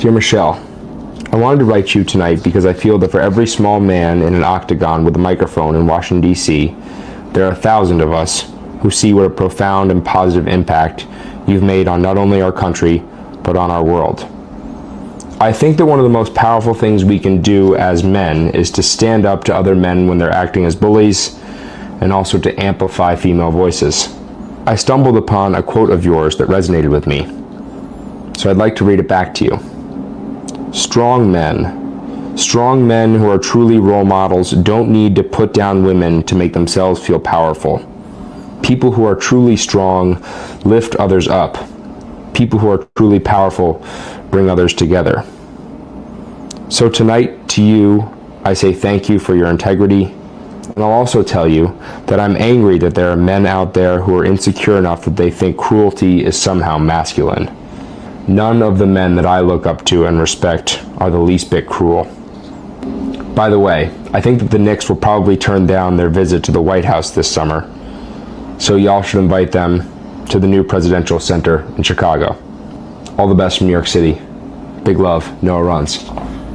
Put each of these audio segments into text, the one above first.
Dear Michelle, I wanted to write you tonight because I feel that for every small man in an octagon with a microphone in Washington, D.C., there are 1,000 of us who see what a profound and positive impact you've made on not only our country, but on our world. I think that one of the most powerful things we can do as men is to stand up to other men when they're acting as bullies, and also to amplify female voices. I stumbled upon a quote of yours that resonated with me, so I'd like to read it back to you. Strong men who are truly role models don't need to put down women to make themselves feel powerful. People who are truly strong lift others up. People who are truly powerful bring others together. So tonight, to you, I say thank you for your integrity. And I'll also tell you that I'm angry that there are men out there who are insecure enough that they think cruelty is somehow masculine. None of the men that I look up to and respect are the least bit cruel. By the way, I think that the Knicks will probably turn down their visit to the White House this summer. So y'all should invite them to the new presidential center in Chicago. All the best from New York City. Big love, Noah Runs.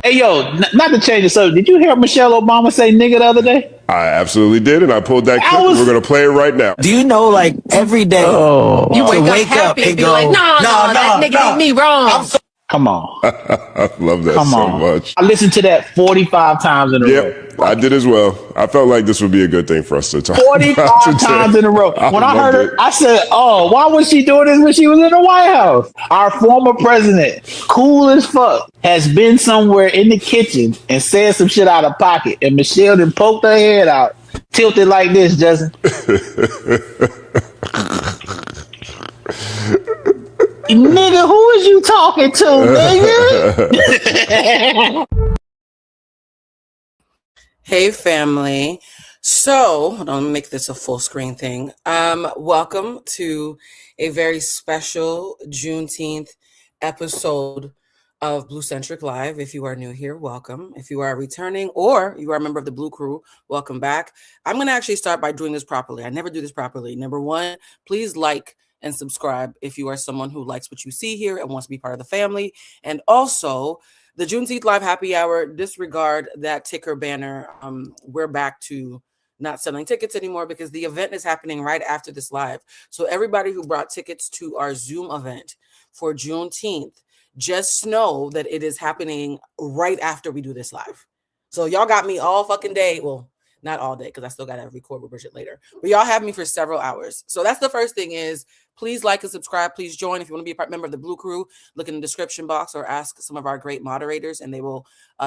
Hey, yo, not to change the subject, did you hear Michelle Obama say nigga the other day? I absolutely did, and I pulled that clip, and we're going to play it right now. Do you know, like, every day you wake up and go, like, no, that nigga did me wrong. Come on. I love that so much. I listened to that 45 times in a row. Yep, I did as well. I felt like this would be a good thing for us to talk 45 times in a row. When I heard her, I said, oh, why was she doing this when she was in the White House? Our former president, cool as fuck, has been somewhere in the kitchen and said some shit out of pocket. And Michelle then poked her head out, tilted like this, Justin. Nigga, who is you talking to, nigga? Hey, family. So, hold on, let me make this a full screen thing. Welcome to a very special Juneteenth episode of Bluecentric Live. If you are new here, welcome. If you are returning or you are a member of the Blue Crew, welcome back. I'm going to actually start by doing this properly. I never do this properly. Number one, please like and subscribe if you are someone who likes what you see here and wants to be part of the family. And also, the Juneteenth Live Happy Hour, disregard that ticker banner. We're back to not selling tickets anymore because the event is happening right after this live. So everybody who brought tickets to our Zoom event for Juneteenth, just know that it is happening right after we do this live. So y'all got me all fucking day. Well, not all day because I still got to record with Bridget later. But y'all have me for several hours. So that's the first thing is please like and subscribe. Please join. If you want to be a part member of the Blue Crew, look in the description box or ask some of our great moderators and they will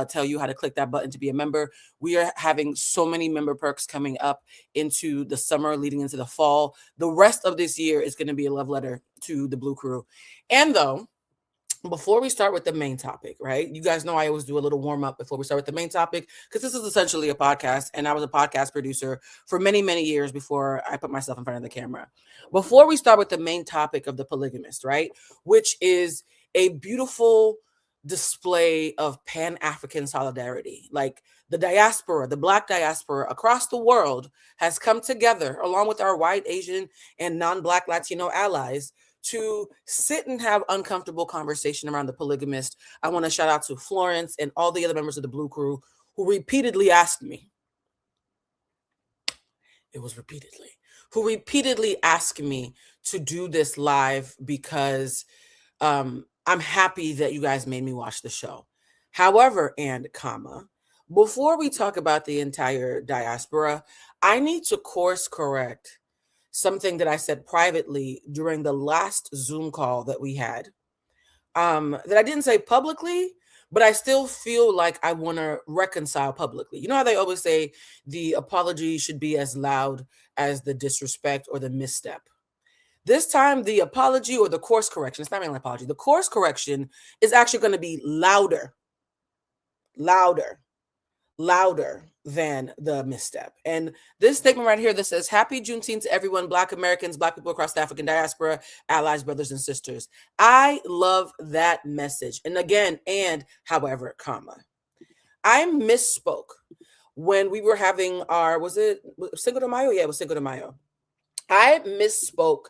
tell you how to click that button to be a member. We are having so many member perks coming up into the summer, leading into the fall. The rest of this year is going to be a love letter to the Blue Crew. And though, before we start with the main topic, right? You guys know I always do a little warm up before we start with the main topic because this is essentially a podcast and I was a podcast producer for many, many years before I put myself in front of the camera. Before we start with the main topic of the Polygamist, right? Which is a beautiful display of Pan-African solidarity. Like the diaspora, the Black diaspora across the world has come together along with our white, Asian, and non-Black Latino allies to sit and have uncomfortable conversation around the Polygamist. I want to shout out to Florence and all the other members of the Blue Crew who repeatedly asked me. It was repeatedly. Who repeatedly asked me to do this live because I'm happy that you guys made me watch the show. However, before we talk about the entire diaspora, I need to course correct something that I said privately during the last Zoom call that we had, that I didn't say publicly, but I still feel like I want to reconcile publicly. You know how they always say the apology should be as loud as the disrespect or the misstep? This time, the apology or the course correction, it's not really an apology, the course correction is actually going to be louder than the misstep. And this statement right here that says, Happy Juneteenth to everyone, Black Americans, Black people across the African diaspora, allies, brothers and sisters. I love that message. And again, however, I misspoke when we were having our, was it Cinco de Mayo? Yeah, it was Cinco de Mayo. I misspoke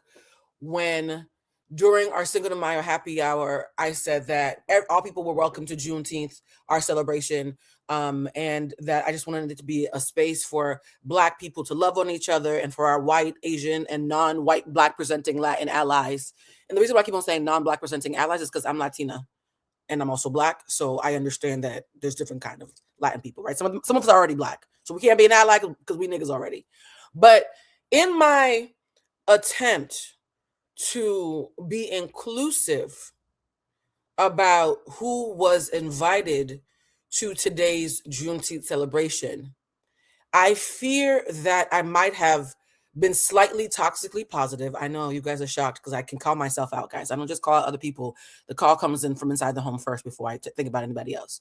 when during our Cinco de Mayo happy hour, I said that all people were welcome to Juneteenth, our celebration, and that I just wanted it to be a space for Black people to love on each other and for our white, Asian, and non-white Black presenting Latin allies. And the reason why I keep on saying non-Black presenting allies is because I'm Latina and I'm also Black, so I understand that there's different kind of Latin people, right? Some of us are already Black, so we can't be an ally because we niggas already. But in my attempt to be inclusive about who was invited to today's Juneteenth celebration, I fear that I might have been slightly toxically positive. I know you guys are shocked because I can call myself out, guys. I don't just call out other people. The call comes in from inside the home first before I think about anybody else.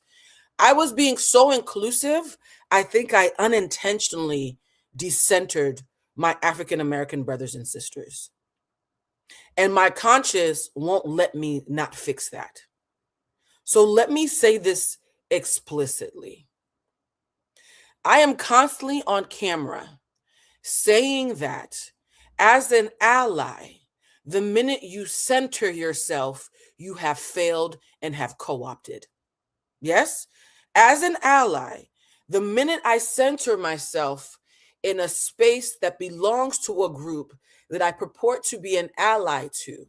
I was being so inclusive, I think I unintentionally decentered my African American brothers and sisters. And my conscience won't let me not fix that. So let me say this explicitly. I am constantly on camera saying that as an ally, the minute you center yourself, you have failed and have co-opted. Yes? As an ally, the minute I center myself in a space that belongs to a group that I purport to be an ally to,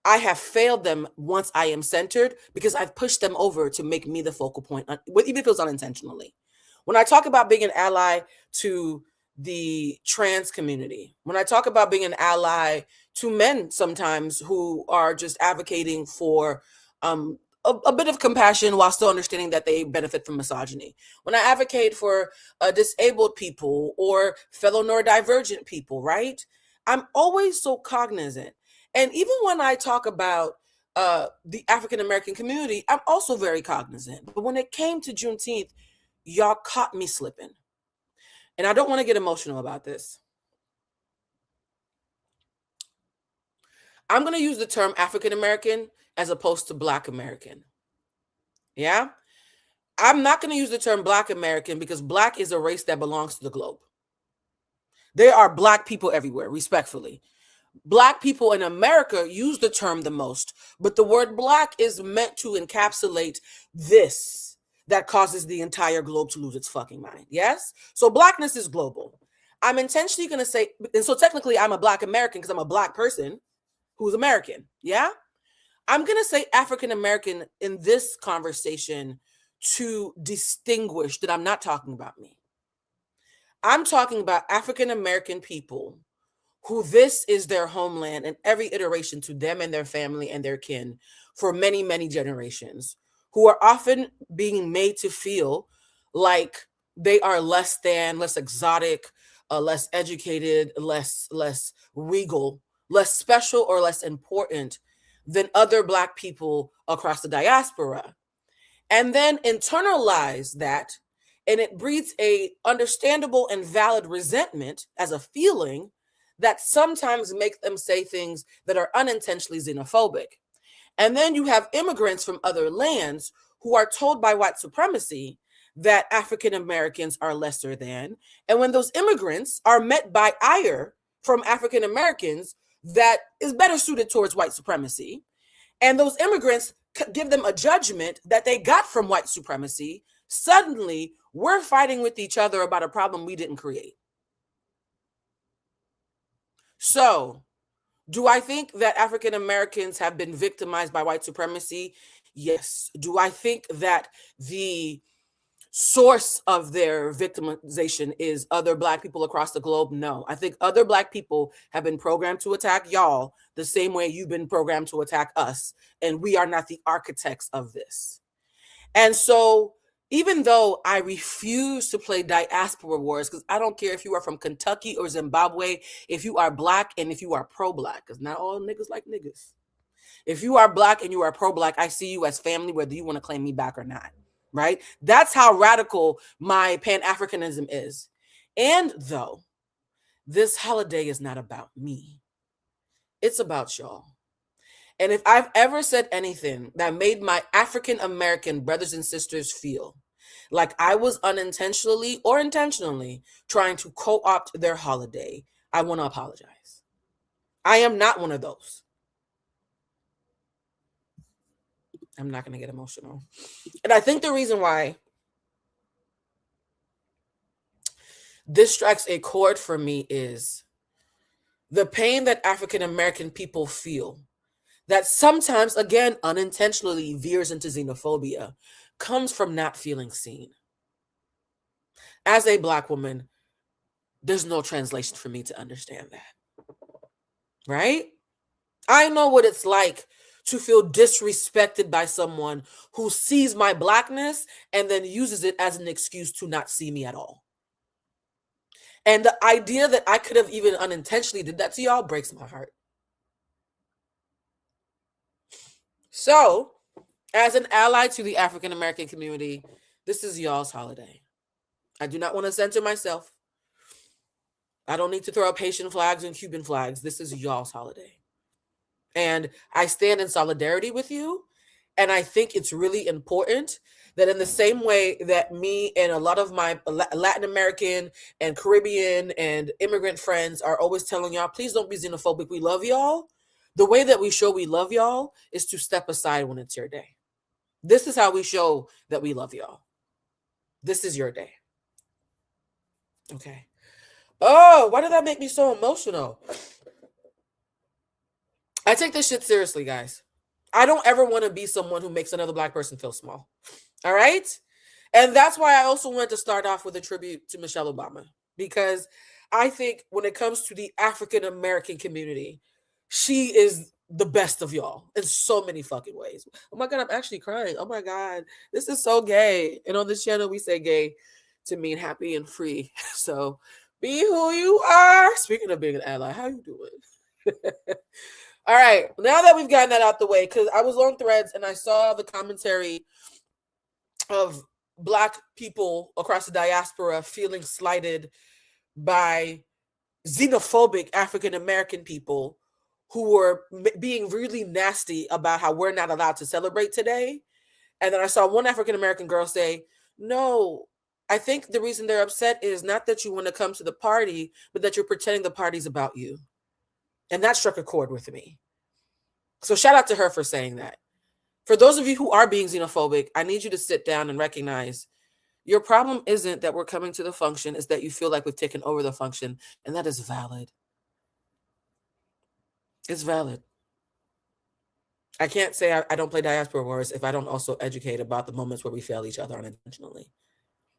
I have failed them once I am centered because I've pushed them over to make me the focal point, even if it was unintentionally. When I talk about being an ally to the trans community, when I talk about being an ally to men sometimes who are just advocating for a bit of compassion while still understanding that they benefit from misogyny. When I advocate for disabled people or fellow neurodivergent people, right? I'm always so cognizant. And even when I talk about the African American community, I'm also very cognizant. But when it came to Juneteenth, y'all caught me slipping. And I don't want to get emotional about this. I'm going to use the term African American as opposed to Black American. Yeah? I'm not going to use the term Black American because Black is a race that belongs to the globe. There are Black people everywhere, respectfully. Black people in America use the term the most, but the word Black is meant to encapsulate this that causes the entire globe to lose its fucking mind. Yes? So Blackness is global. I'm intentionally going to say, and so technically I'm a Black American because I'm a Black person who's American. Yeah? I'm going to say African American in this conversation to distinguish that I'm not talking about me. I'm talking about African American people who this is their homeland and every iteration to them and their family and their kin for many, many generations, who are often being made to feel like they are less than, less exotic, less educated, less regal, less special, or less important than other Black people across the diaspora. And then internalize that, and it breeds a understandable and valid resentment as a feeling that sometimes make them say things that are unintentionally xenophobic. And then you have immigrants from other lands who are told by white supremacy that African Americans are lesser than. And when those immigrants are met by ire from African Americans that is better suited towards white supremacy, and those immigrants give them a judgment that they got from white supremacy, suddenly we're fighting with each other about a problem we didn't create. So, do I think that African Americans have been victimized by white supremacy? Yes. Do I think that the source of their victimization is other Black people across the globe? No. I think other Black people have been programmed to attack y'all the same way you've been programmed to attack us. And we are not the architects of this. And so, even though I refuse to play diaspora wars, because I don't care if you are from Kentucky or Zimbabwe, if you are Black and if you are pro-Black, because not all niggas like niggas. If you are Black and you are pro-Black, I see you as family, whether you want to claim me back or not, right? That's how radical my Pan-Africanism is. And though this holiday is not about me, it's about y'all. And if I've ever said anything that made my African American brothers and sisters feel like I was unintentionally or intentionally trying to co-opt their holiday, I want to apologize. I am not one of those. I'm not going to get emotional. And I think the reason why this strikes a chord for me is the pain that African American people feel that sometimes, again, unintentionally veers into xenophobia comes from not feeling seen. As a Black woman, there's no translation for me to understand that. Right? I know what it's like to feel disrespected by someone who sees my Blackness and then uses it as an excuse to not see me at all. And the idea that I could have even unintentionally did that to y'all breaks my heart. So, as an ally to the African American community, this is y'all's holiday. I do not want to censor myself. I don't need to throw up Haitian flags and Cuban flags. This is y'all's holiday. And I stand in solidarity with you. And I think it's really important that in the same way that me and a lot of my Latin American and Caribbean and immigrant friends are always telling y'all, please don't be xenophobic. We love y'all. The way that we show we love y'all is to step aside when it's your day. This is how we show that we love y'all. This is your day. Okay. Oh, why did that make me so emotional? I take this shit seriously, guys. I don't ever want to be someone who makes another Black person feel small. All right? And that's why I also wanted to start off with a tribute to Michelle Obama, because I think when it comes to the African American community, she is the best of y'all in so many fucking ways. Oh my God, I'm actually crying. Oh my God, this is so gay. And on this channel, we say gay to mean happy and free. So be who you are. Speaking of being an ally, how you doing? All right, now that we've gotten that out the way, because I was on Threads and I saw the commentary of Black people across the diaspora feeling slighted by xenophobic African American people who were being really nasty about how we're not allowed to celebrate today. And then I saw one African American girl say, no, I think the reason they're upset is not that you want to come to the party, but that you're pretending the party's about you. And that struck a chord with me. So shout out to her for saying that. For those of you who are being xenophobic, I need you to sit down and recognize your problem isn't that we're coming to the function, it's that you feel like we've taken over the function, and that is valid. It's valid. I can't say I don't play diaspora wars if I don't also educate about the moments where we fail each other unintentionally.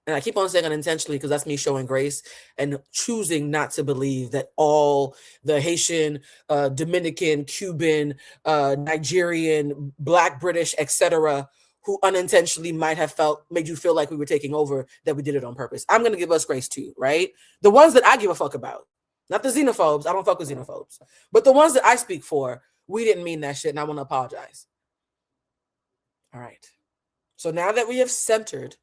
And I keep on saying unintentionally because that's me showing grace and choosing not to believe that all the Haitian, Dominican, Cuban, Nigerian, Black, British, etc., who unintentionally might have made you feel like we were taking over, that we did it on purpose. I'm going to give us grace too, right? The ones that I give a fuck about, not the xenophobes. I don't fuck with xenophobes. But the ones that I speak for, we didn't mean that shit, and I want to apologize. All right. So now that we have centered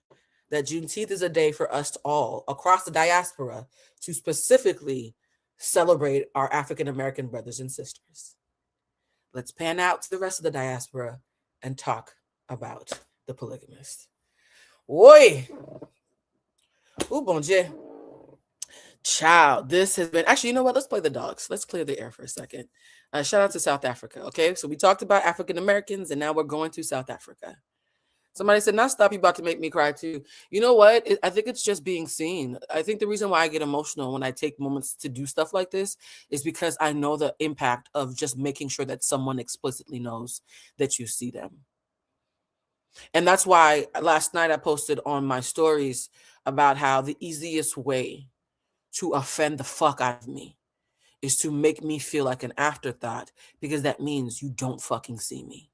that Juneteenth is a day for us all across the diaspora to specifically celebrate our African-American brothers and sisters, let's pan out to the rest of the diaspora and talk about the polygamist. Oi! Ooh, bon Dieu. Child, this has been... Actually, you know what? Let's play the dogs. Let's clear the air for a second. Shout out to South Africa, okay? So we talked about African-Americans, and now we're going to South Africa. Somebody said, "Not stop, you about to make me cry too." You know what? I think it's just being seen. I think the reason why I get emotional when I take moments to do stuff like this is because I know the impact of just making sure that someone explicitly knows that you see them. And that's why last night I posted on my stories about how the easiest way to offend the fuck out of me is to make me feel like an afterthought, because that means you don't fucking see me.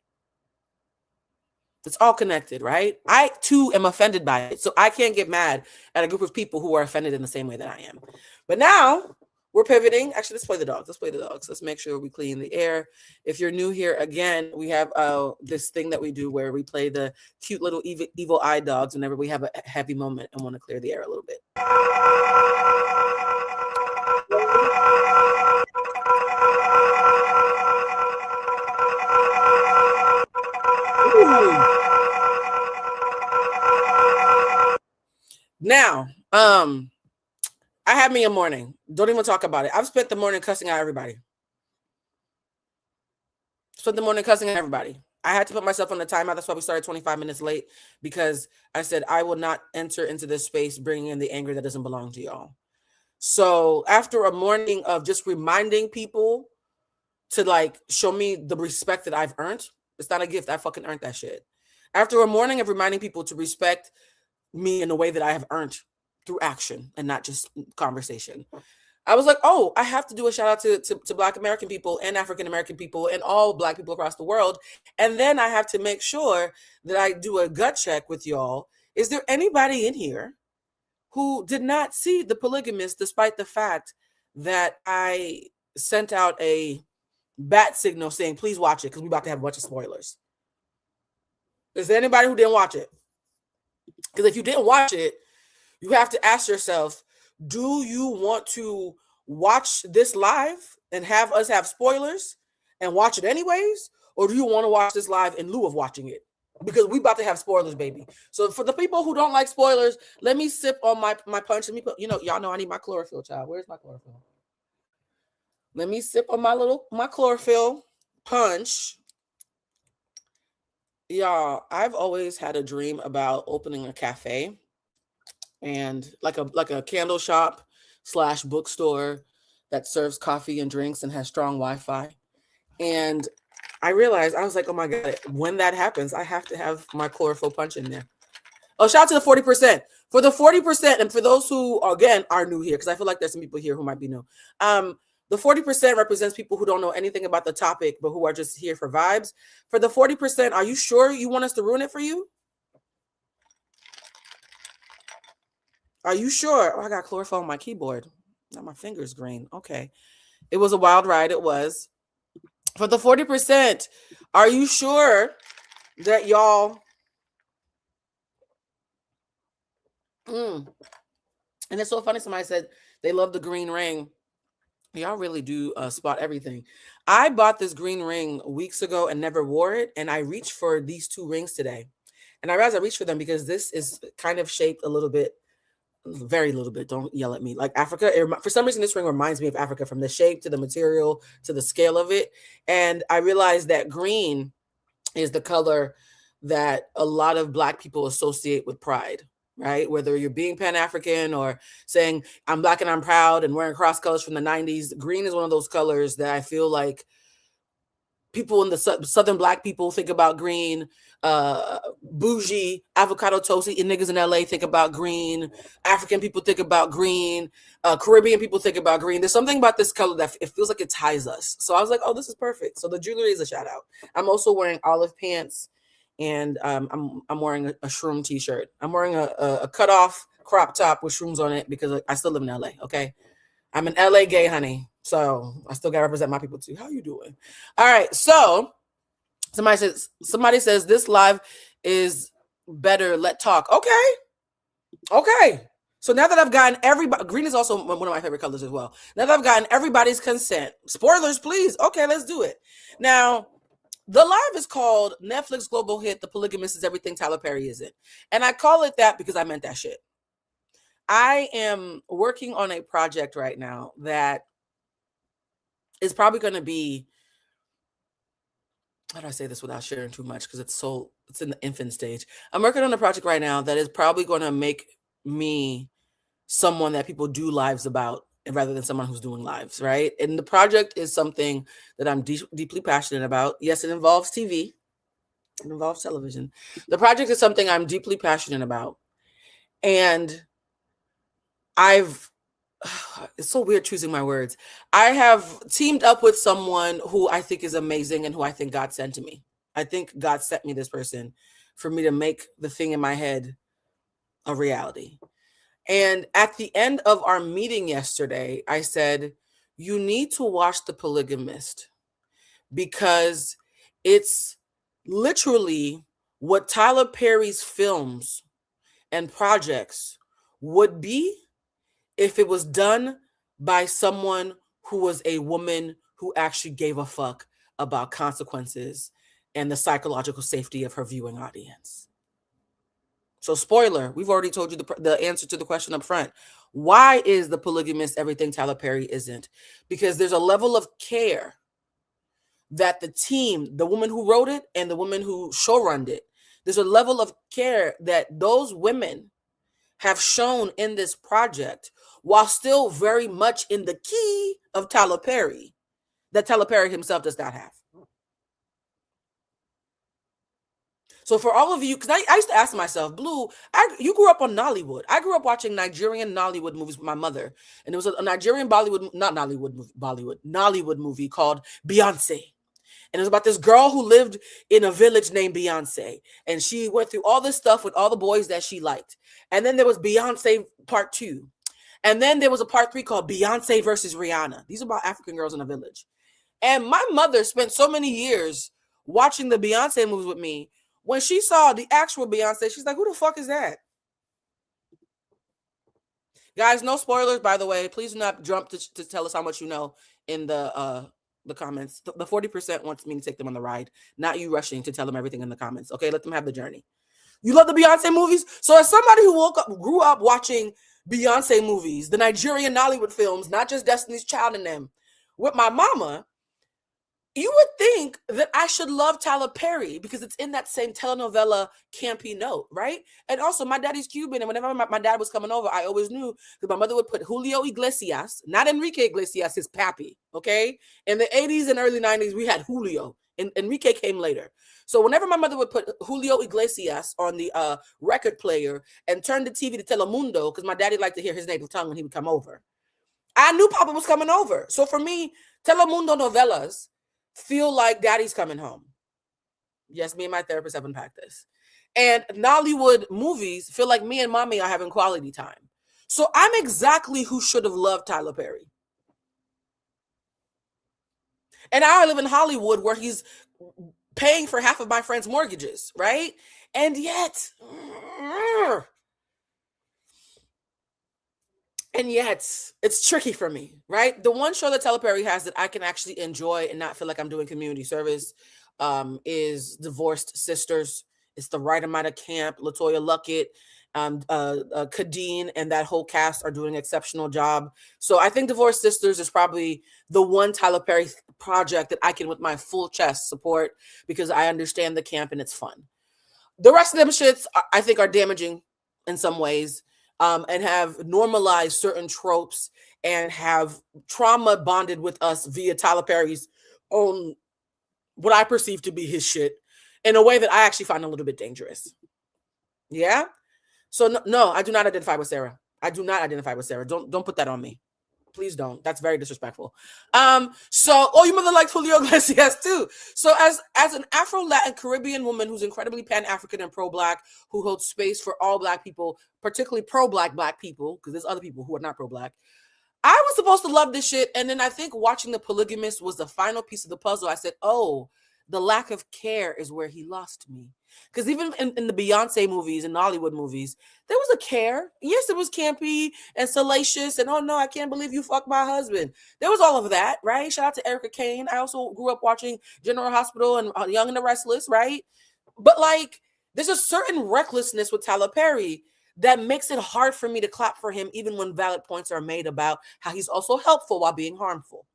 It's all connected, right? I too am offended by it. So I can't get mad at a group of people who are offended in the same way that I am. But now we're pivoting. Actually, let's play the dogs. Let's play the dogs. Let's make sure we clean the air. If you're new here, again, we have this thing that we do where we play the cute little evil eye dogs whenever we have a heavy moment and want to clear the air a little bit. Ooh. Now, I had me a morning. Don't even talk about it. I've spent the morning cussing out everybody. I had to put myself on the timeout. That's why we started 25 minutes late, because I said I will not enter into this space bringing in the anger that doesn't belong to y'all. So after a morning of just reminding people to like show me the respect that I've earned, it's not a gift. I fucking earned that shit. After a morning of reminding people to respect me in a way that I have earned through action and not just conversation, I was like, oh, I have to do a shout out to Black American people and African American people and all Black people across the world. And then I have to make sure that I do a gut check with y'all. Is there anybody in here who did not see The Polygamist, despite the fact that I sent out a bat signal saying, please watch it, because we're about to have a bunch of spoilers? Is there anybody who didn't watch it? Because if you didn't watch it, you have to ask yourself, do you want to watch this live and have us have spoilers and watch it anyways? Or do you want to watch this live in lieu of watching it? Because we about to have spoilers, baby. So for the people who don't like spoilers, let me sip on my punch. Let me put, y'all know I need my chlorophyll, child. Where's my chlorophyll? Let me sip on my chlorophyll punch. Y'all, I've always had a dream about opening a cafe and like a candle shop / bookstore that serves coffee and drinks and has strong Wi-Fi. And I realized, I was like, oh my God, when that happens, I have to have my chlorophyll punch in there. Oh, shout out to the 40%. For the 40%, and for those who, again, are new here, because I feel like there's some people here who might be new. The 40% represents people who don't know anything about the topic, but who are just here for vibes. For the 40%, are you sure you want us to ruin it for you? Are you sure? Oh, I got chlorophyll on my keyboard. Now my finger's green. Okay. It was a wild ride. It was. For the 40%, are you sure that y'all... And it's so funny. Somebody said they love the green ring. Y'all really do spot everything. I bought this green ring weeks ago and never wore it. And I reached for these 2 rings today. And I realized I reached for them because this is kind of shaped a little bit, very little bit. Don't yell at me. Like Africa. For some reason, this ring reminds me of Africa, from the shape to the material to the scale of it. And I realized that green is the color that a lot of Black people associate with pride. Right? Whether you're being Pan-African or saying I'm Black and I'm proud and wearing cross colors from the 90s, green is one of those colors that I feel like people in the Southern Black people think about green, bougie, avocado toast eating niggas in LA think about green, African people think about green, Caribbean people think about green. There's something about this color that it feels like it ties us. So I was like, oh, this is perfect. So the jewelry is a shout out. I'm also wearing olive pants. And I'm wearing a shroom t-shirt. I'm wearing a cut off crop top with shrooms on it because I still live in LA. Okay, I'm an LA gay, honey. So I still gotta represent my people too. How you doing? All right. So somebody says this live is better. Let's talk. Okay. So now that I've gotten everybody, green is also one of my favorite colors as well. Now that I've gotten everybody's consent, spoilers, please. Okay, let's do it now. The live is called Netflix global hit, The Polygamist is Everything Tyler Perry Isn't. And I call it that because I meant that shit. I am working on a project right now that is probably going to be, how do I say this without sharing too much? Because it's in the infant stage. I'm working on a project right now that is probably going to make me someone that people do lives about, rather than someone who's doing lives, right? And the project is something that I'm deeply passionate about. Yes, it involves TV. It involves television. The project is something I'm deeply passionate about. And it's so weird choosing my words. I have teamed up with someone who I think is amazing and who I think God sent to me. I think God sent me this person for me to make the thing in my head a reality. And at the end of our meeting yesterday, I said, you need to watch The Polygamist because it's literally what Tyler Perry's films and projects would be if it was done by someone who was a woman who actually gave a fuck about consequences and the psychological safety of her viewing audience. So spoiler, we've already told you the answer to the question up front. Why is The Polygamist everything Tyler Perry isn't? Because there's a level of care that the team, the woman who wrote it and the woman who showrunned it, there's a level of care that those women have shown in this project while still very much in the key of Tyler Perry that Tyler Perry himself does not have. So for all of you, because I used to ask myself, Blue, you grew up on Nollywood. I grew up watching Nigerian Nollywood movies with my mother. And there was a Nigerian Nollywood movie called Beyonce. And it was about this girl who lived in a village named Beyonce. And she went through all this stuff with all the boys that she liked. And then there was Beyonce Part 2. And then there was a Part 3 called Beyonce versus Rihanna. These are about African girls in a village. And my mother spent so many years watching the Beyonce movies with me. When she saw the actual Beyonce, she's like, who the fuck is that? Guys, no spoilers, by the way. Please do not jump to tell us how much you know in the comments. The 40% wants me to take them on the ride, not you rushing to tell them everything in the comments. Okay, let them have the journey. You love the Beyonce movies? So as somebody who grew up watching Beyonce movies, the Nigerian Nollywood films, not just Destiny's Child and them, with my mama, you would think that I should love Tyler Perry because it's in that same telenovela campy note, right? And also, my daddy's Cuban, and whenever my dad was coming over, I always knew that my mother would put Julio Iglesias, not Enrique Iglesias, his pappy, okay? In the 80s and early 90s, we had Julio, and Enrique came later. So whenever my mother would put Julio Iglesias on the record player and turn the TV to Telemundo, because my daddy liked to hear his native tongue when he would come over, I knew Papa was coming over. So for me, Telemundo novelas feel like daddy's coming home. Yes, me and my therapist have unpacked this. And Nollywood movies feel like me and mommy are having quality time. So I'm exactly who should have loved Tyler Perry. And now I live in Hollywood where he's paying for half of my friends' mortgages, right? And yet, it's tricky for me, right? The one show that Tyler Perry has that I can actually enjoy and not feel like I'm doing community service is Divorced Sisters. It's the right amount of camp. LaToya Luckett, Kadeen, and that whole cast are doing an exceptional job. So I think Divorced Sisters is probably the one Tyler Perry project that I can, with my full chest, support because I understand the camp and it's fun. The rest of them shits, I think, are damaging in some ways. And have normalized certain tropes and have trauma bonded with us via Tyler Perry's own, what I perceive to be his shit, in a way that I actually find a little bit dangerous. Yeah? So no, I do not identify with Sarah. I do not identify with Sarah. Don't put that on me. Please don't. That's very disrespectful. Your mother liked Julio Iglesias too. So as an Afro-Latin Caribbean woman who's incredibly Pan-African and pro-Black, who holds space for all Black people, particularly pro-Black people, because there's other people who are not pro-Black, I was supposed to love this shit. And then I think watching The Polygamist was the final piece of the puzzle. I said, oh, the lack of care is where he lost me. Because even in the Beyonce movies and Hollywood movies, there was a care. Yes, it was campy and salacious. And, oh, no, I can't believe you fucked my husband. There was all of that, right? Shout out to Erica Kane. I also grew up watching General Hospital and Young and the Restless, right? But, there's a certain recklessness with Tyler Perry that makes it hard for me to clap for him, even when valid points are made about how he's also helpful while being harmful.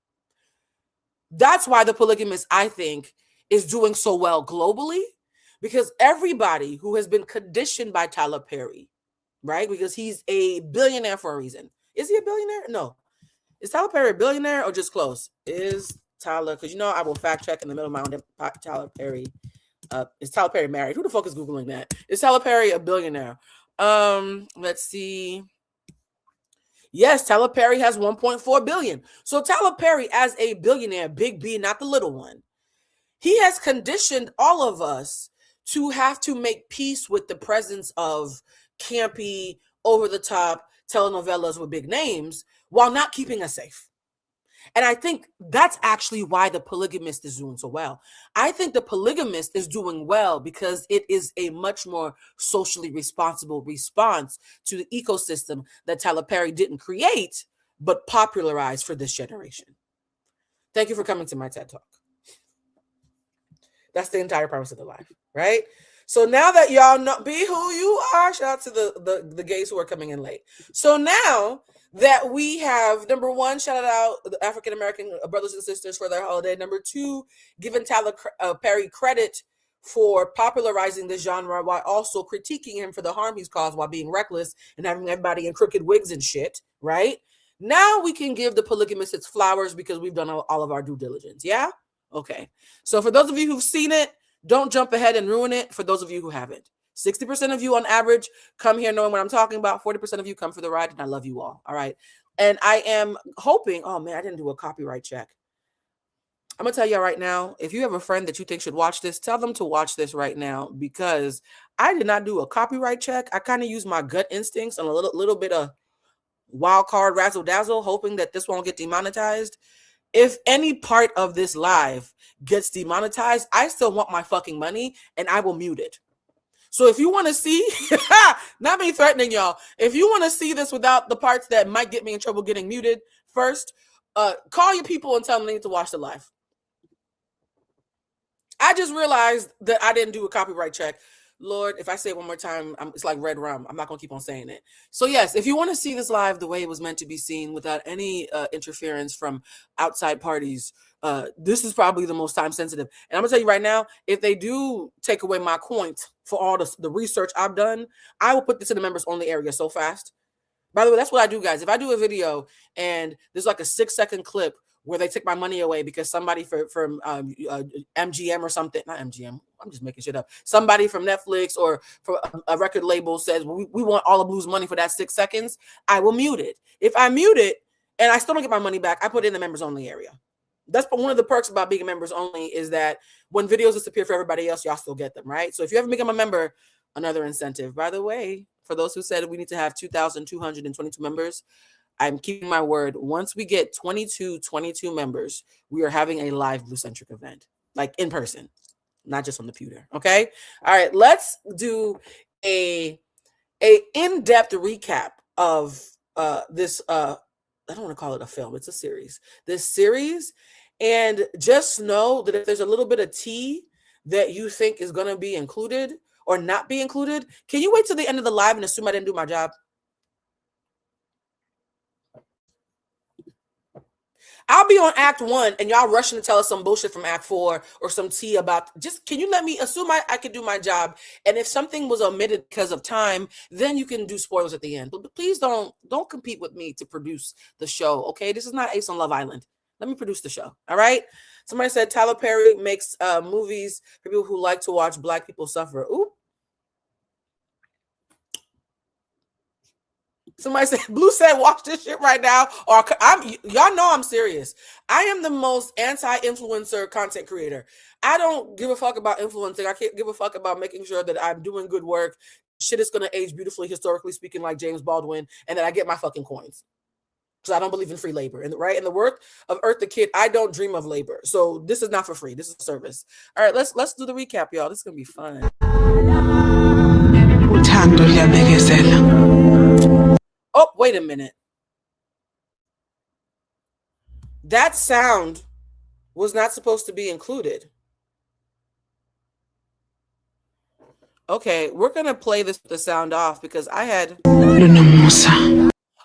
That's why The Polygamist, I think, is doing so well globally. Because everybody who has been conditioned by Tyler Perry, right? Because he's a billionaire for a reason. Is he a billionaire? No. Is Tyler Perry a billionaire or just close? Is Tyler, because I will fact check in the middle of my own Tyler Perry. Is Tyler Perry married? Who the fuck is Googling that? Is Tyler Perry a billionaire? Let's see. Yes, Tyler Perry has 1.4 billion. So Tyler Perry as a billionaire, big B, not the little one, he has conditioned all of us to have to make peace with the presence of campy, over-the-top telenovelas with big names while not keeping us safe. And I think that's actually why The Polygamist is doing so well. I think The Polygamist is doing well because it is a much more socially responsible response to the ecosystem that Tyler Perry didn't create, but popularized for this generation. Thank you for coming to my TED Talk. That's the entire premise of the life, right? So now that y'all know, be who you are. Shout out to the gays who are coming in late. So now that we have, number one, shout out the African American brothers and sisters for their holiday. Number two, giving Tyler Perry credit for popularizing the genre while also critiquing him for the harm he's caused while being reckless and having everybody in crooked wigs and shit, right? Now we can give the Polygamist its flowers because we've done all of our due diligence. Yeah? Okay. So for those of you who've seen it, don't jump ahead and ruin it for those of you who haven't. 60% of you on average come here knowing what I'm talking about. 40% of you come for the ride, and I love you all. All right. And I am hoping, oh man, I didn't do a copyright check. I'm going to tell y'all right now, if you have a friend that you think should watch this, tell them to watch this right now because I did not do a copyright check. I kind of used my gut instincts and a little bit of wild card razzle dazzle, hoping that this won't get demonetized. If any part of this live gets demonetized, I still want my fucking money and I will mute it. So if you want to see, not me threatening y'all, if you want to see this without the parts that might get me in trouble getting muted first, call your people and tell them they need to watch the live. I just realized that I didn't do a copyright check. Lord, if I say it one more time, it's like red rum. I'm not going to keep on saying it. So yes, if you want to see this live the way it was meant to be seen without any interference from outside parties, this is probably the most time sensitive. And I'm going to tell you right now, if they do take away my coins for all the research I've done, I will put this in the members only area so fast. By the way, that's what I do, guys. If I do a video and there's like a 6-second clip where they take my money away because somebody from MGM or something, not MGM, I'm just making shit up. Somebody from Netflix or from a record label says, well, we want all of Blue's money for that 6 seconds, I will mute it. If I mute it and I still don't get my money back, I put it in the members only area. That's one of the perks about being members only is that when videos disappear for everybody else, y'all still get them, right? So if you haven't become a member, another incentive. By the way, for those who said we need to have 2,222 members, I'm keeping my word. Once we get 22 members, we are having a live Bluecentric event, like in person, not just on the computer. Okay. All right. Let's do a in-depth recap of this. I don't want to call it a film. It's a series. This series, and just know that if there's a little bit of tea that you think is going to be included or not be included, can you wait till the end of the live and assume I didn't do my job? I'll be on act 1 and y'all rushing to tell us some bullshit from act 4 or some tea about, just can you let me assume I could do my job? And if something was omitted because of time, then you can do spoilers at the end. But please don't compete with me to produce the show. Okay. This is not Ace on Love Island. Let me produce the show. All right. Somebody said Tyler Perry makes movies for people who like to watch Black people suffer. Ooh. Somebody said, Blue said, watch this shit right now. Or y'all know I'm serious. I am the most anti-influencer content creator. I don't give a fuck about influencing. I can't give a fuck about making sure that I'm doing good work. Shit is going to age beautifully, historically speaking, like James Baldwin, and that I get my fucking coins. Because I don't believe in free labor. And right in the work of Earth the Kid, I don't dream of labor. So this is not for free. This is a service. All right, let's do the recap, y'all. This is going to be fun. Oh, wait a minute. That sound was not supposed to be included. Okay, we're going to play the sound off because I had...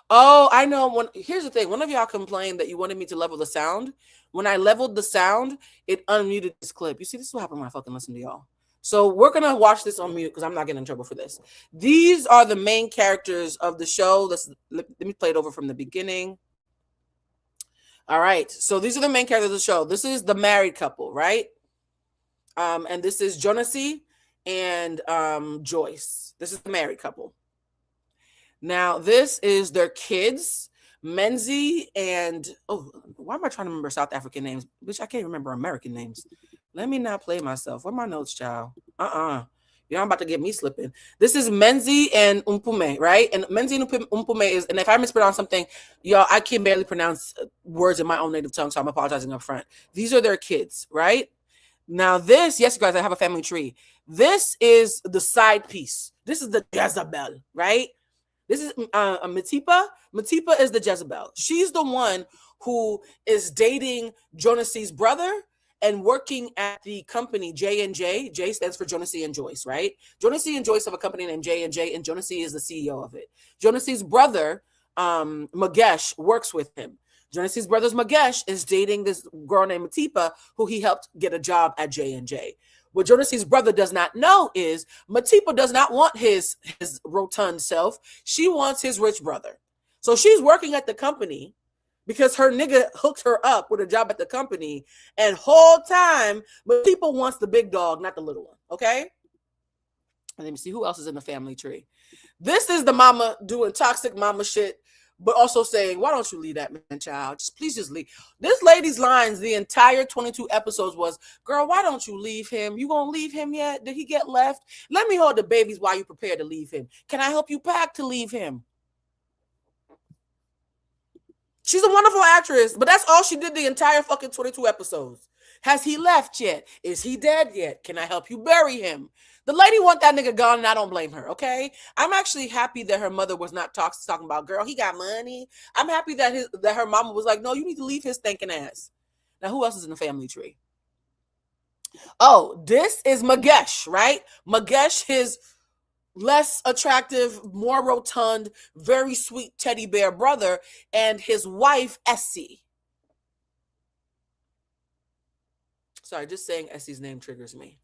Oh, I know. Here's the thing. One of y'all complained that you wanted me to level the sound. When I leveled the sound, it unmuted this clip. You see, this is what happened when I fucking listen to y'all. So we're going to watch this on mute because I'm not getting in trouble for this. These are the main characters of the show. Let me play it over from the beginning. All right. So these are the main characters of the show. This is the married couple, right? And this is Jonasie and Joyce. This is the married couple. Now, this is their kids, Menzie and... Oh, why am I trying to remember South African names? Which I can't remember American names. Let me not play myself. Where are my notes, child? Y'all about to get me slipping. This is Menzie and Umpume, right? And Menzie and Umpume is, and if I mispronounce something, y'all, I can barely pronounce words in my own native tongue, so I'm apologizing up front. These are their kids, right? Now this, yes, you guys, I have a family tree. This is the side piece. This is the Jezebel, right? This is Matipa. Matipa is the Jezebel. She's the one who is dating Jonasie's brother and working at the company J&J. J stands for Jonas and Joyce, right? Jonas and Joyce have a company named J&J, and Jonas is the CEO of it. Jonas's brother, Magesh, works with him. Jonas's brother's Magesh is dating this girl named Matipa, who he helped get a job at J&J. What Jonas's brother does not know is Matipa does not want his rotund self. She wants his rich brother. So she's working at the company because her nigga hooked her up with a job at the company, and whole time Matipa wants the big dog, not the little one, okay? And let me see who else is in the family tree. This is the mama doing toxic mama shit, but also saying, why don't you leave that man, child? Please just leave. This lady's lines the entire 22 episodes was, girl, why don't you leave him? You gonna leave him yet? Did he get left? Let me hold the babies while you prepare to leave him. Can I help you pack to leave him? She's a wonderful actress, but that's all she did the entire fucking 22 episodes. Has he left yet? Is he dead yet? Can I help you bury him? The lady want that nigga gone, and I don't blame her, okay? I'm actually happy that her mother was not talking about, girl, he got money. I'm happy that her mama was like, no, you need to leave his stinking ass. Now, who else is in the family tree? Oh, this is Magesh, right? Magesh, his less attractive, more rotund, very sweet teddy bear brother, and his wife, Essie. Sorry, just saying Essie's name triggers me.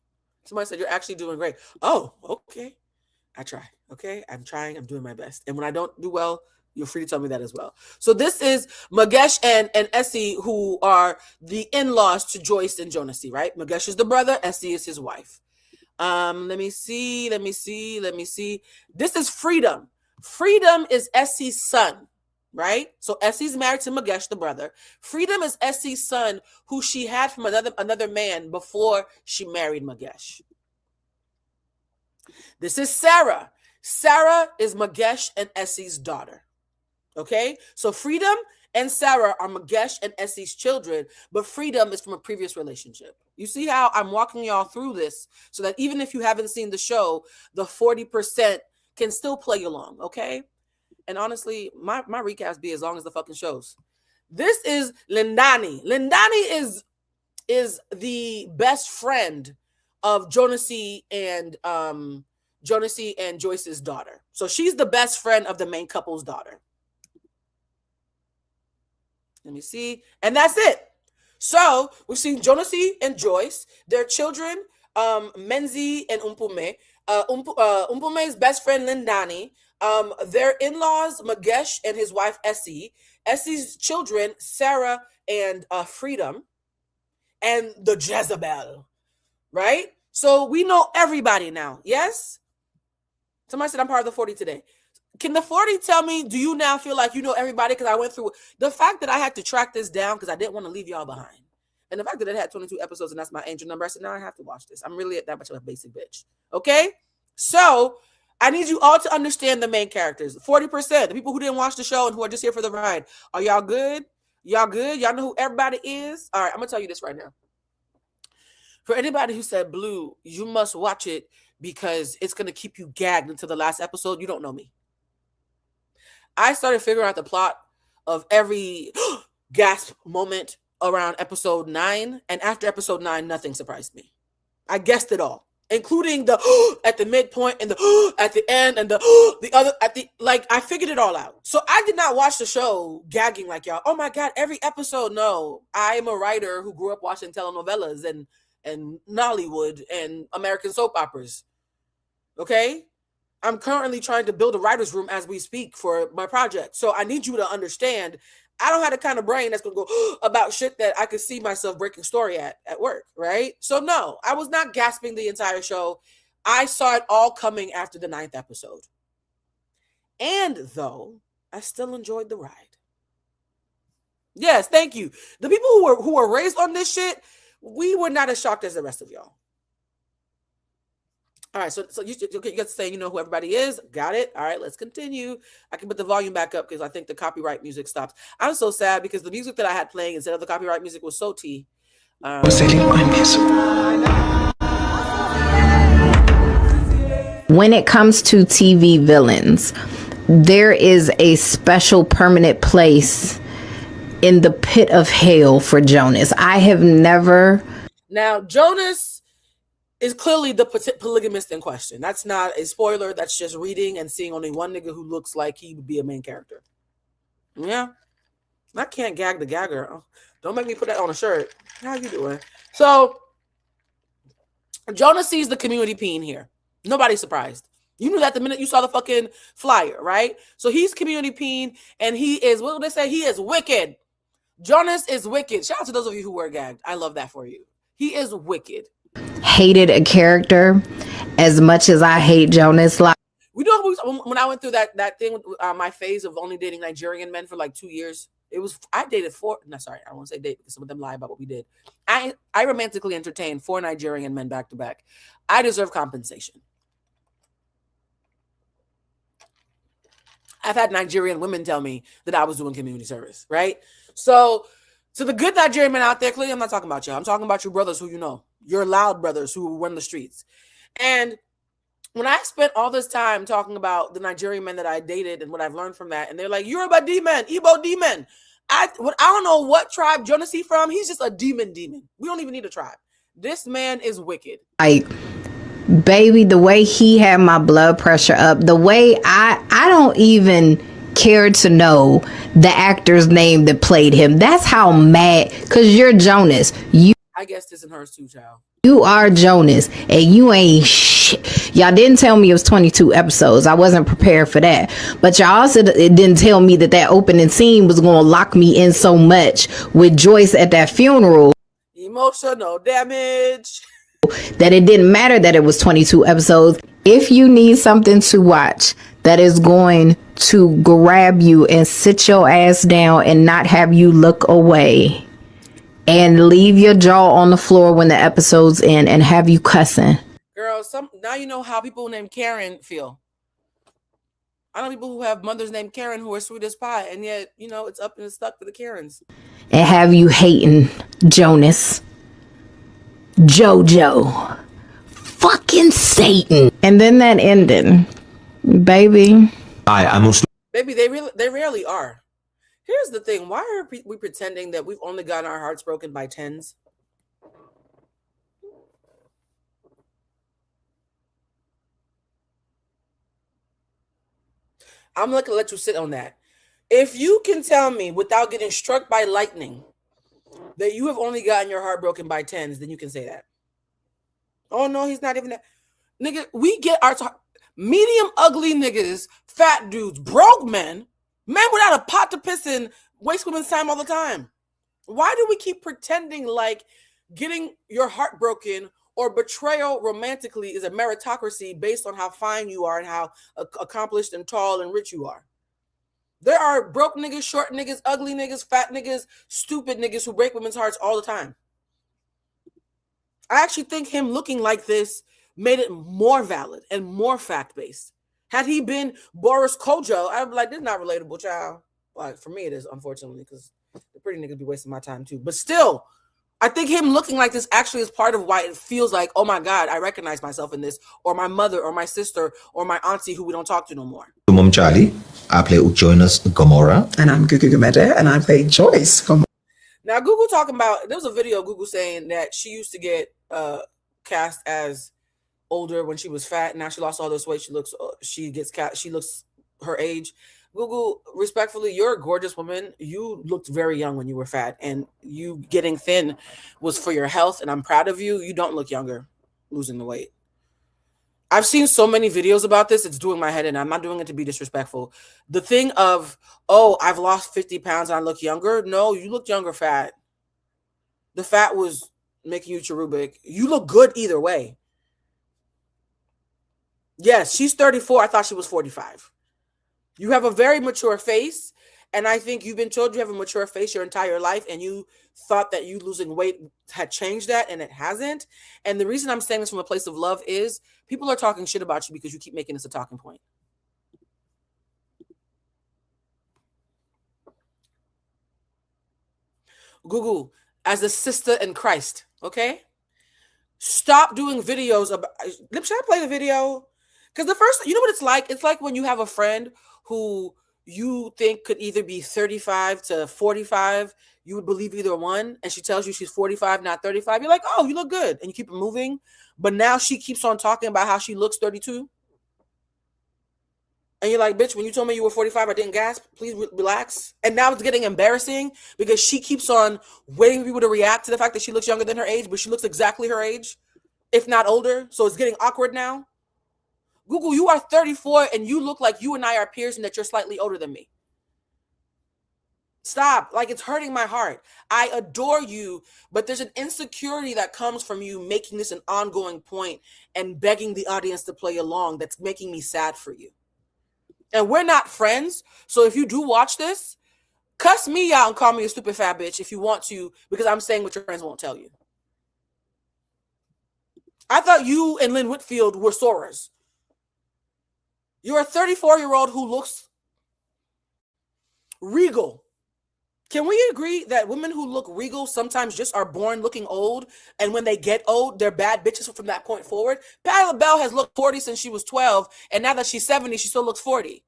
Somebody said, you're actually doing great. Oh, okay. I try. Okay. I'm trying. I'm doing my best. And when I don't do well, you're free to tell me that as well. So this is Magesh and Essie, who are the in-laws to Joyce and Jonasy, right? Magesh is the brother. Essie is his wife. Let me see. This is Freedom. Freedom is Essie's son, right? So Essie's married to Magesh, the brother. Freedom is Essie's son, who she had from another man before she married Magesh. This is Sarah. Sarah is Magesh and Essie's daughter. Okay? So Freedom and Sarah are Magesh and Essie's children, but Freedom is from a previous relationship. You see how I'm walking y'all through this so that even if you haven't seen the show, the 40% can still play along, okay? And honestly, my recaps be as long as the fucking shows. This is Lindani. Lindani is the best friend of Jonasy and Joyce's daughter. So she's the best friend of the main couple's daughter. Let me see. And that's it. So we've seen Jonasy and Joyce, their children, Menzi and Umpume. Umpume's best friend, Lindani. Their in-laws, Magesh and his wife, Essie. Essie's children, Sarah and Freedom. And the Jezebel. Right? So we know everybody now. Yes? Somebody said I'm part of the 40 today. Can the 40 tell me, do you now feel like you know everybody? Because I went through the fact that I had to track this down because I didn't want to leave y'all behind. And the fact that it had 22 episodes and that's my angel number, I said, now I have to watch this. I'm really that much of a basic bitch. Okay? So I need you all to understand the main characters. 40%, the people who didn't watch the show and who are just here for the ride. Are y'all good? Y'all good? Y'all know who everybody is? All right, I'm going to tell you this right now. For anybody who said, Blue, you must watch it because it's going to keep you gagged until the last episode, you don't know me. I started figuring out the plot of every gasp moment around episode 9. And after episode 9, nothing surprised me. I guessed it all, including the at the midpoint and the at the end and the other at the, like, I figured it all out. So I did not watch the show gagging like y'all. Oh my God, every episode. No, I am a writer who grew up watching telenovelas and Nollywood and American soap operas. Okay? I'm currently trying to build a writer's room as we speak for my project. So I need you to understand, I don't have the kind of brain that's going to go about shit that I could see myself breaking story at work, right? So no, I was not gasping the entire show. I saw it all coming after the 9th episode. And though, I still enjoyed the ride. Yes, thank you. The people who were raised on this shit, we were not as shocked as the rest of y'all. All right, so you get to say you know who everybody is. Got it. All right, let's continue. I can put the volume back up because I think the copyright music stops. I'm so sad because the music that I had playing instead of the copyright music was so tea. When it comes to TV villains, there is a special permanent place in the pit of hell for Jonas. I have never Now, Jonas is clearly the polygamist in question. That's not a spoiler. That's just reading and seeing only one nigga who looks like he would be a main character. Yeah. I can't gag the gagger. Oh, don't make me put that on a shirt. How you doing? So, Jonas sees the community peen here. Nobody's surprised. You knew that the minute you saw the fucking flyer, right? So he's community peen, and he is, what would they say? He is wicked. Jonas is wicked. Shout out to those of you who were gagged. I love that for you. He is wicked. Hated a character as much as I hate Jonas. Like, We know when I went through that thing with my phase of only dating Nigerian men for like 2 years. I dated I won't say date because some of them lie about what we did. I romantically entertained 4 Nigerian men back to back. I deserve compensation. I've had Nigerian women tell me that I was doing community service, right? So to the good Nigerian men out there, clearly I'm not talking about you. I'm talking about your brothers who you know, your loud brothers who run the streets. And when I spent all this time talking about the Nigerian men that I dated and what I've learned from that, and they're like, Yoruba demon, Igbo demon. I don't know what tribe Jonas he from. He's just a demon. We don't even need a tribe. This man is wicked. Baby, the way he had my blood pressure up, the way I don't even care to know the actor's name that played him. That's how mad, because you're Jonas. I guess this and hers too, child. You are Jonas, and you ain't shit. Y'all didn't tell me it was 22 episodes. I wasn't prepared for that. But y'all also didn't tell me that opening scene was going to lock me in so much with Joyce at that funeral. Emotional damage. That it didn't matter that it was 22 episodes. If you need something to watch that is going to grab you and sit your ass down and not have you look away and leave your jaw on the floor when the episode's end and have you cussing. Girl, now you know how people named Karen feel. I know people who have mothers named Karen who are sweet as pie, and yet, it's up and it's stuck for the Karens. And have you hating Jonas, JoJo, fucking Satan. And then that ending, baby. Baby, they rarely are. Here's the thing. Why are we pretending that we've only gotten our hearts broken by 10s? I'm not going to let you sit on that. If you can tell me without getting struck by lightning that you have only gotten your heart broken by 10s, then you can say that. Oh, no, he's not even that. Nigga, we get our medium ugly niggas, fat dudes, broke men without a pot to piss in, waste women's time all the time. Why do we keep pretending like getting your heart broken or betrayal romantically is a meritocracy based on how fine you are and how accomplished and tall and rich you are? There are broke niggas, short niggas, ugly niggas, fat niggas, stupid niggas who break women's hearts all the time. I actually think him looking like this made it more valid and more fact-based. Had he been Boris Kojo, I'd be like, this is not relatable, child. Well, for me, it is, unfortunately, because the pretty niggas be wasting my time, too. But still, I think him looking like this actually is part of why it feels like, oh, my God, I recognize myself in this, or my mother, or my sister, or my auntie who we don't talk to no more. Mom Charlie, I play Jonas Gomorrah. And I'm Gugu Gumede, and I play Joyce. Now, Google talking about, there was a video of Google saying that she used to get cast as older when she was fat. Now she lost all this weight. She looks her age. Google, respectfully, you're a gorgeous woman. You looked very young when you were fat, and you getting thin was for your health, and I'm proud of you. You don't look younger losing the weight. I've seen so many videos about this. It's doing my head in. I'm not doing it to be disrespectful. The thing of, oh, I've lost 50 pounds and I look younger. No, you looked younger fat. The fat was making you cherubic. You look good either way. Yes, she's 34. I thought she was 45. You have a very mature face, and I think you've been told you have a mature face your entire life, and you thought that you losing weight had changed that, and it hasn't. And the reason I'm saying this from a place of love is people are talking shit about you because you keep making this a talking point. Google, as a sister in Christ, okay? Stop doing videos about... Should I play the video? Because the first... You know what it's like? It's like when you have a friend who you think could either be 35 to 45, you would believe either one, and she tells you she's 45, not 35, you're like, oh, you look good, and you keep it moving. But now she keeps on talking about how she looks 32. And you're like, bitch, when you told me you were 45, I didn't gasp. Please relax. And now it's getting embarrassing because she keeps on waiting for people to react to the fact that she looks younger than her age, but she looks exactly her age, if not older. So it's getting awkward now. Google, you are 34 and you look like you and I are peers and that you're slightly older than me. Stop. Like, it's hurting my heart. I adore you, but there's an insecurity that comes from you making this an ongoing point and begging the audience to play along that's making me sad for you. And we're not friends. So if you do watch this, cuss me out and call me a stupid fat bitch if you want to, because I'm saying what your friends won't tell you. I thought you and Lynn Whitfield were sorors. You're a 34-year-old who looks regal. Can we agree that women who look regal sometimes just are born looking old, and when they get old, they're bad bitches from that point forward? Patti LaBelle has looked 40 since she was 12, and now that she's 70, she still looks 40.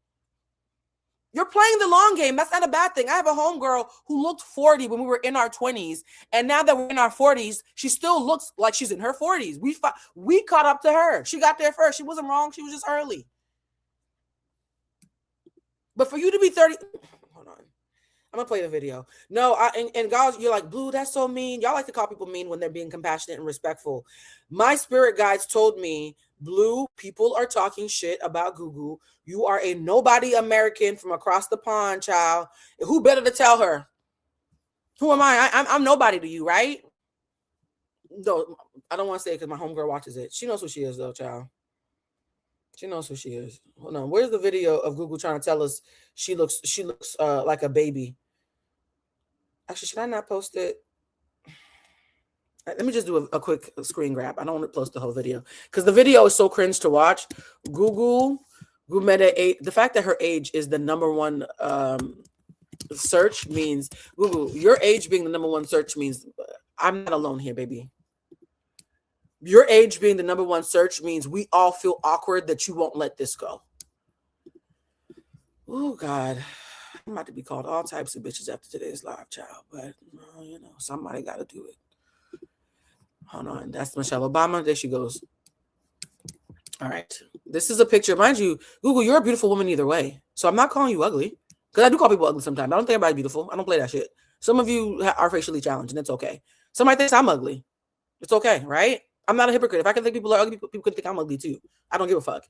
You're playing the long game. That's not a bad thing. I have a homegirl who looked 40 when we were in our 20s, and now that we're in our 40s, she still looks like she's in her 40s. We caught up to her. She got there first. She wasn't wrong. She was just early. But for you to be 30... Hold on. I'm going to play the video. No, and guys, you're like, Blue, that's so mean. Y'all like to call people mean when they're being compassionate and respectful. My spirit guides told me, Blue, people are talking shit about Gugu. You are a nobody American from across the pond, child. Who better to tell her? Who am I? I'm nobody to you, right? No, I don't want to say it because my homegirl watches it. She knows who she is, though, child. She knows who she is. Hold on. Where's the video of Gugu trying to tell us she looks like a baby? Actually, should I not post it? Let me just do a quick screen grab. I don't want to post the whole video because the video is so cringe to watch. Gumede, the fact that her age is the number one search means, Google, your age being the number one search means I'm not alone here, baby. Your age being the number one search means we all feel awkward that you won't let this go. Oh, God. I'm about to be called all types of bitches after today's live, child. But, you know, somebody got to do it. Hold on. That's Michelle Obama. There she goes. All right. This is a picture. Mind you, Google, you're a beautiful woman either way. So I'm not calling you ugly. Because I do call people ugly sometimes. I don't think everybody's beautiful. I don't play that shit. Some of you are facially challenged, and it's okay. Somebody thinks I'm ugly. It's okay, right? I'm not a hypocrite. If I can think people are ugly, people could think I'm ugly too. I don't give a fuck.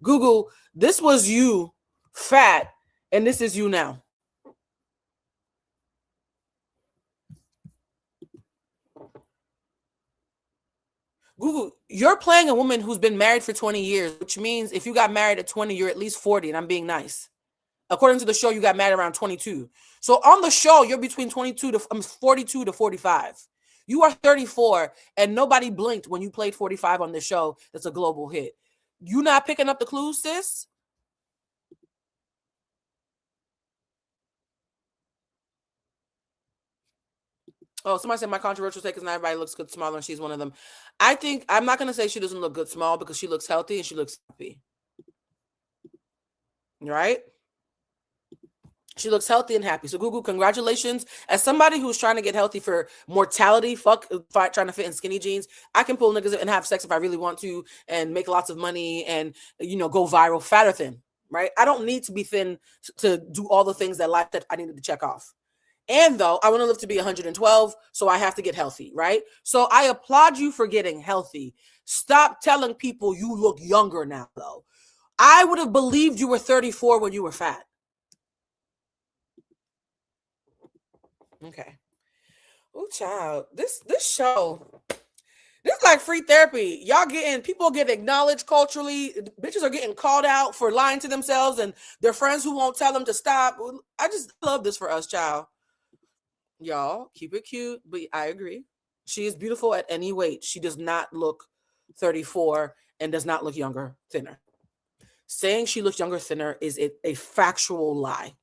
Google, this was you fat, and this is you now. Google, you're playing a woman who's been married for 20 years, which means if you got married at 20, you're at least 40, and I'm being nice. According to the show, you got married around 22. So on the show, you're between 42 to 42 to 45. You are 34, and nobody blinked when you played 45 on this show. That's a global hit. You not picking up the clues, sis? Oh, somebody said my controversial take is not everybody looks good small, and she's one of them. I think I'm not going to say she doesn't look good small because she looks healthy and she looks happy. Right? She looks healthy and happy. So, Google, congratulations. As somebody who's trying to get healthy for mortality, fuck trying to fit in skinny jeans. I can pull niggas and have sex if I really want to and make lots of money and, you know, go viral, fat or thin, right? I don't need to be thin to do all the things that life that I needed to check off. And though I want to live to be 112, so I have to get healthy, right? So I applaud you for getting healthy. Stop telling people you look younger now, though. I would have believed you were 34 when you were fat. Okay. Oh, child. This show, this is like free therapy. People getting acknowledged culturally. Bitches are getting called out for lying to themselves and their friends who won't tell them to stop. I just love this for us, child. Y'all, keep it cute, but I agree. She is beautiful at any weight. She does not look 34 and does not look younger, thinner. Saying she looks younger, thinner is a factual lie.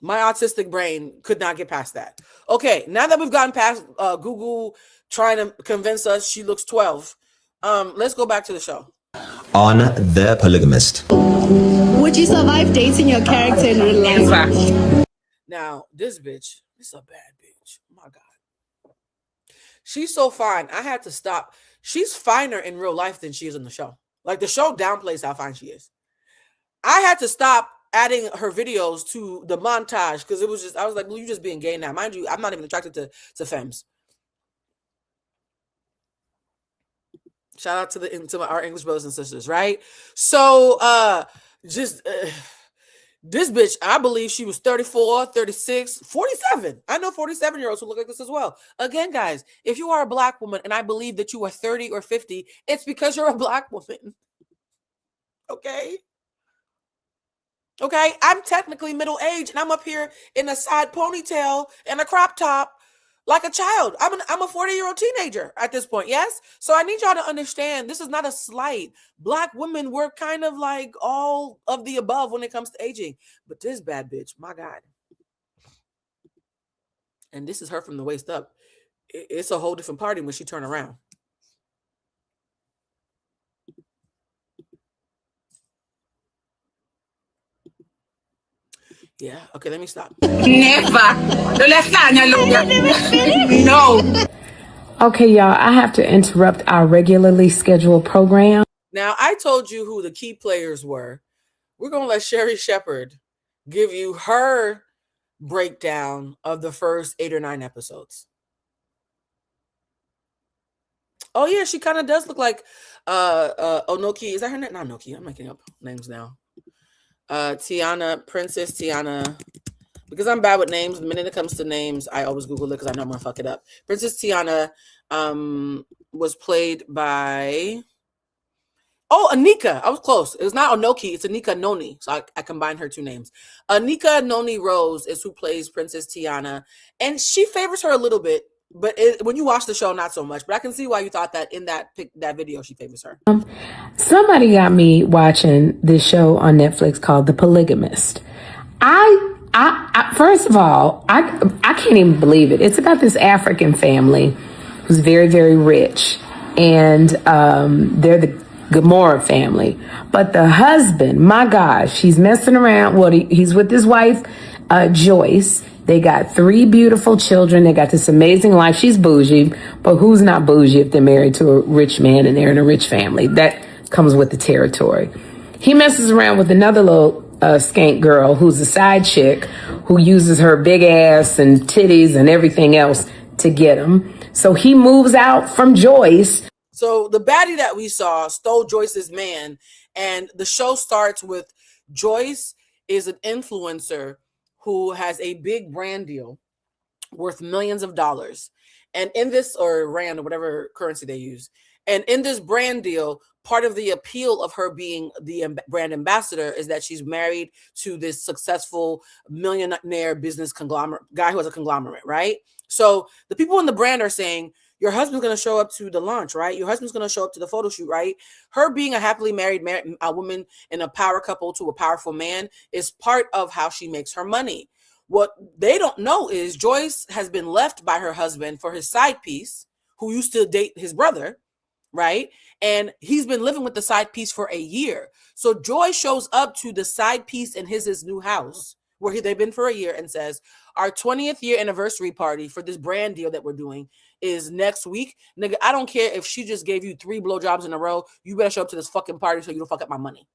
My autistic brain could not get past that. Okay, now that we've gotten past Google trying to convince us she looks 12, let's go back to the show. on The Polygamist. Would you survive dating your character in real life? Now, this bitch is a bad bitch. My God. She's so fine. I had to stop. She's finer in real life than she is in the show. Like, the show downplays how fine she is. I had to stop adding her videos to the montage because it was just, I was like, well, you're just being gay now. Mind you, I'm not even attracted to femmes. Shout out to our English brothers and sisters, right? So, this bitch, I believe she was 34, 36, 47. I know 47-year-olds who look like this as well. Again, guys, if you are a black woman and I believe that you are 30 or 50, it's because you're a black woman. Okay? Okay? I'm technically middle-aged and I'm up here in a side ponytail and a crop top like a child. I'm a 40-year-old teenager at this point, yes? So I need y'all to understand this is not a slight. Black women were kind of like all of the above when it comes to aging. But this bad bitch, my God. And this is her from the waist up. It's a whole different party when she turn around. Yeah, okay, let me stop. Never. No. Okay, y'all, I have to interrupt our regularly scheduled program. Now, I told you who the key players were. We're going to let Sherry Shepherd give you her breakdown of the first 8 or 9 episodes. Oh, yeah, she kind of does look like Onoki. Is that her name? Not Onoki. I'm making up names now. Tiana, Princess Tiana. Because I'm bad with names. The minute it comes to names, I always Google it because I know I'm going to fuck it up. Princess Tiana was played by... Oh, Anika. I was close. It was not Onoki. It's Anika Noni. So I combined her 2 names. Anika Noni Rose is who plays Princess Tiana. And she favors her a little bit. But when you watch the show, not so much. But I can see why you thought that in that video, she favors her. Somebody got me watching this show on Netflix called The Polygamist. I first of all, I can't even believe it. It's about this African family who's very, very rich. And they're the Gamora family. But the husband, my gosh, he's messing around. Well, he's with his wife, Joyce. They got 3 beautiful children. They got this amazing life. She's bougie, but who's not bougie if they're married to a rich man and they're in a rich family? That comes with the territory. He messes around with another little skank girl who's a side chick who uses her big ass and titties and everything else to get him. So he moves out from Joyce. So the baddie that we saw stole Joyce's man, and the show starts with Joyce is an influencer who has a big brand deal worth millions of dollars. And in this, or rand, or whatever currency they use, and in this brand deal, part of the appeal of her being the brand ambassador is that she's married to this successful millionaire business conglomerate guy who has a conglomerate, right? So the people in the brand are saying, your husband's going to show up to the launch, right? Your husband's going to show up to the photo shoot, right? Her being a happily married a woman and a power couple to a powerful man is part of how she makes her money. What they don't know is Joyce has been left by her husband for his side piece, who used to date his brother, right? And he's been living with the side piece for a year. So Joy shows up to the side piece in his new house where they've been for a year and says, our 20th year anniversary party for this brand deal that we're doing is next week. Nigga, I don't care if she just gave you 3 blowjobs in a row. You better show up to this fucking party so you don't fuck up my money.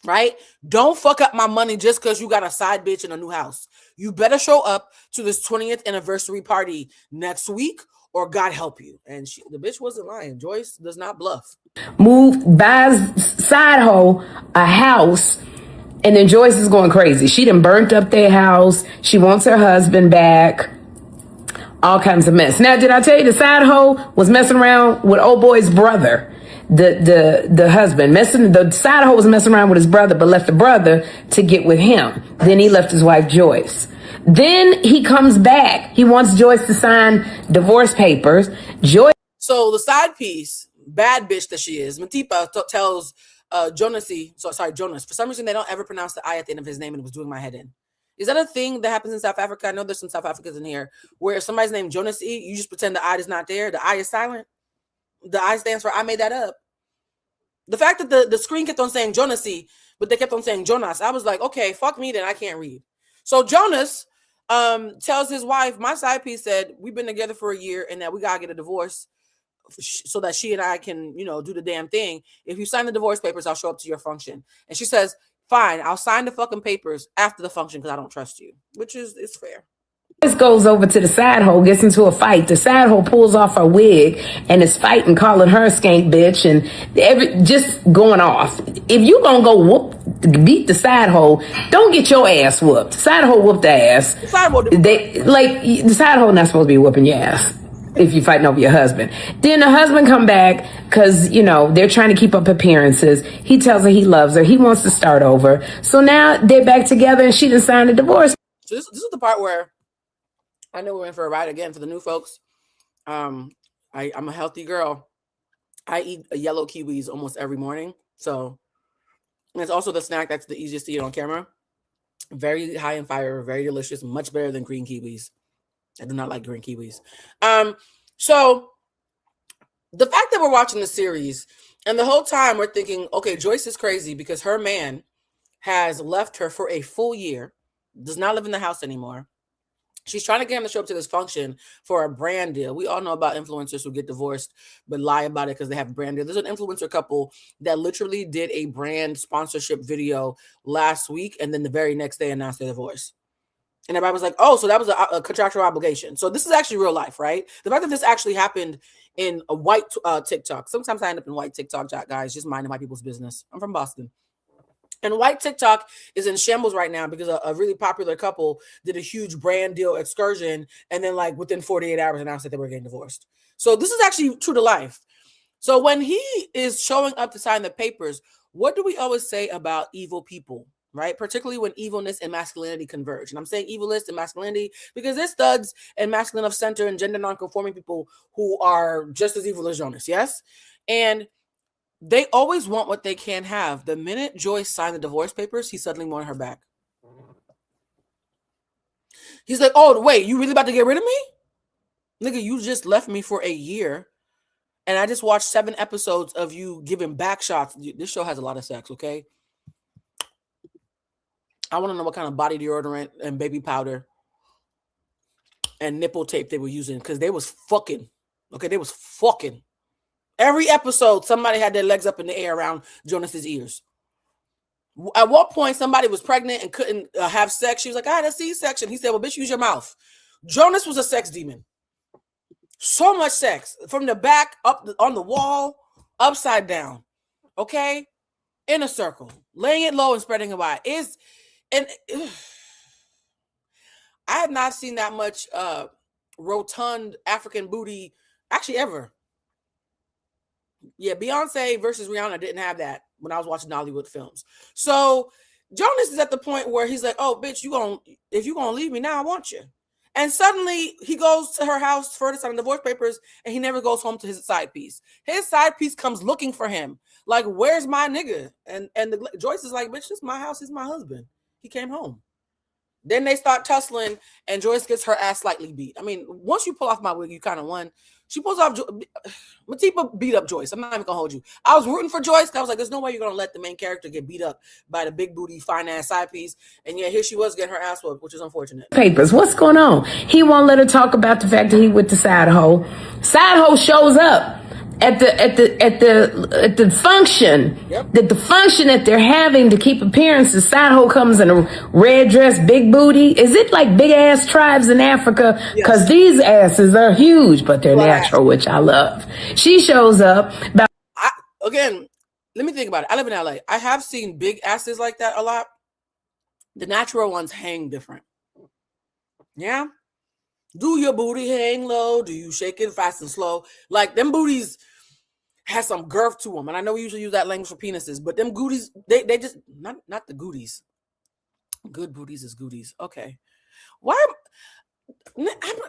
Right? Don't fuck up my money just because you got a side bitch in a new house. You better show up to this 20th anniversary party next week or God help you. And the bitch wasn't lying. Joyce does not bluff. Moved, buys side hoe a house, and then Joyce is going crazy. She done burnt up their house. She wants her husband back. All kinds of mess. Now, did I tell you the side hoe was messing around with old boy's brother? The husband the side hoe was messing around with his brother, but left the brother to get with him. Then he left his wife Joyce. Then he comes back. He wants Joyce to sign divorce papers. So the side piece, bad bitch that she is, Matipa tells Jonas. For some reason, they don't ever pronounce the I at the end of his name, and it was doing my head in. Is that a thing that happens in South Africa? I know there's some South Africans in here where if somebody's named Jonas, you just pretend the I is not there. The I is silent. The I stands for I made that up. The fact that the screen kept on saying Jonasy, but they kept on saying Jonas, I was like, okay, fuck me, then I can't read. So Jonas tells his wife, my side piece said, we've been together for a year and that we gotta get a divorce so that she and I can, do the damn thing. If you sign the divorce papers, I'll show up to your function. And she says, fine, I'll sign the fucking papers after the function because I don't trust you, which is fair. This goes over to the side hoe, gets into a fight. The side hoe pulls off her wig and is fighting, calling her a skank bitch and just going off. If you gonna go beat the side hoe, don't get your ass whooped. The side hoe whooped the ass. The side hoe not supposed to be whooping your ass if you're fighting over your husband. Then the husband come back because, they're trying to keep up appearances. He tells her he loves her. He wants to start over. So now they're back together and she done signed a divorce. So this is the part where I know we're in for a ride again for the new folks. I'm a healthy girl. I eat yellow kiwis almost every morning. So it's also the snack that's the easiest to eat on camera. Very high in fiber, very delicious, much better than green kiwis. I do not like green kiwis. So the fact that we're watching the series and the whole time we're thinking, okay, Joyce is crazy because her man has left her for a full year, does not live in the house anymore. She's trying to get him to show up to this function for a brand deal. We all know about influencers who get divorced but lie about it because they have a brand deal. There's an influencer couple that literally did a brand sponsorship video last week and then the very next day announced their divorce. And everybody was like, oh, so that was a contractual obligation. So this is actually real life, right? The fact that this actually happened in a white TikTok. Sometimes I end up in white TikTok, guys, just minding my people's business. I'm from Boston. And white TikTok is in shambles right now because a really popular couple did a huge brand deal excursion and then like within 48 hours announced that they were getting divorced. So this is actually true to life. So when he is showing up to sign the papers, what do we always say about evil people, right? Particularly when evilness and masculinity converge. And I'm saying evilness and masculinity because there's thugs and masculine of center and gender non-conforming people who are just as evil as Jonas, yes? And they always want what they can't have. The minute Joyce signed the divorce papers, he suddenly wanted her back. He's like, oh, wait, you really about to get rid of me? Nigga, you just left me for a year. And I just watched 7 episodes of you giving back shots. This show has a lot of sex, okay? I want to know what kind of body deodorant and baby powder and nipple tape they were using because they was fucking. Okay, they was fucking. Every episode, somebody had their legs up in the air around Jonas's ears. At what point somebody was pregnant and couldn't have sex? She was like, I had a C-section. He said, well, bitch, use your mouth. Jonas was a sex demon. So much sex. From the back, up on the wall, upside down. Okay? In a circle. Laying it low and spreading it wide. I have not seen that much rotund African booty actually ever. Yeah, Beyonce versus Rihanna didn't have that when I was watching Hollywood films. So Jonas is at the point where he's like, oh, bitch, if you're going to leave me now, I want you. And suddenly he goes to her house for to sign the divorce papers and he never goes home to his side piece. His side piece comes looking for him. Like, where's my nigga? And Joyce is like, bitch, this is my house. He's my husband. He came home. Then they start tussling and Joyce gets her ass slightly beat. I mean, once you pull off my wig, you kind of won. She pulls off. Matipa beat up Joyce. I'm not even gonna hold you. I was rooting for Joyce. I was like, there's no way you're gonna let the main character get beat up by the big booty fine ass side piece. And yeah, here she was getting her ass whooped, which is unfortunate. Papers. What's going on? He won't let her talk about the fact that he with the side hoe. Side hoe shows up at the function. Yep. The function that they're having to keep appearances. Side hoe comes in a red dress, big booty. Is it like big ass tribes in Africa? Because yes. These asses are huge, but they're natural, which I love. She shows up. Again, let me think about it. I live in LA. I have seen big asses like that a lot. The natural ones hang different. Yeah. Do your booty hang low? Do you shake it fast and slow? Like, them booties has some girth to them. And I know we usually use that language for penises, but them gooties, they just, not the gooties. Good booties is gooties. Okay. Why?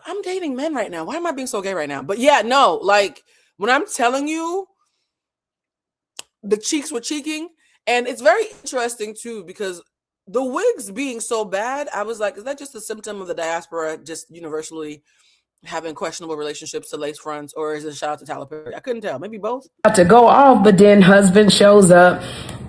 I'm dating men right now. Why am I being so gay right now? But yeah, no, like, when I'm telling you, the cheeks were cheeking. And it's very interesting, too, because the wigs being so bad, I was like, is that just a symptom of the diaspora just universally having questionable relationships to lace fronts, or is it a shout out to Tyler Perry? I couldn't tell. Maybe both. To go off, but then husband shows up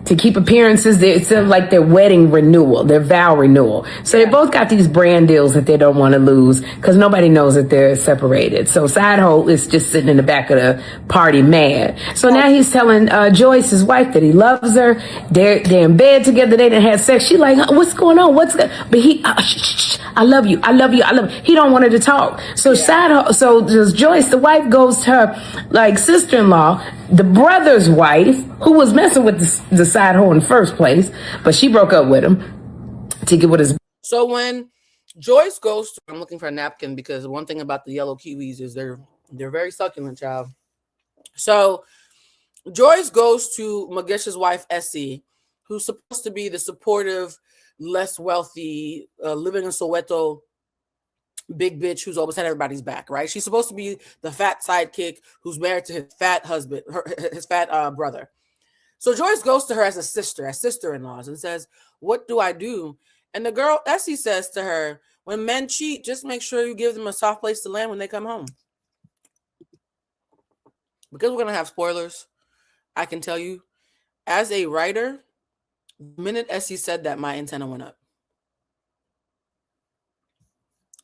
to keep appearances. It's like their wedding renewal, their vow renewal. So they both got these brand deals that they don't want to lose because nobody knows that they're separated. So side hoe is just sitting in the back of the party mad. So now he's telling Joyce, his wife, that he loves her. They're in bed together. They didn't have sex. She's like, what's going on? But he, I love you. I love you. I love you. He don't want her to talk. So so Joyce, the wife, goes to her like sister-in-law, the brother's wife, who was messing with the side hoe in the first place, but she broke up with him to get with his. So when Joyce goes to, I'm looking for a napkin because one thing about the yellow kiwis is they're very succulent, child. So Joyce goes to Magesh's wife, Essie, who's supposed to be the supportive, less wealthy, living in Soweto big bitch who's always had everybody's back, right? She's supposed to be the fat sidekick who's married to his fat husband, his fat brother. So Joyce goes to her as a sister, as sister-in-laws, and says, what do I do? And the girl, Essie, says to her, when men cheat, just make sure you give them a soft place to land when they come home. Because we're going to have spoilers, I can tell you, as a writer, the minute Essie said that, my antenna went up.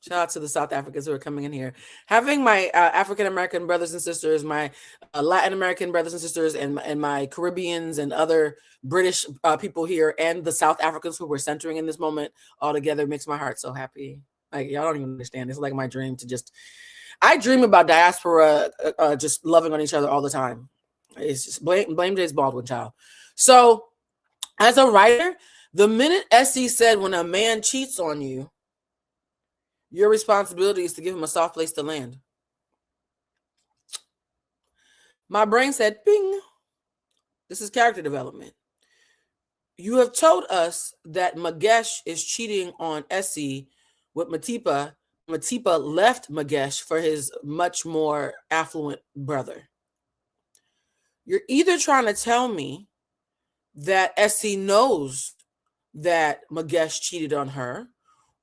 Shout out to the South Africans who are coming in here. Having my African-American brothers and sisters, my Latin-American brothers and sisters, and my Caribbeans and other British people here, and the South Africans who we're centering in this moment all together makes my heart so happy. Like, y'all don't even understand. It's like my dream to just... I dream about diaspora just loving on each other all the time. It's just blame James Baldwin, child. So, as a writer, the minute Essie said, when a man cheats on you, your responsibility is to give him a soft place to land, my brain said, ping. This is character development. You have told us that Magesh is cheating on Essie with Matipa. Matipa left Magesh for his much more affluent brother. You're either trying to tell me that Essie knows that Magesh cheated on her,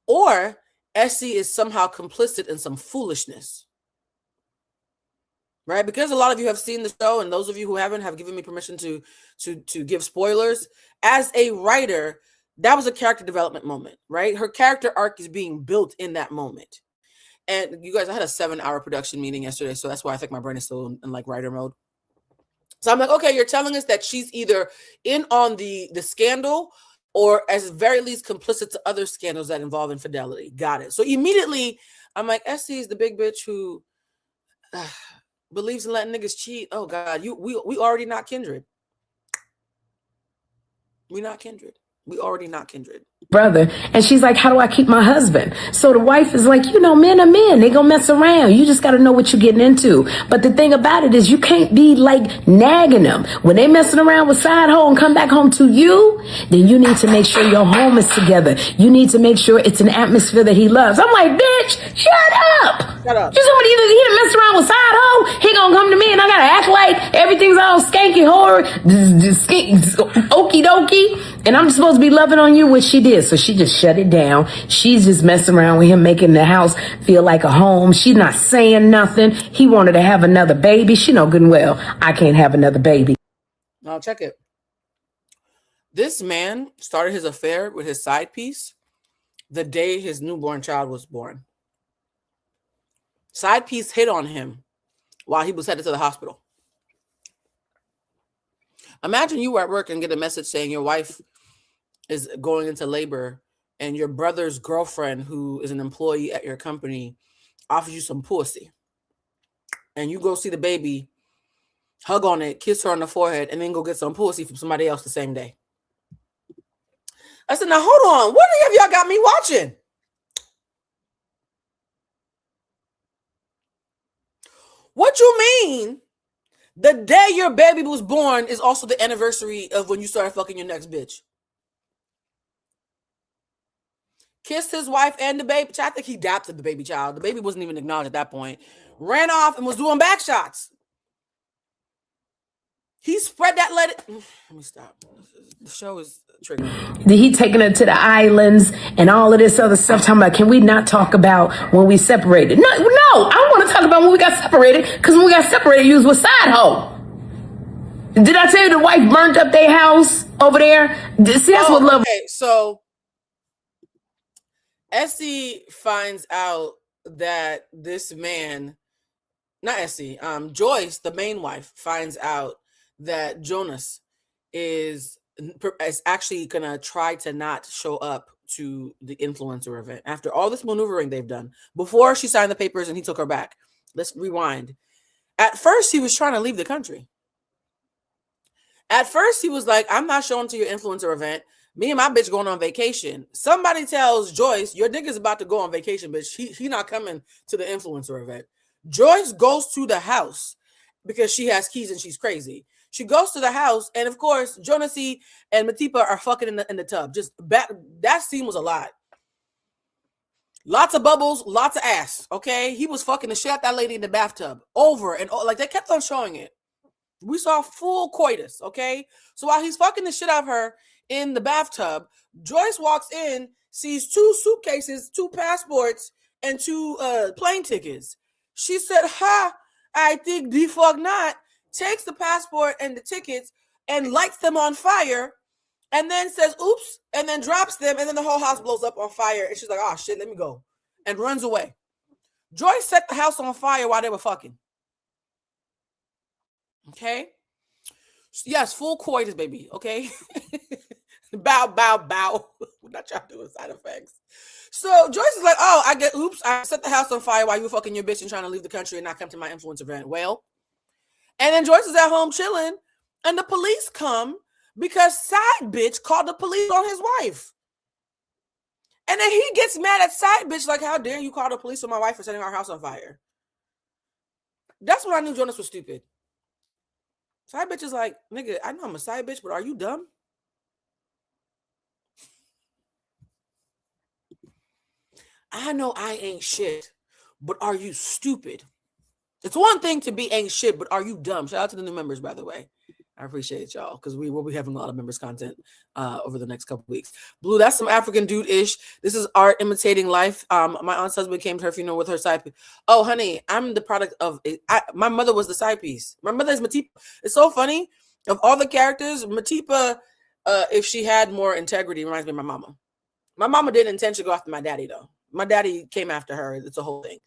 or Essie is somehow complicit in some foolishness, right? Because a lot of you have seen the show, and those of you who haven't have given me permission to give spoilers. As a writer, that was a character development moment, right? Her character arc is being built in that moment. And you guys, I had a 7-hour production meeting yesterday, so that's why I think my brain is still in like writer mode. So I'm like, okay, you're telling us that she's either in on the scandal, or as very least complicit to other scandals that involve infidelity. Got it. So immediately, I'm like, Essie is the big bitch who believes in letting niggas cheat. Oh God, we already not kindred. We not kindred. We already not kindred. Brother. And she's like, how do I keep my husband? So the wife is like, men are men. They gonna mess around. You just got to know what you're getting into. But the thing about it is you can't be like nagging them. When they messing around with side hoe and come back home to you, then you need to make sure your home is together. You need to make sure it's an atmosphere that he loves. I'm like, bitch, shut up. Shut up. You somebody either he done messed around with side hoe, he gonna come to me and I gotta act like everything's all skanky horror, okie dokie. And I'm supposed to be loving on you, which she did. So she just shut it down. She's just messing around with him, making the house feel like a home. She's not saying nothing. He wanted to have another baby. She know good and well, I can't have another baby. Now check it. This man started his affair with his side piece the day his newborn child was born. Side piece hit on him while he was headed to the hospital. Imagine you were at work and get a message saying your wife is going into labor and your brother's girlfriend, who is an employee at your company, offers you some pussy. And you go see the baby, hug on it, kiss her on the forehead, and then go get some pussy from somebody else the same day. I said, now hold on. What have y'all got me watching? What you mean? The day your baby was born is also the anniversary of when you started fucking your next bitch. Kissed his wife and the baby. I think he adopted the baby child. The baby wasn't even acknowledged at that point. Ran off and was doing back shots. He spread that let it. Let me stop. The show is triggering. He taking her to the islands and all of this other stuff. Talking about, can we not talk about when we separated? No, I want to talk about when we got separated, because when we got separated, you was side hoe. Did I tell you the wife burned up their house over there? See, that's what love. Okay, so Essie finds out that this man, not Essie, Joyce, the main wife, finds out that Jonas is actually gonna try to not show up to the influencer event after all this maneuvering they've done before she signed the papers and he took her back. Let's rewind. At first, he was trying to leave the country. At first, he was like, I'm not showing to your influencer event. Me and my bitch going on vacation. Somebody tells Joyce, your nigga's about to go on vacation, bitch. He not coming to the influencer event. Joyce goes to the house because she has keys and she's crazy. She goes to the house, and of course, Jonasy and Matipa are fucking in the tub. Just that scene was a lot. Lots of bubbles, lots of ass. Okay, he was fucking the shit out that lady in the bathtub over and over. Like, they kept on showing it. We saw full coitus. Okay, so while he's fucking the shit out of her in the bathtub, Joyce walks in, sees 2 suitcases, 2 passports, and 2 plane tickets. She said, "Ha, I think the fuck not." Takes the passport and the tickets and lights them on fire, and then says, "Oops," and then drops them, and then the whole house blows up on fire. And she's like, "Oh shit, let me go," and runs away. Joyce set the house on fire while they were fucking. Okay. Yes, full coitus, baby. Okay. Bow, bow, bow. We're not trying to do side effects. So Joyce is like, "Oh, I set the house on fire while you were fucking your bitch and trying to leave the country and not come to my influence event." Well, and then Joyce is at home chilling, and the police come because side bitch called the police on his wife. And then he gets mad at side bitch, like, "How dare you call the police on my wife for setting our house on fire?" That's when I knew Jonas was stupid. Side bitch is like, "Nigga, I know I'm a side bitch, but are you dumb?" I know I ain't shit, but are you stupid? It's one thing to be ain't shit, but are you dumb? Shout out to the new members, by the way. I appreciate y'all, because we will be having a lot of members content over the next couple weeks. Blue, that's some African dude-ish. This is art imitating life. My aunt's husband came to her funeral with her side piece. Oh, honey, I'm the product of my mother was the side piece. My mother is Matipa. It's so funny. Of all the characters, Matipa, if she had more integrity, reminds me of my mama. My mama didn't intentionally go after my daddy, though. My daddy came after her. It's a whole thing.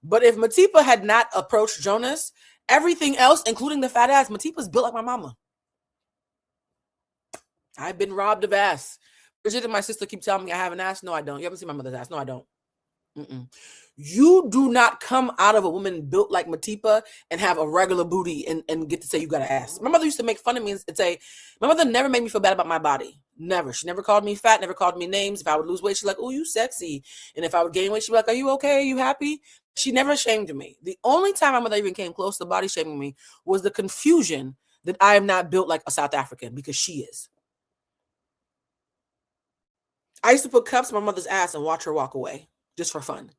But if Matipa had not approached Jonas, everything else, including the fat ass, Matipa's built like my mama. I've been robbed of ass. Bridget and my sister keep telling me I have an ass. No, I don't. You haven't seen my mother's ass. No, I don't. You do not come out of a woman built like Matipa and have a regular booty and get to say you got an ass. My mother used to make fun of me and say, my mother never made me feel bad about my body. Never. She never called me fat, never called me names. If I would lose weight, she's like, "Oh, you sexy." And if I would gain weight, she'd be like, "Are you okay? Are you happy?" She never shamed me. The only time my mother even came close to body shaming me was the confusion that I am not built like a South African, because she is. I used to put cups in my mother's ass and watch her walk away just for fun.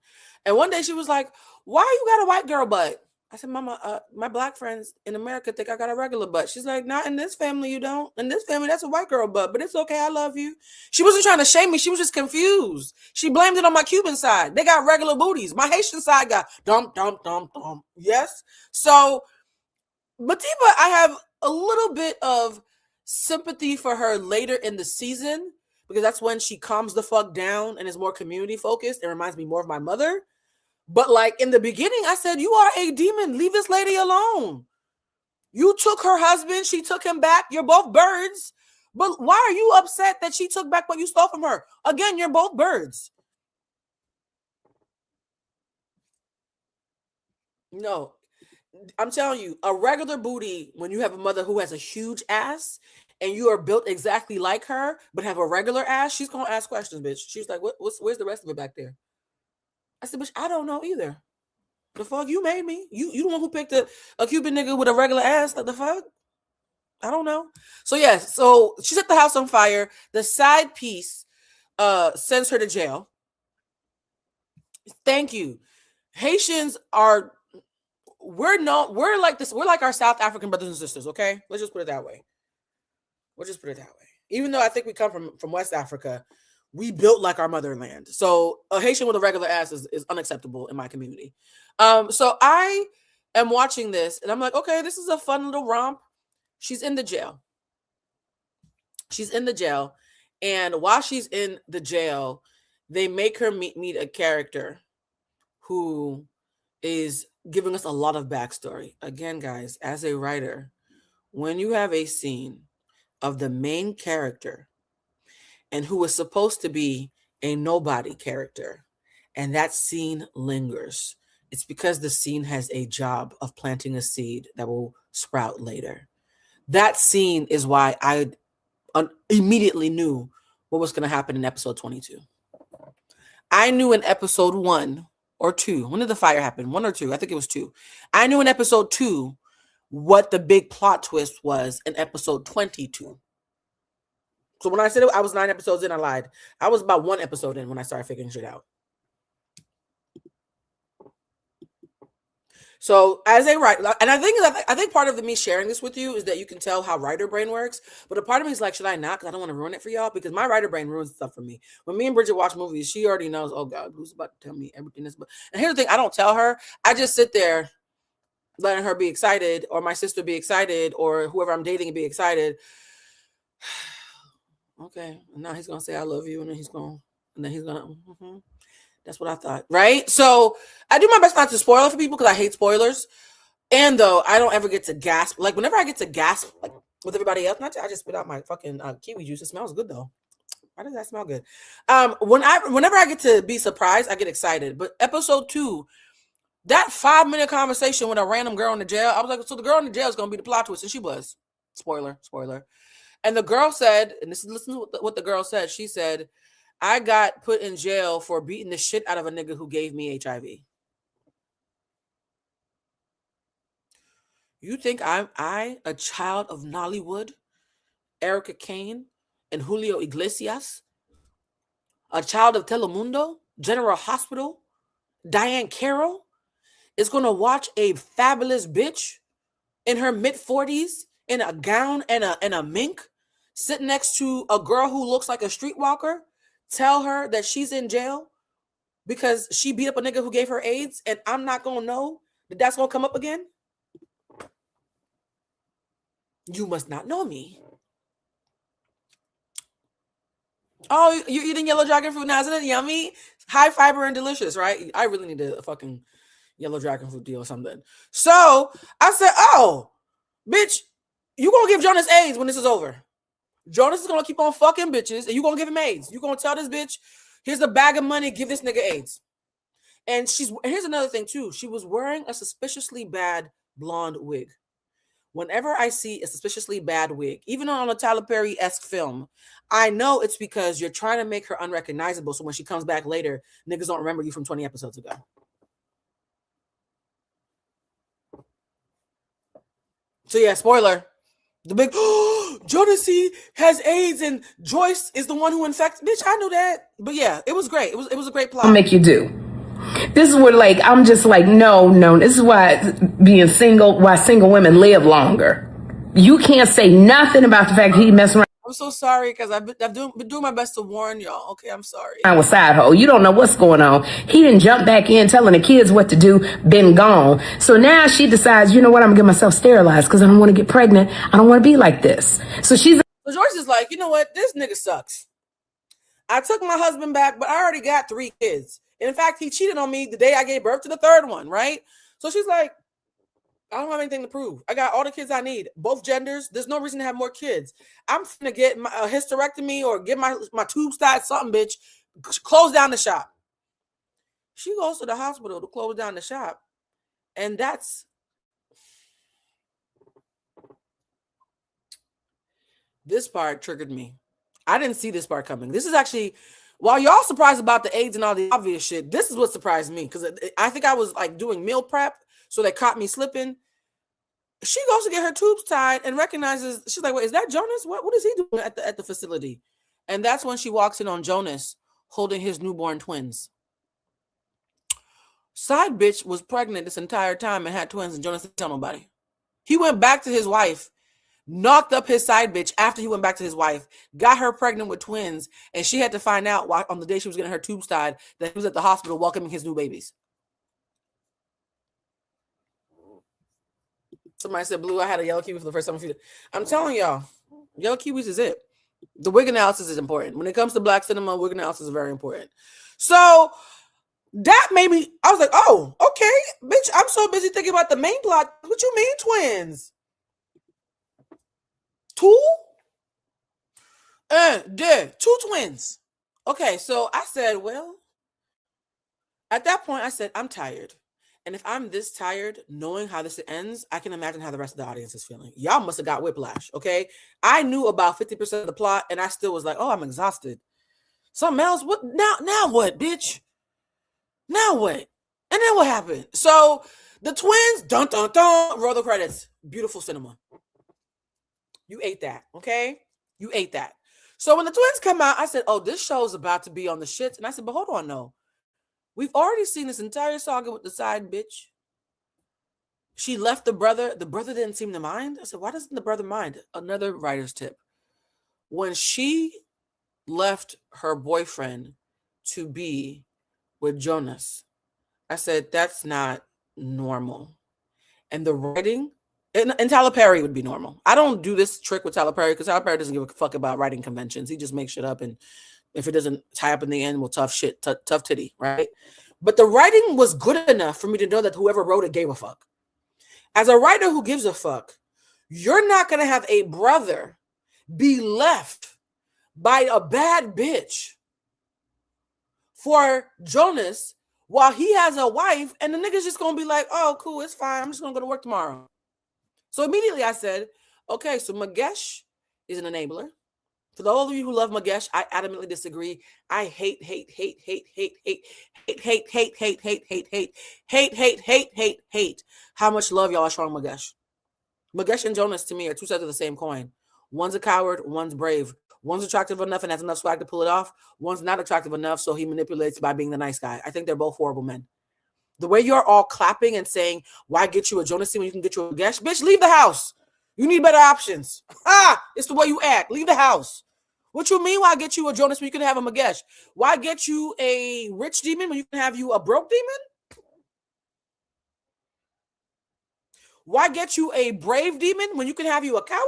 And one day she was like, "Why you got a white girl butt?" I said, "Mama, my black friends in America think I got a regular butt." She's like, "Not in this family, you don't. In this family, that's a white girl butt, but it's okay. I love you." She wasn't trying to shame me. She was just confused. She blamed it on my Cuban side. They got regular booties. My Haitian side got dump, dump, dump, dump. Yes. So, Matipa, I have a little bit of sympathy for her later in the season, because that's when she calms the fuck down and is more community focused. It reminds me more of my mother. But like in the beginning, I said, "You are a demon. Leave this lady alone. You took her husband. She took him back. You're both birds. But why are you upset that she took back what you stole from her? Again, you're both birds." No, I'm telling you, a regular booty, when you have a mother who has a huge ass and you are built exactly like her, but have a regular ass, she's going to ask questions, bitch. She's like, where's the rest of it back there? I said, "Bitch, I don't know either. The fuck, you made me. You the one who picked a Cuban nigga with a regular ass. Like, the fuck? I don't know." So yes, so she set the house on fire. The side piece sends her to jail. Thank you. Haitians are, we're like this. We're like our South African brothers and sisters. Okay, let's just put it that way. We'll just put it that way. Even though I think we come from West Africa, we built like our motherland. So a Haitian with a regular ass is unacceptable in my community. So I am watching this and I'm like, okay, this is a fun little romp. She's in the jail. And while she's in the jail, they make her meet a character who is giving us a lot of backstory. Again, guys, as a writer, when you have a scene of the main character and who is supposed to be a nobody character, and that scene lingers, it's because the scene has a job of planting a seed that will sprout later. That scene is why I immediately knew what was going to happen in episode 22. I knew in episode 1 or 2, when did the fire happen? 1 or 2? I think it was 2. I knew in episode 2 what the big plot twist was in episode 22. So when I said I was 9 episodes in, I lied. I was about 1 episode in when I started figuring shit out. So as a writer, and I think part of me sharing this with you is that you can tell how writer brain works. But a part of me is like, should I not? Because I don't want to ruin it for y'all. Because my writer brain ruins stuff for me. When me and Bridget watch movies, she already knows, oh God, who's about to tell me everything this. And here's the thing, I don't tell her. I just sit there letting her be excited, or my sister be excited, or whoever I'm dating be excited. Okay, and now he's gonna say I love you, and then he's gonna. Mm-hmm. That's what I thought, right? So I do my best not to spoil it for people because I hate spoilers. And though I don't ever get to gasp, like whenever I get to gasp, like with everybody else, I just spit out my fucking kiwi juice. It smells good though. Why does that smell good? Whenever I get to be surprised, I get excited. But episode 2, that 5-minute conversation with a random girl in the jail, I was like, so the girl in the jail is gonna be the plot twist, and she was. Spoiler. And the girl said, and listen to what the girl said. She said, I got put in jail for beating the shit out of a nigga who gave me HIV. You think I, a child of Nollywood, Erica Kane, and Julio Iglesias, a child of Telemundo, General Hospital, Diane Carroll, is going to watch a fabulous bitch in her mid-40s in a gown and a mink sit next to a girl who looks like a streetwalker, tell her that she's in jail because she beat up a nigga who gave her AIDS, and I'm not going to know that that's going to come up again? You must not know me. Oh, you're eating yellow dragon fruit now, isn't it yummy? High fiber and delicious, right? I really need a fucking yellow dragon fruit deal or something. So I said, oh, bitch, you going to give Jonas AIDS when this is over. Jonas is going to keep on fucking bitches, and you going to give him AIDS. You going to tell this bitch, here's a bag of money, give this nigga AIDS. And here's another thing too. She was wearing a suspiciously bad blonde wig. Whenever I see a suspiciously bad wig, even on a Tyler Perry-esque film, I know it's because you're trying to make her unrecognizable. So when she comes back later, niggas don't remember you from 20 episodes ago. So yeah, spoiler. The big Jodeci has AIDS and Joyce is the one who infected. Bitch, I knew that. But yeah, it was great. It was a great plot. I'll make you do. This is where I'm just like, no. This is why single women live longer. You can't say nothing about the fact he messing around. I'm so sorry because I've been doing my best to warn y'all. Okay, I'm sorry. I was side hoe. You don't know what's going on. He didn't jump back in telling the kids what to do, been gone. So now she decides, you know what, I'm gonna get myself sterilized because I don't want to get pregnant. I don't want to be like this. So Joyce is like, you know what, this nigga sucks. I took my husband back, but I already got 3 kids. And in fact, he cheated on me the day I gave birth to the 3rd one, right? So she's like, I don't have anything to prove. I got all the kids I need, both genders. There's no reason to have more kids. I'm gonna get a hysterectomy or get my tubes tied, something, bitch. Close down the shop. She goes to the hospital to close down the shop. And this part triggered me. I didn't see this part coming. This is actually, while y'all surprised about the AIDS and all the obvious shit, this is what surprised me. Because I think I was like doing meal prep. So they caught me slipping. She goes to get her tubes tied and recognizes, she's like, wait, is that Jonas? What is he doing at the facility? And that's when she walks in on Jonas holding his newborn twins. Side bitch was pregnant this entire time and had twins, and Jonas didn't tell nobody. He went back to his wife knocked up his side bitch after he went back to his wife, got her pregnant with twins, and she had to find out on the day she was getting her tubes tied that he was at the hospital welcoming his new babies. Somebody said, Blue, I had a yellow kiwi for the first time. I'm telling y'all, yellow kiwis is it. The wig analysis is important. When it comes to Black cinema, wig analysis is very important. So that made me, I was like, oh, okay, bitch, I'm so busy thinking about the main plot. What you mean twins? Two twins. Okay, so I said, well, at that point, I said, I'm tired. And if I'm this tired, knowing how this ends, I can imagine how the rest of the audience is feeling. Y'all must have got whiplash, okay? I knew about 50% of the plot, and I still was like, oh, I'm exhausted. Something else? What now what, bitch? Now what? And then what happened? So the twins, dun dun dun, roll the credits. Beautiful cinema. You ate that, okay? You ate that. So when the twins come out, I said, oh, this show's about to be on the shits. And I said, but hold on, no. We've already seen this entire saga with the side bitch. She left the brother. The brother didn't seem to mind. I said, why doesn't the brother mind? Another writer's tip. When she left her boyfriend to be with Jonas, I said, that's not normal. And the writing, and Tyler Perry would be normal. I don't do this trick with Tyler Perry because Tyler Perry doesn't give a fuck about writing conventions. He just makes shit up, and if it doesn't tie up in the end, well, tough shit, tough titty, right? But the writing was good enough for me to know that whoever wrote it gave a fuck. As a writer who gives a fuck, you're not going to have a brother be left by a bad bitch for Jonas while he has a wife, and the nigga's just going to be like, oh, cool, it's fine. I'm just going to go to work tomorrow. So immediately I said, okay, so Magesh is an enabler. For those of you who love Magesh, I adamantly disagree. I hate how much love y'all are showing Magesh. Magesh and Jonas, to me, are two sides of the same coin. One's a coward, one's brave. One's attractive enough and has enough swag to pull it off. One's not attractive enough, so he manipulates by being the nice guy. I think they're both horrible men. The way you're all clapping and saying, why get you a Jonas when you can get you a Magesh? Bitch, leave the house. You need better options. It's the way you act. Leave the house. What you mean, why get you a Jonas when you can have a Magesh? Why get you a rich demon when you can have you a broke demon? Why get you a brave demon when you can have you a coward?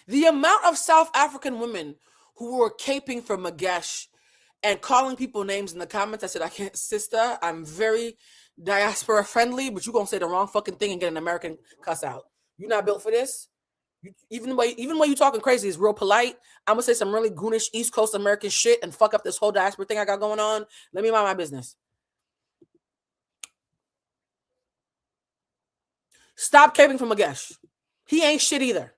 The amount of South African women who were caping for Magesh and calling people names in the comments, I said, I can't, sister, I'm very diaspora friendly, but you're going to say the wrong fucking thing and get an American cuss out. You're not built for this. Even when you talking crazy is real polite. I'm going to say some really goonish East Coast American shit and fuck up this whole diaspora thing I got going on. Let me mind my business. Stop caping for Magesh. He ain't shit either.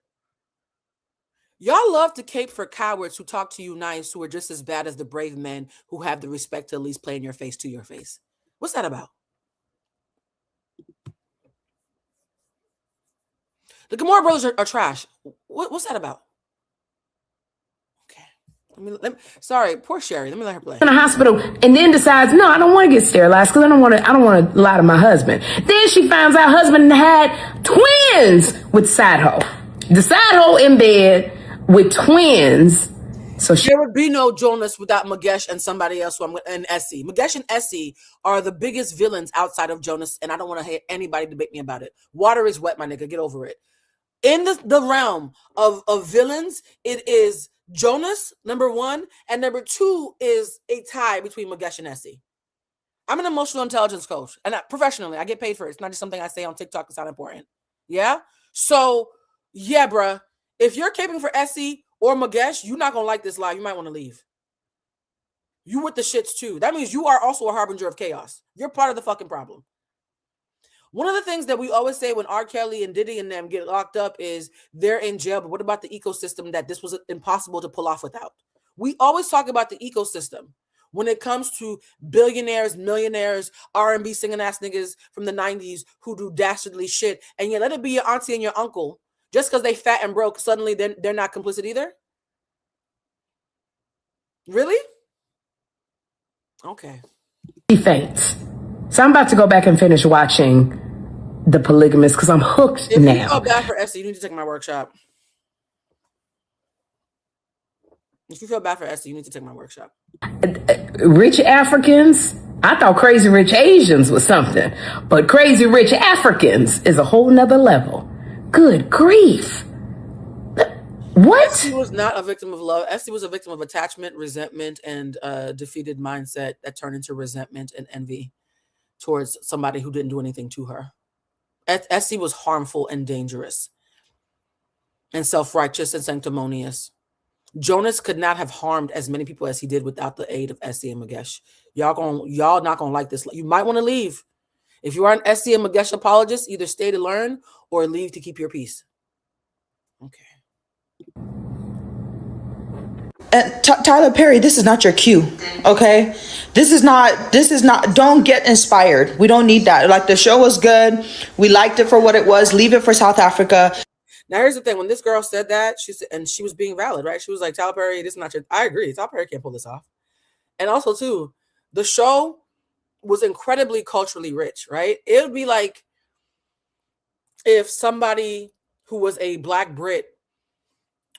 Y'all love to cape for cowards who talk to you nice, who are just as bad as the brave men who have the respect to at least play in your face to your face. What's that about? The Gamora brothers are trash. What's that about? Okay. Sorry, poor Sherry. Let me let her play. In the hospital, and then decides, no, I don't want to get sterilized because I don't want to lie to my husband. Then she finds out husband had twins with side hoe. The side hoe in bed with twins. So there would be no Jonas without Magesh and somebody else. And Essie. Magesh and Essie are the biggest villains outside of Jonas, and I don't want to hear anybody debate me about it. Water is wet, my nigga. Get over it. In the realm of villains, it is Jonas, number one, and number two is a tie between Magesh and Essie. I'm an emotional intelligence coach, and professionally, I get paid for it. It's not just something I say on TikTok. It's not important. Yeah? So, yeah, bruh. If you're caping for Essie or Magesh, you're not going to like this live. You might want to leave. You with the shits, too. That means you are also a harbinger of chaos. You're part of the fucking problem. One of the things that we always say when R. Kelly and Diddy and them get locked up is they're in jail, but what about the ecosystem that this was impossible to pull off without? We always talk about the ecosystem when it comes to billionaires, millionaires, R&B singing ass niggas from the 90s who do dastardly shit, and you let it be your auntie and your uncle. Just because they fat and broke, suddenly they're not complicit either? Really? Okay. She faints. So I'm about to go back and finish watching The Polygamist because I'm hooked If you now. feel bad for Essie, you need to take my workshop. If you feel bad for Essie, you need to take my workshop. Rich Africans, I thought Crazy Rich Asians was something, but Crazy Rich Africans is a whole nother level. Good grief. What? Essie was not a victim of love. Essie was a victim of attachment, resentment, and defeated mindset that turned into resentment and envy towards somebody who didn't do anything to her. Essie was harmful and dangerous and self-righteous and sanctimonious. Jonas could not have harmed as many people as he did without the aid of Essie and Magesh. Y'all not gonna like this. You might want to leave. If you are an Essie and Magesh apologist, either stay to learn or leave to keep your peace. Okay. Tyler Perry, this is not your cue, okay? This is not, don't get inspired. We don't need that. Like, the show was good. We liked it for what it was. Leave it for South Africa. Now, here's the thing. When this girl said that, she said, and she was being valid, right? She was like, Tyler Perry, this is not your, I agree. Tyler Perry can't pull this off. And also, too, the show was incredibly culturally rich, right? It would be like if somebody who was a Black Brit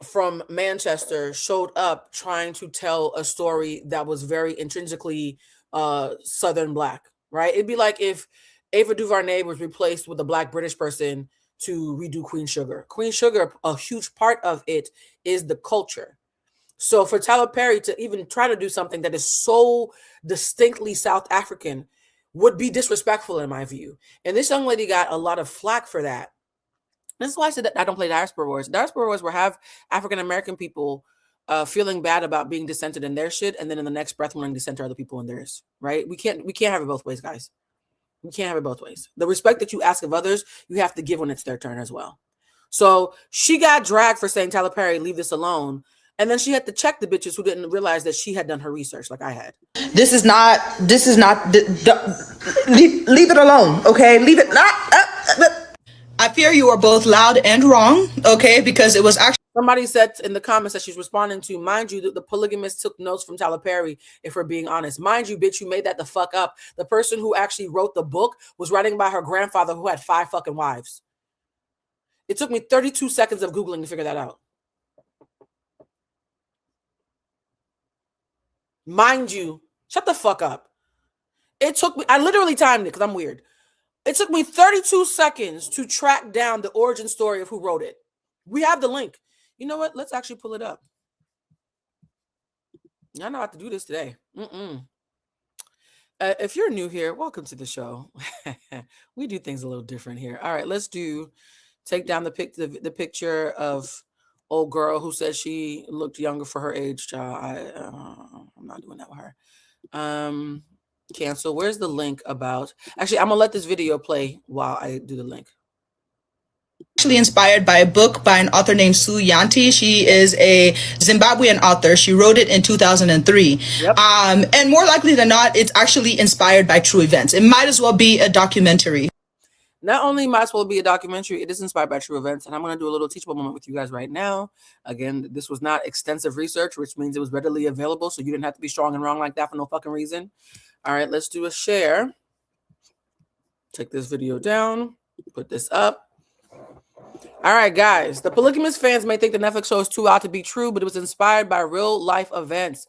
from Manchester showed up trying to tell a story that was very intrinsically Southern Black, right? It'd be like if Ava DuVernay was replaced with a Black British person to redo Queen Sugar. Queen Sugar, a huge part of it is the culture. So for Tyler Perry to even try to do something that is so distinctly South African would be disrespectful in my view. And this young lady got a lot of flack for that. This is why I said that I don't play Diaspora Wars. Diaspora Wars will have African-American people feeling bad about being dissented in their shit, and then in the next breath wanting to center other people in theirs, right? We can't have it both ways, guys. We can't have it both ways. The respect that you ask of others, you have to give when it's their turn as well. So she got dragged for saying, Tyler Perry, leave this alone. And then she had to check the bitches who didn't realize that she had done her research like I had. Leave it alone, okay? Leave it. I fear you are both loud and wrong, okay? Because it was actually. Somebody said in the comments that she's responding to, mind you, the Polygamist took notes from Tyler Perry, if we're being honest. Mind you, bitch, you made that the fuck up. The person who actually wrote the book was writing about her grandfather who had 5 fucking wives. It took me 32 seconds of Googling to figure that out. Mind you, shut the fuck up. It took me, I literally timed it because I'm weird. It took me 32 seconds to track down the origin story of who wrote it. We have the link. You know what? Let's actually pull it up. I know how to do this today. If you're new here, welcome to the show. We do things a little different here. All right, let's take down the picture of old girl who said she looked younger for her age. I'm not doing that with her. Cancel. Where's the link about? Actually, I'm gonna let this video play while I do the link. Actually inspired by a book by an author named Sue Yanti. She is a Zimbabwean author. She wrote it in 2003. Yep. And more likely than not, it's actually inspired by true events. It might as well be a documentary. Not only might as well be a documentary, it is inspired by true events. And I'm going to do a little teachable moment with you guys right now. Again, this was not extensive research, which means it was readily available. So you didn't have to be strong and wrong like that for no fucking reason. All right, let's do a share. Take this video down, put this up. All right, guys, the Polygamist fans may think the Netflix show is too out to be true, but it was inspired by real life events.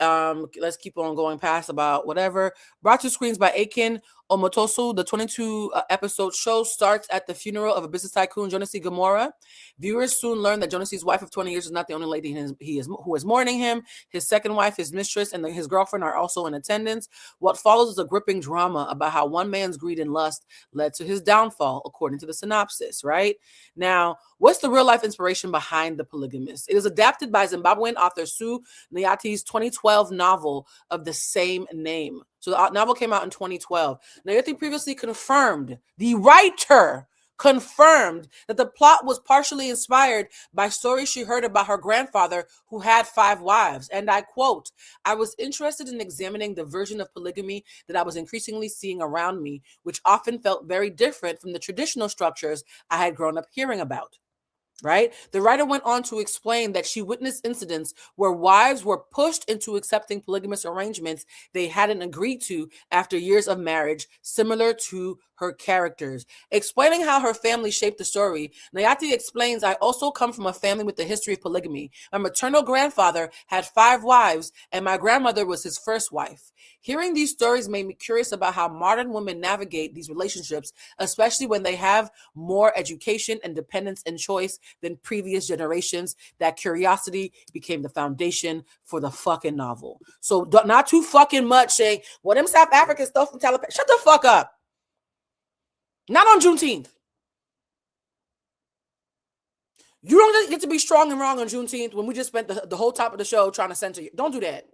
Let's keep on going past about whatever. Brought to screens by Akin Omotosu, the 22 episode show starts at the funeral of a business tycoon, Jonasi Gamora. Viewers soon learn that Jonasi's wife of 20 years is not the only lady who is mourning him. His second wife, his mistress, and his girlfriend are also in attendance. What follows is a gripping drama about how one man's greed and lust led to his downfall, according to the synopsis, right? Now, what's the real life inspiration behind The Polygamist? It is adapted by Zimbabwean author Sue Nyati's 2012 novel of the same name. So the novel came out in 2012. Nyati previously the writer confirmed that the plot was partially inspired by stories she heard about her grandfather who had 5 wives. And I quote, "I was interested in examining the version of polygamy that I was increasingly seeing around me, which often felt very different from the traditional structures I had grown up hearing about." right? The writer went on to explain that she witnessed incidents where wives were pushed into accepting polygamous arrangements they hadn't agreed to after years of marriage, similar to her characters. Explaining how her family shaped the story, Nayati explains, I also come from a family with a history of polygamy. My maternal grandfather had 5 wives, and my grandmother was his first wife. Hearing these stories made me curious about how modern women navigate these relationships, especially when they have more education, independence, and choice than previous generations. That curiosity became the foundation for the fucking novel. So not too fucking much saying, well, them South Africans stole from Taliban. Shut the fuck up. Not on Juneteenth. You don't get to be strong and wrong on Juneteenth when we just spent the whole top of the show trying to censor you. Don't do that.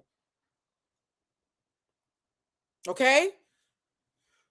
Okay?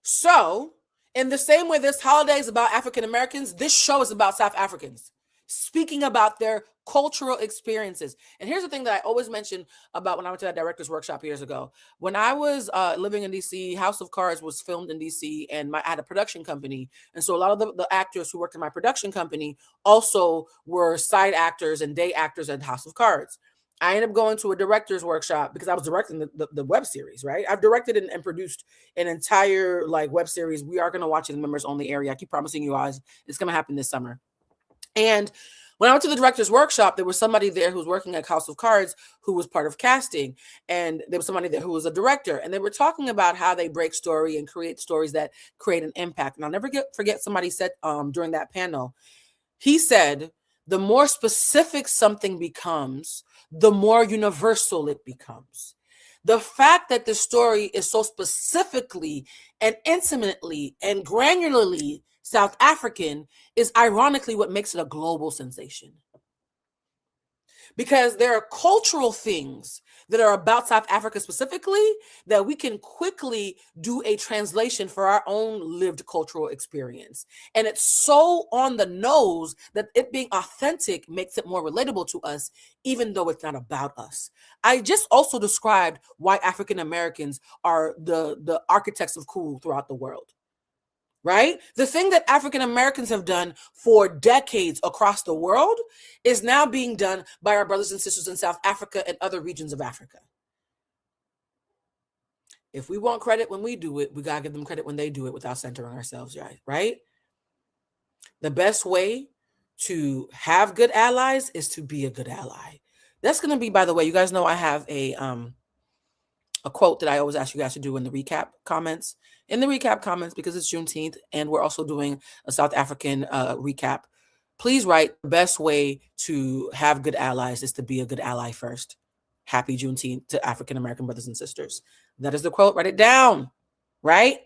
So, in the same way this holiday is about African Americans, this show is about South Africans, speaking about their cultural experiences. And here's the thing that I always mention about when I went to that director's workshop years ago. When I was living in DC, House of Cards was filmed in DC, and I had a production company. And so a lot of the actors who worked in my production company also were side actors and day actors at House of Cards. I ended up going to a director's workshop because I was directing the web series, right? I've directed and produced an entire web series. We are going to watch it in members only area. I keep promising you guys it's going to happen this summer. And when I went to the director's workshop, there was somebody there who was working at House of Cards who was part of casting. And there was somebody there who was a director. And they were talking about how they break story and create stories that create an impact. And I'll never forget somebody said during that panel, he said, the more specific something becomes, the more universal it becomes. The fact that the story is so specifically and intimately and granularly South African is ironically what makes it a global sensation. Because there are cultural things that are about South Africa specifically that we can quickly do a translation for our own lived cultural experience. And it's so on the nose that it being authentic makes it more relatable to us, even though it's not about us. I just also described why African Americans are the architects of cool throughout the world. Right? The thing that African Americans have done for decades across the world is now being done by our brothers and sisters in South Africa and other regions of Africa. If we want credit when we do it, we got to give them credit when they do it without centering ourselves, right? The best way to have good allies is to be a good ally. That's going to be, by the way, you guys know I have a quote that I always ask you guys to do in the recap comments. In the recap comments, because it's Juneteenth and we're also doing a South African recap, please write the best way to have good allies is to be a good ally first. Happy Juneteenth to African American brothers and sisters. That is the quote. Write it down, right?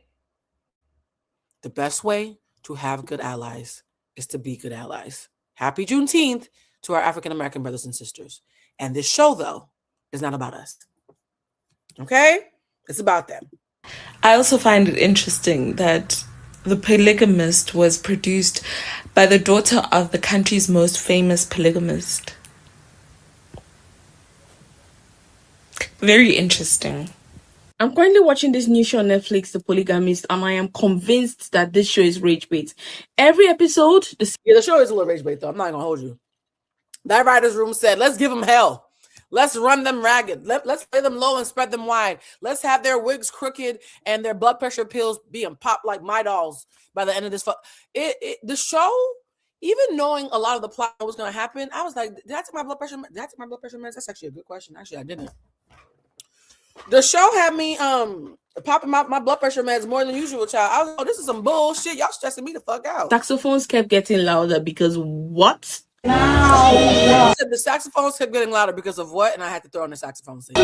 The best way to have good allies is to be good allies. Happy Juneteenth to our African American brothers and sisters. And this show, though, is not about us. Okay? It's about them. I also find it interesting that The Polygamist was produced by the daughter of the country's most famous polygamist. Very interesting. I'm currently watching this new show on Netflix, The Polygamist, and I am convinced that this show is rage bait. Every episode... the show is a little rage bait, though. I'm not going to hold you. That writer's room said, let's give them hell. Let's run them ragged. Let's play them low and spread them wide. Let's have their wigs crooked and their blood pressure pills being popped like my dolls by the end of this. The show, even knowing a lot of the plot was going to happen, I was like, did I take my blood pressure? Did I take my blood pressure meds? That's actually a good question. Actually, I didn't. The show had me popping my blood pressure meds more than usual, child. I was like, oh, this is some bullshit. Y'all stressing me the fuck out. Saxophones kept getting louder because what? The saxophones kept getting louder because of what? And I had to throw on the saxophone scene.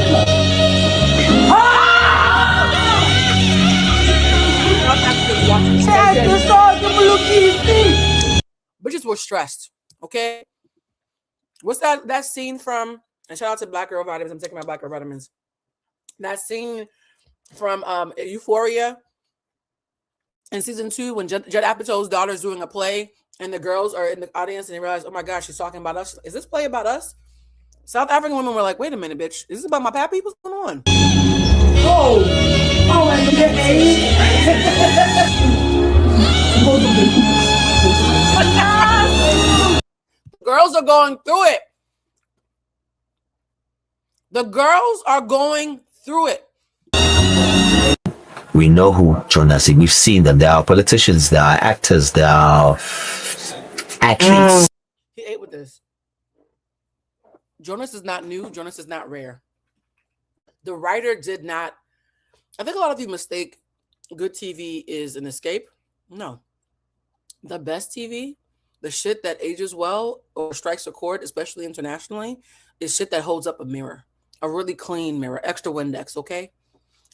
Bitches were stressed. Okay. What's that scene from? And shout out to Black Girl Vitamins. I'm taking my Black Girl Vitamins. That scene from Euphoria in season 2 when Judd Apatow's daughter is doing a play and the girls are in the audience and they realize, oh my gosh, she's talking about us. Is this play about us? South African women were like, wait a minute, bitch. Is this about my pappy? What's going on? Oh my goodness. girls are going through it. The girls are going through it. We know who Jonas is. We've seen them. There are politicians, there are actors, there are athletes. He ate with this. Jonas is not new. Jonas is not rare. The writer did not. I think a lot of you mistake good TV is an escape. No. The best TV, the shit that ages well or strikes a chord, especially internationally, is shit that holds up a mirror. A really clean mirror. Extra Windex, okay?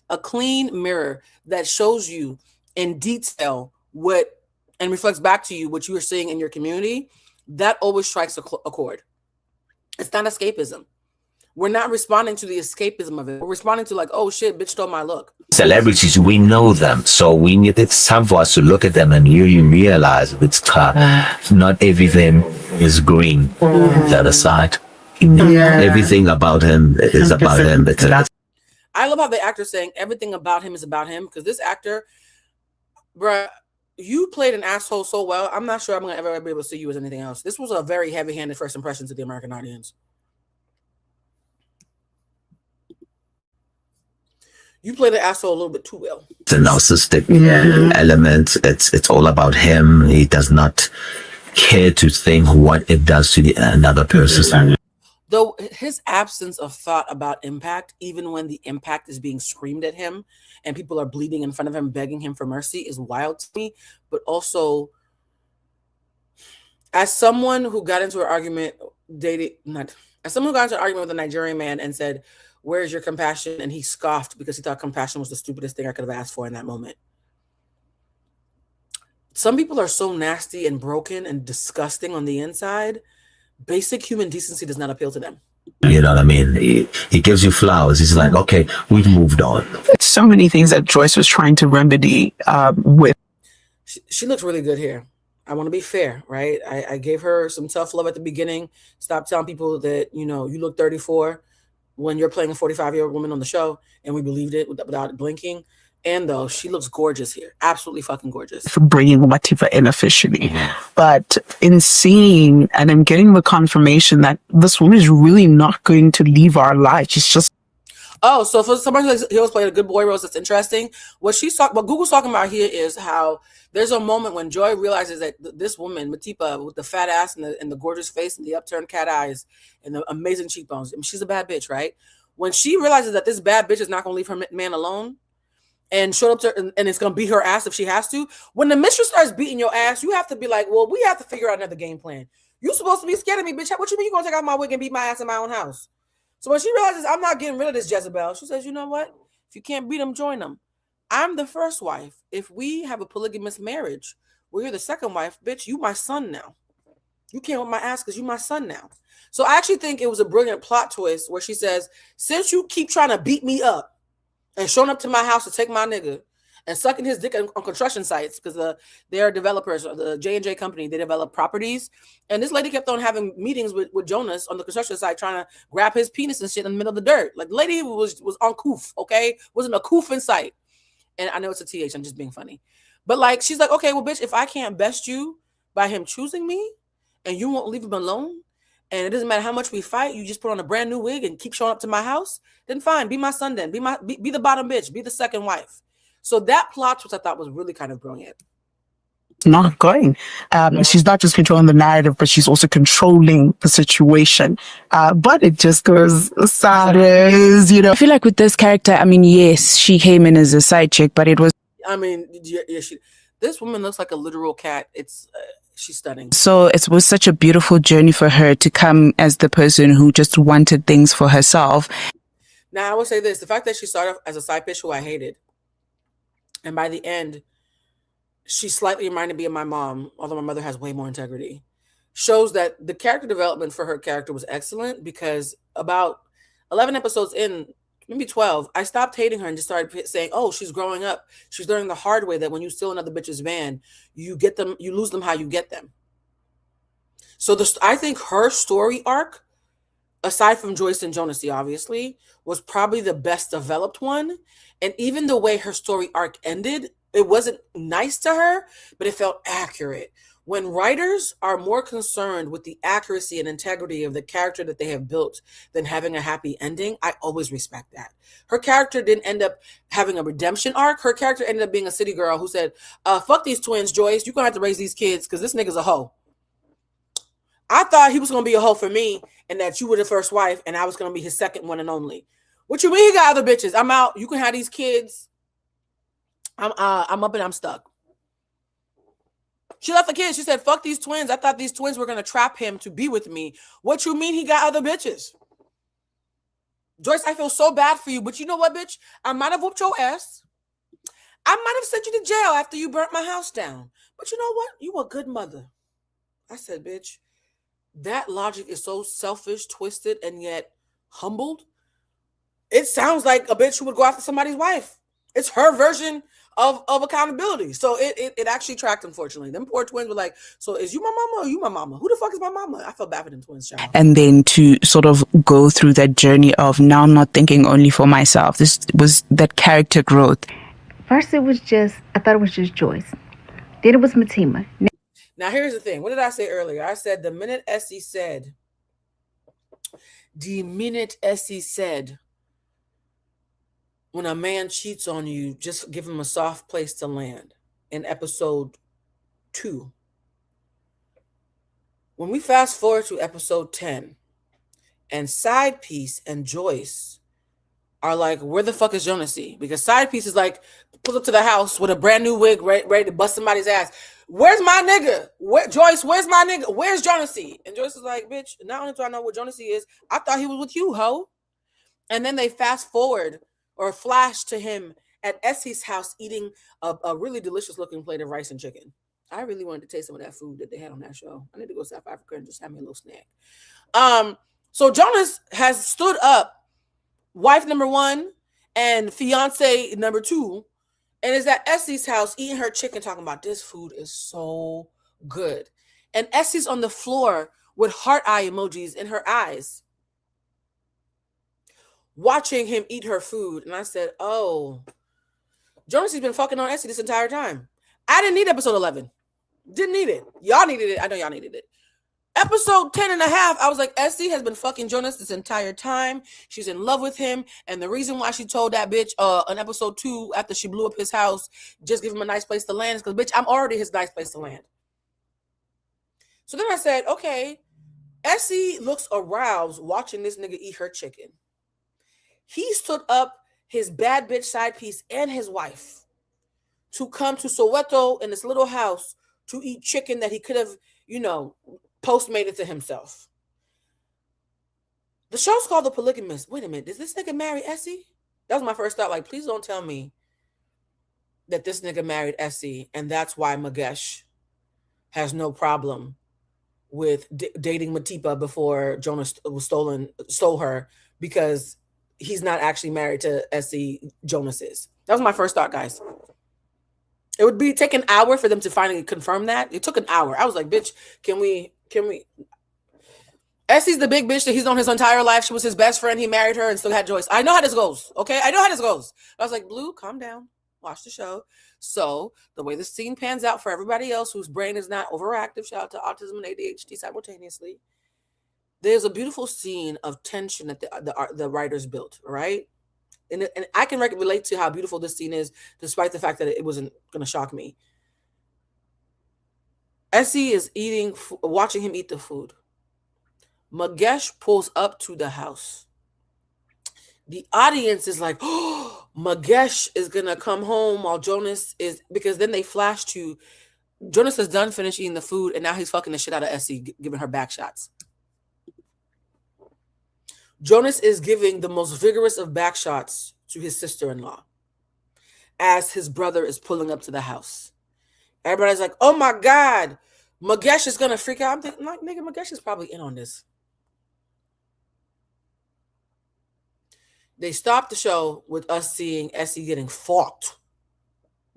A clean mirror that shows you in detail what and reflects back to you what you are seeing in your community. That always strikes a chord. It's not escapism. We're not responding to the escapism of it. We're responding to like, oh shit, bitch stole my look. Celebrities, we know them, so it's time for us to look at them and you realize it's not everything is green. The other side, everything about him is about him. I love how the actor's saying everything about him is about him, because this actor, bruh, you played an asshole so well. I'm not sure I'm gonna ever be able to see you as anything else. This was a very heavy-handed first impression to the American audience. You played the asshole a little bit too well. It's a narcissistic element. It's all about him. He does not care to think what it does to another person. Though his absence of thought about impact, even when the impact is being screamed at him and people are bleeding in front of him, begging him for mercy, is wild to me. But also, as someone who got into an argument, as someone who got into an argument with a Nigerian man and said, "Where's your compassion?" and he scoffed because he thought compassion was the stupidest thing I could have asked for in that moment. Some people are so nasty and broken and disgusting on the inside. Basic human decency does not appeal to them. You know what I mean? He gives you flowers. He's like, okay, we've moved on. So many things that Joyce was trying to remedy with. She looks really good here. I want to be fair, right? I gave her some tough love at the beginning. Stop telling people that, you look 34 when you're playing a 45-year-old woman on the show, and we believed it without blinking. And though she looks gorgeous here, absolutely fucking gorgeous. For bringing Matifa in officially. But in seeing and in getting the confirmation that this woman is really not going to leave our life. She's just. Oh, so for somebody who always played a good boy role, that's interesting. What Google's talking about here is how there's a moment when Joy realizes that this woman, Matifa, with the fat ass and the gorgeous face and the upturned cat eyes and the amazing cheekbones, I mean, she's a bad bitch, right? When she realizes that this bad bitch is not going to leave her man alone, and showed up to and it's gonna beat her ass if she has to. When the mistress starts beating your ass, you have to be like, well, we have to figure out another game plan. You supposed to be scared of me, bitch. What you mean you gonna take out my wig and beat my ass in my own house? So when she realizes I'm not getting rid of this Jezebel, she says, you know what? If you can't beat them, join them. I'm the first wife. If we have a polygamous marriage, well, you're the second wife, bitch. You my son now. You can't whip my ass because you my son now. So I actually think it was a brilliant plot twist where she says, since you keep trying to beat me up and showing up to my house to take my nigga and sucking his dick on construction sites, because they're developers, the J&J company, they develop properties. And this lady kept on having meetings with Jonas on the construction site trying to grab his penis and shit in the middle of the dirt. Like the lady was uncouth, okay? Wasn't a coof in sight. And I know it's a TH, I'm just being funny. But like, she's like, okay, well, bitch, if I can't best you by him choosing me and you won't leave him alone, and it doesn't matter how much we fight, you just put on a brand new wig and keep showing up to my house, then fine, be my son then. Be the bottom bitch, be the second wife. So that plot, which I thought was really kind of brilliant. Not going. She's not just controlling the narrative, but she's also controlling the situation. But it just goes sideways, I feel like with this character, I mean, yes, she came in as a side chick, but it was. I mean, yeah, this woman looks like a literal cat. She's stunning. So it was such a beautiful journey for her to come as the person who just wanted things for herself. Now, I will say this. The fact that she started as a side bitch who I hated, and by the end, she slightly reminded me of my mom, although my mother has way more integrity, shows that the character development for her character was excellent, because about 11 episodes in, maybe 12, I stopped hating her and just started saying, oh, she's growing up. She's learning the hard way that when you steal another bitch's van, you lose them how you get them. So I think her story arc, aside from Joyce and Jonasy, obviously, was probably the best developed one. And even the way her story arc ended It wasn't nice to her, but it felt accurate. When writers are more concerned with the accuracy and integrity of the character that they have built than having a happy ending, I always respect that. Her character didn't end up having a redemption arc. Her character ended up being a city girl who said, fuck these twins, Joyce. You're going to have to raise these kids because this nigga's a hoe. I thought he was going to be a hoe for me and that you were the first wife and I was going to be his second one and only. What you mean he got other bitches? I'm out. You can have these kids. I'm up and I'm stuck. She left the kids. She said, fuck these twins. I thought these twins were going to trap him to be with me. What you mean he got other bitches? Joyce, I feel so bad for you. But you know what, bitch? I might have whooped your ass. I might have sent you to jail after you burnt my house down. But you know what? You a good mother. I said, bitch, that logic is so selfish, twisted, and yet humbled. It sounds like a bitch who would go after somebody's wife. It's her version of accountability. So it actually tracked, unfortunately. Them poor twins were like, so is you my mama or you my mama? Who the fuck is my mama? I felt bad for them twins, child. And then to sort of go through that journey of now not thinking only for myself. This was that character growth. First, I thought it was just Joyce. Then it was Matima. Now, here's the thing. What did I say earlier? I said the minute Essie said, when a man cheats on you, just give him a soft place to land in episode 2. When we fast forward to episode 10 and Side Piece and Joyce are like, where the fuck is Jonesy? Because Side Piece is like, pull up to the house with a brand new wig ready to bust somebody's ass. Where's my nigga? Joyce, where's my nigga? Where's Jonesy? And Joyce is like, bitch, not only do I know what Jonesy is, I thought he was with you, ho. And then they fast forward or flash to him at Essie's house eating a really delicious looking plate of rice and chicken. I really wanted to taste some of that food that they had on that show. I need to go to South Africa and just have me a little snack. So Jonas has stood up, wife number 1 and fiance number 2, and is at Essie's house eating her chicken, talking about this food is so good. And Essie's on the floor with heart eye emojis in her eyes, watching him eat her food. And I said, oh, Jonas has been fucking on Essie this entire time. I didn't need episode 11. Didn't need it. Y'all needed it. I know y'all needed it. Episode 10 and a half, I was like, Essie has been fucking Jonas this entire time. She's in love with him. And the reason why she told that bitch on episode 2, after she blew up his house, just give him a nice place to land, is because, bitch, I'm already his nice place to land. So then I said, okay, Essie looks aroused watching this nigga eat her chicken. He stood up his bad bitch Side Piece and his wife to come to Soweto in this little house to eat chicken that he could have, postmated to himself. The show's called The Polygamist. Wait a minute, does this nigga marry Essie? That was my first thought. Like, please don't tell me that this nigga married Essie and that's why Magesh has no problem with dating Matipa before Jonas stole her, because he's not actually married to Essie. Jonas is. That was my first thought, guys. It would take an hour for them to finally confirm that. It took an hour. I was like, bitch, can we? Essie's the big bitch that he's known his entire life. She was his best friend. He married her and still had Joyce. I know how this goes. Okay. I know how this goes. I was like, Blue, calm down. Watch the show. So the way the scene pans out for everybody else whose brain is not overactive, shout out to autism and ADHD simultaneously, there's a beautiful scene of tension that the writers built, right? And I can relate to how beautiful this scene is, despite the fact that it wasn't going to shock me. Essie is watching him eat the food. Magesh pulls up to the house. The audience is like, oh, Magesh is going to come home while Jonas is, because then they flash to Jonas has done finished eating the food and now he's fucking the shit out of Essie, giving her back shots. Jonas is giving the most vigorous of back shots to his sister-in-law as his brother is pulling up to the house. Everybody's like, oh my God, Magesh is going to freak out. I'm thinking, like, nigga, Magesh is probably in on this. They stopped the show with us seeing Essie getting fought.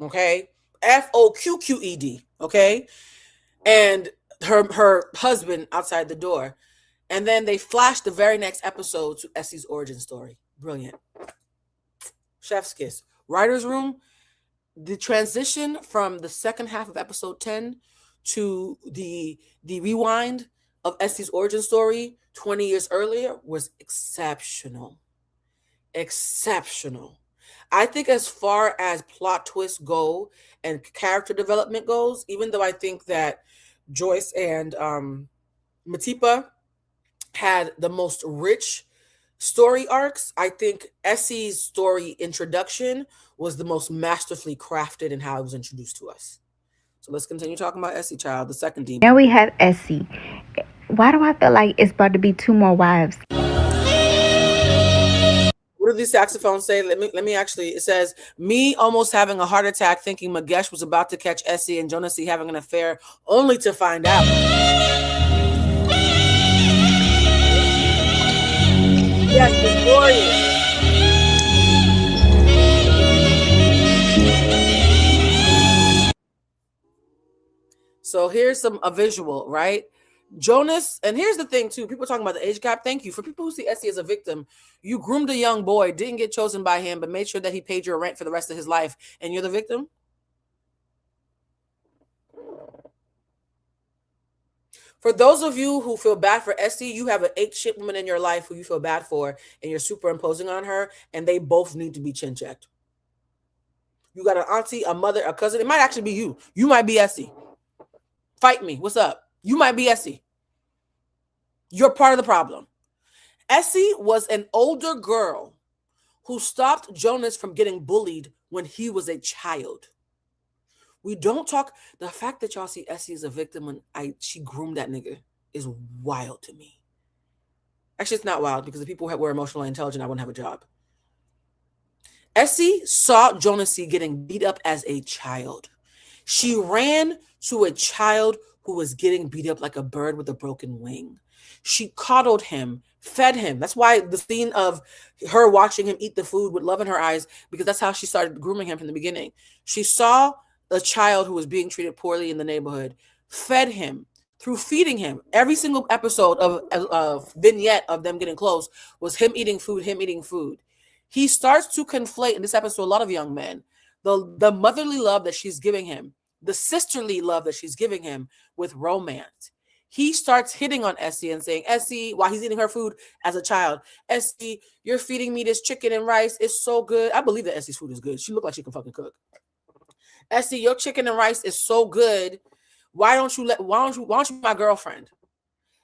Okay? F-O-Q-Q-E-D. Okay? And her husband outside the door. And then they flashed the very next episode to Essie's origin story. Brilliant. Chef's kiss. Writer's room. the transition from the second half of episode 10 to the rewind of Essie's origin story 20 years earlier was exceptional. Exceptional. I think as far as plot twists go and character development goes, even though I think that Joyce and Matipa had the most rich story arcs, I think Essie's story introduction was the most masterfully crafted in how it was introduced to us. So let's continue talking about Essie, child, the second demon. Now we have Essie. Why do I feel like it's about to be 2 more wives? What do these saxophones say? Let me actually, it says, me almost having a heart attack thinking Magesh was about to catch Essie and Jonasi having an affair only to find out. Yes, it's glorious. So here's a visual, right? Jonas, and here's the thing too, people talking about the age gap. Thank you. For people who see Essie as a victim, you groomed a young boy, didn't get chosen by him, but made sure that he paid your rent for the rest of his life, and you're the victim? For those of you who feel bad for Essie, you have an 8-shit woman in your life who you feel bad for, and you're superimposing on her, and they both need to be chin checked. You got an auntie, a mother, a cousin. It might actually be you. You might be Essie. Fight me. What's up? You might be Essie. You're part of the problem. Essie was an older girl who stopped Jonas from getting bullied when he was a child. We don't talk. The fact that y'all see Essie as a victim when she groomed that nigga is wild to me. Actually, it's not wild because if people were emotionally intelligent, I wouldn't have a job. Essie saw Jonasi getting beat up as a child. She ran to a child who was getting beat up like a bird with a broken wing. She coddled him, fed him. That's why the scene of her watching him eat the food with love in her eyes, because that's how she started grooming him from the beginning. She saw a child who was being treated poorly in the neighborhood, fed him through feeding him. Every single episode of vignette of them getting close was him eating food, him eating food. He starts to conflate in this episode a lot of young men, the motherly love that she's giving him, the sisterly love that she's giving him with romance. He starts hitting on Essie and saying, Essie, while he's eating her food as a child, Essie, you're feeding me this chicken and rice. It's so good. I believe that Essie's food is good. She looked like she can fucking cook. Essie, your chicken and rice is so good. Why don't you be my girlfriend?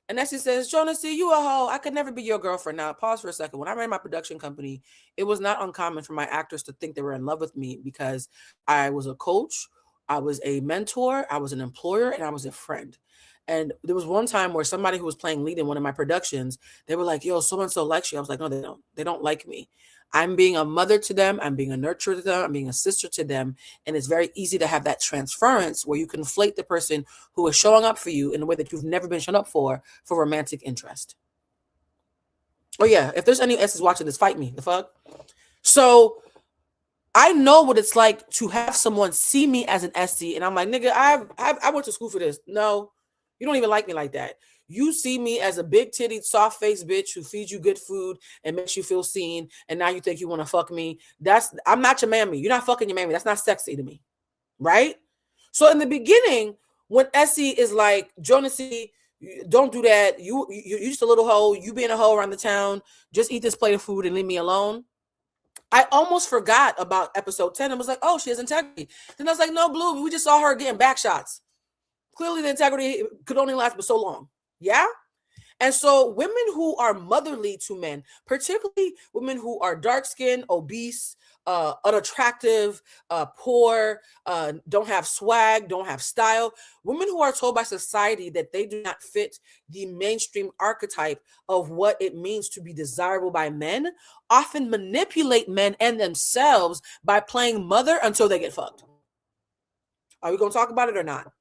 And Essie says, Jonasi, you a hoe. I could never be your girlfriend. Now, pause for a second. When I ran my production company, it was not uncommon for my actors to think they were in love with me because I was a coach, I was a mentor, I was an employer, and I was a friend. And there was one time where somebody who was playing lead in one of my productions, they were like, yo, so-and-so likes you. I was like, no, they don't. They don't like me. I'm being a mother to them. I'm being a nurturer to them. I'm being a sister to them. And it's very easy to have that transference where you conflate the person who is showing up for you in a way that you've never been shown up for romantic interest. Oh yeah, if there's any S's watching this, fight me, the fuck? So I know what it's like to have someone see me as an SC, and I'm like, nigga, I went to school for this. No, you don't even like me like that. You see me as a big-titted, soft-faced bitch who feeds you good food and makes you feel seen, and now you think you want to fuck me. I'm not your mammy. You're not fucking your mammy. That's not sexy to me, right? So in the beginning, when Essie is like, Jonasi, don't do that. You're just a little hoe. You being a hoe around the town. Just eat this plate of food and leave me alone. I almost forgot about episode 10 and was like, oh, she has integrity. Then I was like, no, Blue, we just saw her getting back shots. Clearly the integrity could only last for so long. Yeah? And so women who are motherly to men, particularly women who are dark-skinned, obese, unattractive, poor, don't have swag, don't have style, women who are told by society that they do not fit the mainstream archetype of what it means to be desirable by men, often manipulate men and themselves by playing mother until they get fucked. Are we going to talk about it or not?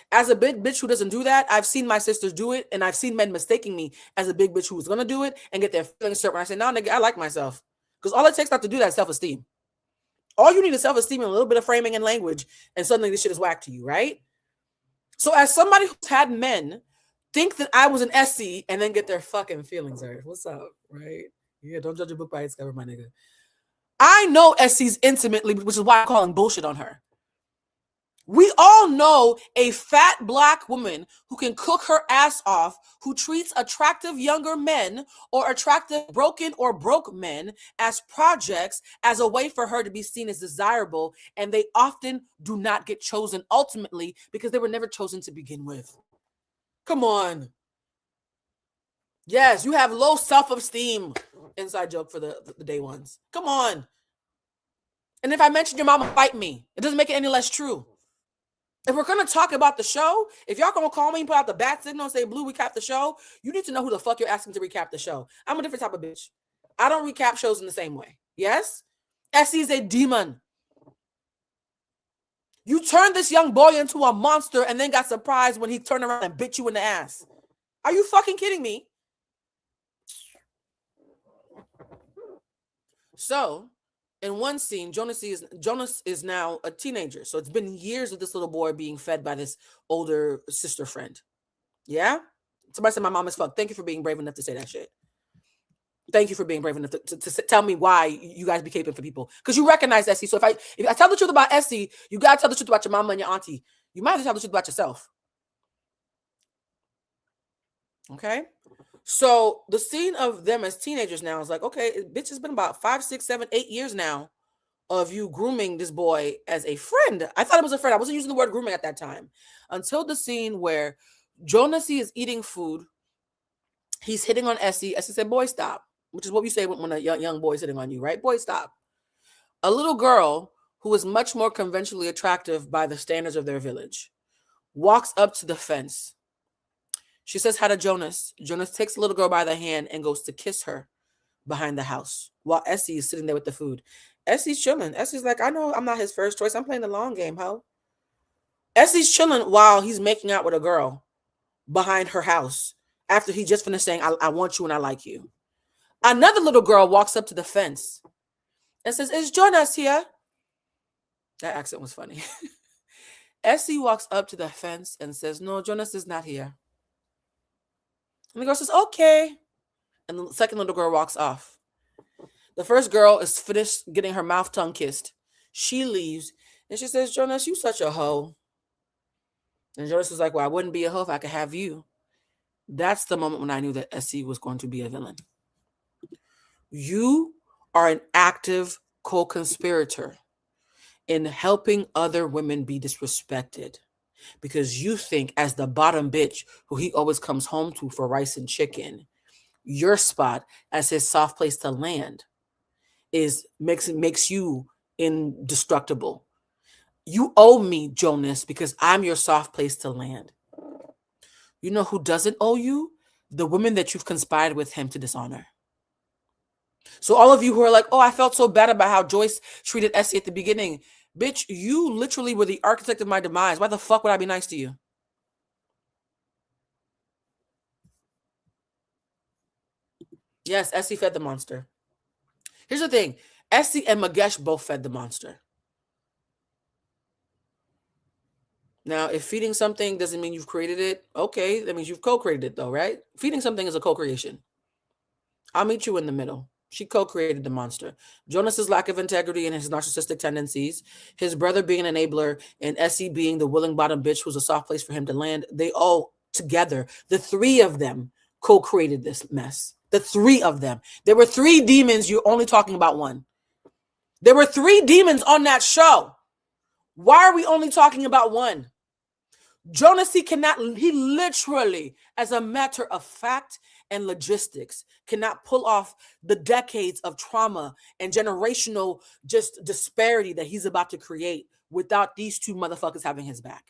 As a big bitch who doesn't do that, I've seen my sisters do it, and I've seen men mistaking me as a big bitch who was going to do it and get their feelings hurt when I say, no, nigga, I like myself. Because all it takes not to do that is self-esteem. All you need is self-esteem and a little bit of framing and language, and suddenly this shit is whack to you, right? So as somebody who's had men think that I was an SC and then get their fucking feelings hurt. What's up, right? Yeah, don't judge a book by its cover, my nigga. I know Essie's intimately, which is why I'm calling bullshit on her. We all know a fat black woman who can cook her ass off, who treats attractive younger men or attractive broken or broke men as projects as a way for her to be seen as desirable, and they often do not get chosen ultimately because they were never chosen to begin with. Come on. Yes, you have low self-esteem. Inside joke for the day ones. Come on. And if I mention your mama, fight me. It doesn't make it any less true. If we're going to talk about the show, if y'all going to call me and put out the bat signal and say, Blue, recap the show, you need to know who the fuck you're asking to recap the show. I'm a different type of bitch. I don't recap shows in the same way. Yes? Essie's a demon. You turned this young boy into a monster and then got surprised when he turned around and bit you in the ass. Are you fucking kidding me? So, in one scene, Jonas is now a teenager. So it's been years of this little boy being fed by this older sister friend. Yeah? Somebody said my mom is fucked. Thank you for being brave enough to say that shit. Thank you for being brave enough to tell me why you guys be caping for people. Because you recognize Essie. So if I tell the truth about Essie, you got to tell the truth about your mama and your auntie. You might as well tell the truth about yourself. Okay? So the scene of them as teenagers now is like, okay, bitch, it's been about 5, 6, 7, 8 years now of you grooming this boy as a friend. I thought it was a friend. I wasn't using the word grooming at that time. Until the scene where Jonas is eating food. He's hitting on Essie. Essie said, boy, stop. Which is what you say when a young boy is hitting on you, right? Boy, stop. A little girl who is much more conventionally attractive by the standards of their village walks up to the fence. She says hi to Jonas. Jonas takes the little girl by the hand and goes to kiss her behind the house while Essie is sitting there with the food. Essie's chilling. Essie's like, I know I'm not his first choice. I'm playing the long game, ho. Essie's chilling while he's making out with a girl behind her house after he just finished saying, I want you and I like you. Another little girl walks up to the fence and says, is Jonas here? That accent was funny. Essie walks up to the fence and says, no, Jonas is not here. And the girl says, okay. And the second little girl walks off. The first girl is finished getting her mouth tongue kissed. She leaves and she says, Jonas, you such a hoe. And Jonas was like, well, I wouldn't be a hoe if I could have you. That's the moment when I knew that Essie was going to be a villain. You are an active co-conspirator in helping other women be disrespected because you think as the bottom bitch who he always comes home to for rice and chicken, your spot as his soft place to land makes you indestructible. You owe me, Jonas, because I'm your soft place to land. You know who doesn't owe you? The women that you've conspired with him to dishonor. So all of you who are like, oh, I felt so bad about how Joyce treated Essie at the beginning. Bitch, you literally were the architect of my demise. Why the fuck would I be nice to you? Yes, Essie fed the monster. Here's the thing. Essie and Magesh both fed the monster. Now, if feeding something doesn't mean you've created it, okay, that means you've co-created it though, right? Feeding something is a co-creation. I'll meet you in the middle. She co-created the monster. Jonas's lack of integrity and his narcissistic tendencies, his brother being an enabler, and Essie being the willing bottom bitch who's a soft place for him to land, they all together, the three of them co-created this mess. The three of them. There were 3 demons. You're only talking about one. There were 3 demons on that show. Why are we only talking about one? Jonas, he literally, as a matter of fact and logistics, cannot pull off the decades of trauma and generational just disparity that he's about to create without these 2 motherfuckers having his back.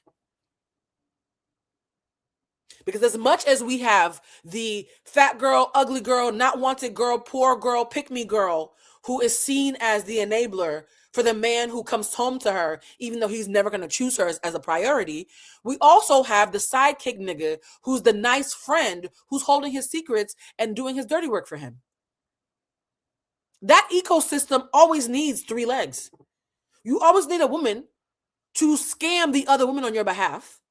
Because as much as we have the fat girl, ugly girl, not wanted girl, poor girl, pick me girl, who is seen as the enabler for the man who comes home to her, even though he's never going to choose her as a priority, we also have the sidekick nigga who's the nice friend who's holding his secrets and doing his dirty work for him. That ecosystem always needs 3 legs. You always need a woman to scam the other woman on your behalf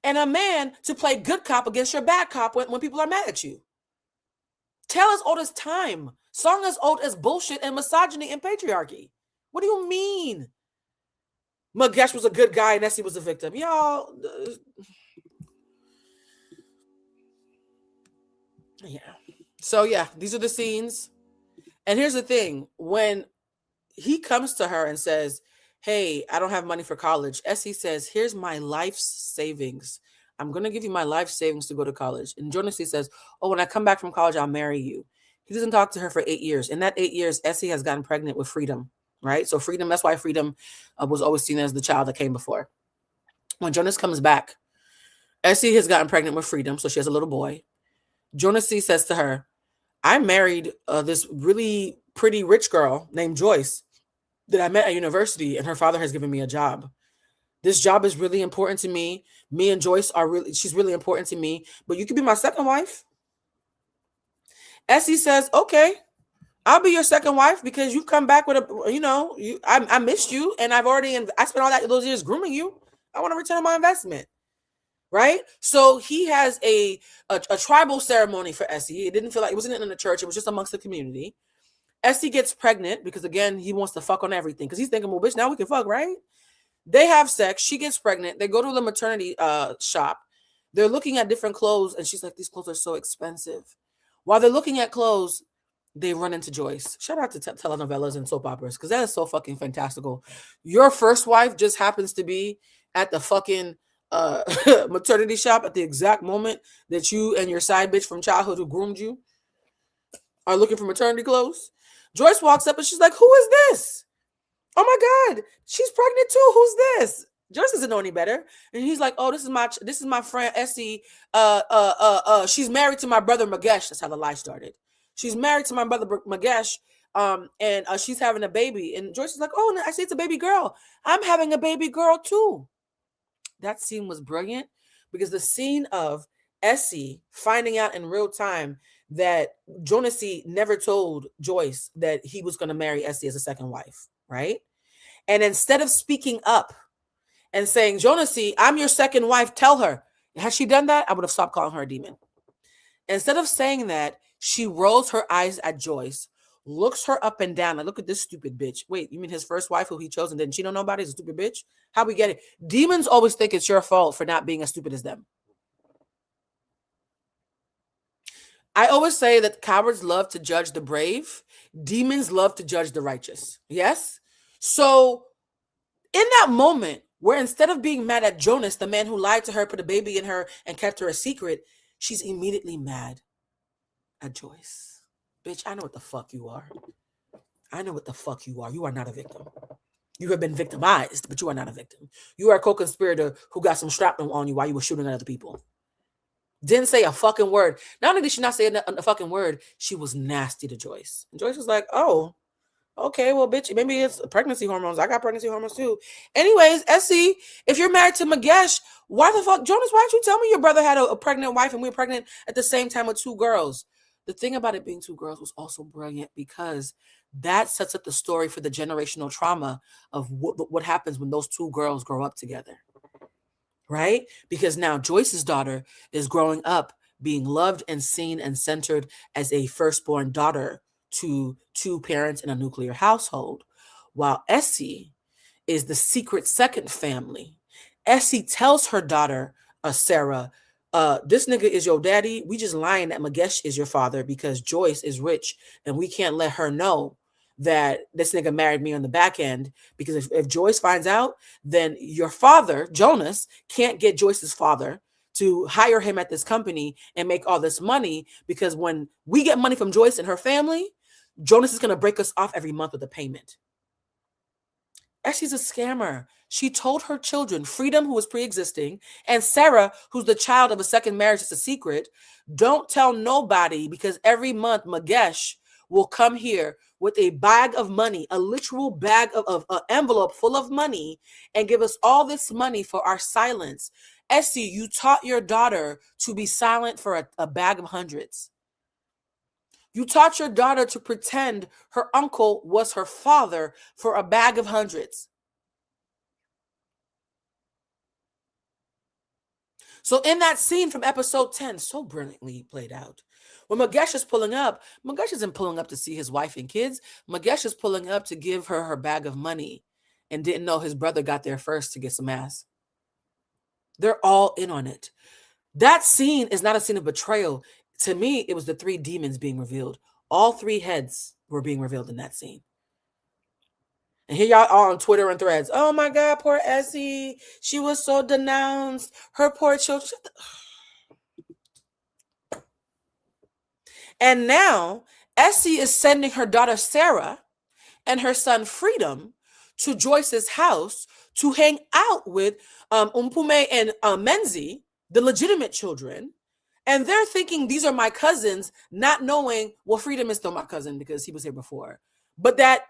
and a man to play good cop against your bad cop when people are mad at you. Tell us all this time. Song as old as bullshit and misogyny and patriarchy. What do you mean? Magesh was a good guy and Essie was a victim. Y'all. Yeah. So yeah, these are the scenes. And here's the thing. When he comes to her and says, hey, I don't have money for college, Essie says, here's my life's savings. I'm going to give you my life savings to go to college. And Jonas says, oh, when I come back from college, I'll marry you. He doesn't talk to her for 8 years. In that 8 years, Essie has gotten pregnant with Freedom, right? So Freedom, that's why Freedom was always seen as the child that came before. When Jonas comes back, Essie has gotten pregnant with Freedom, so she has a little boy. Jonas says to her, I married this really pretty rich girl named Joyce that I met at university, and her father has given me a job. This job is really important to me. Me and Joyce she's really important to me, but you could be my second wife. Essie says, okay, I'll be your second wife because you've come back with I missed you, and I spent all those years grooming you. I want to return my investment. Right? So he has a tribal ceremony for Essie. It didn't feel like it wasn't in the church. It was just amongst the community. Essie gets pregnant because, again, he wants to fuck on everything because he's thinking, well, bitch, now we can fuck, right? They have sex. She gets pregnant. They go to the maternity shop. They're looking at different clothes, and she's like, these clothes are so expensive. While they're looking at clothes, they run into Joyce. Shout out to telenovelas and soap operas because that is so fucking fantastical. Your first wife just happens to be at the fucking maternity shop at the exact moment that you and your side bitch from childhood who groomed you are looking for maternity clothes. Joyce walks up and she's like, who is this? Oh my God, she's pregnant too. Who's this? Joyce doesn't know any better. And he's like, oh, this is my friend Essie. She's married to my brother Magesh. That's how the lie started. She's married to my brother Magesh. And she's having a baby. And Joyce is like, oh, I see it's a baby girl. I'm having a baby girl too. That scene was brilliant because the scene of Essie finding out in real time that Jonasy never told Joyce that he was going to marry Essie as a second wife, right? And instead of speaking up and saying, Jonasy, I'm your second wife, tell her. Had she done that, I would have stopped calling her a demon. Instead of saying that, she rolls her eyes at Joyce, looks her up and down. Like, look at this stupid bitch. Wait, you mean his first wife who he chose and didn't cheat on nobody is a stupid bitch? How we get it? Demons always think it's your fault for not being as stupid as them. I always say that cowards love to judge the brave. Demons love to judge the righteous. Yes? So in that moment where instead of being mad at Jonas, the man who lied to her, put a baby in her, and kept her a secret, she's immediately mad at Joyce. Bitch, I know what the fuck you are. I know what the fuck you are. You are not a victim. You have been victimized, but you are not a victim. You are a co-conspirator who got some shrapnel on you while you were shooting at other people. Didn't say a fucking word. Not only did she not say a fucking word, she was nasty to Joyce. And Joyce was like, oh, okay, well, bitch, maybe it's pregnancy hormones. I got pregnancy hormones too. Anyways, Essie, if you're married to Magesh, why the fuck, Jonas, why didn't you tell me your brother had a pregnant wife and we were pregnant at the same time with 2 girls? The thing about it being 2 girls was also brilliant because that sets up the story for the generational trauma of what happens when those 2 girls grow up together. Right? Because now Joyce's daughter is growing up being loved and seen and centered as a firstborn daughter to 2 parents in a nuclear household, while Essie is the secret second family. Essie tells her daughter, Sarah, this nigga is your daddy. We just lying that Magesh is your father because Joyce is rich and we can't let her know that this nigga married me on the back end, because if Joyce finds out, then your father, Jonas, can't get Joyce's father to hire him at this company and make all this money, because when we get money from Joyce and her family, Jonas is going to break us off every month with a payment. Essie's a scammer. She told her children, Freedom, who was pre-existing, and Sarah, who's the child of a second marriage, it's a secret, don't tell nobody, because every month Magesh will come here with a bag of money, a literal bag of an envelope full of money, and give us all this money for our silence. Essie, you taught your daughter to be silent for a bag of hundreds. You taught your daughter to pretend her uncle was her father for a bag of hundreds. So in that scene from episode 10, so brilliantly played out, when Magesh is pulling up, Magesh isn't pulling up to see his wife and kids. Magesh is pulling up to give her her bag of money and didn't know his brother got there first to get some ass. They're all in on it. That scene is not a scene of betrayal. To me, it was the three demons being revealed. All three heads were being revealed in that scene. And here y'all are on Twitter and Threads. Oh my God, poor Essie. She was so denounced. Her poor children. And now Essie is sending her daughter Sarah and her son Freedom to Joyce's house to hang out with Umpume and Menzi, the legitimate children. And they're thinking these are my cousins, not knowing, well, Freedom is still my cousin because he was here before. But that,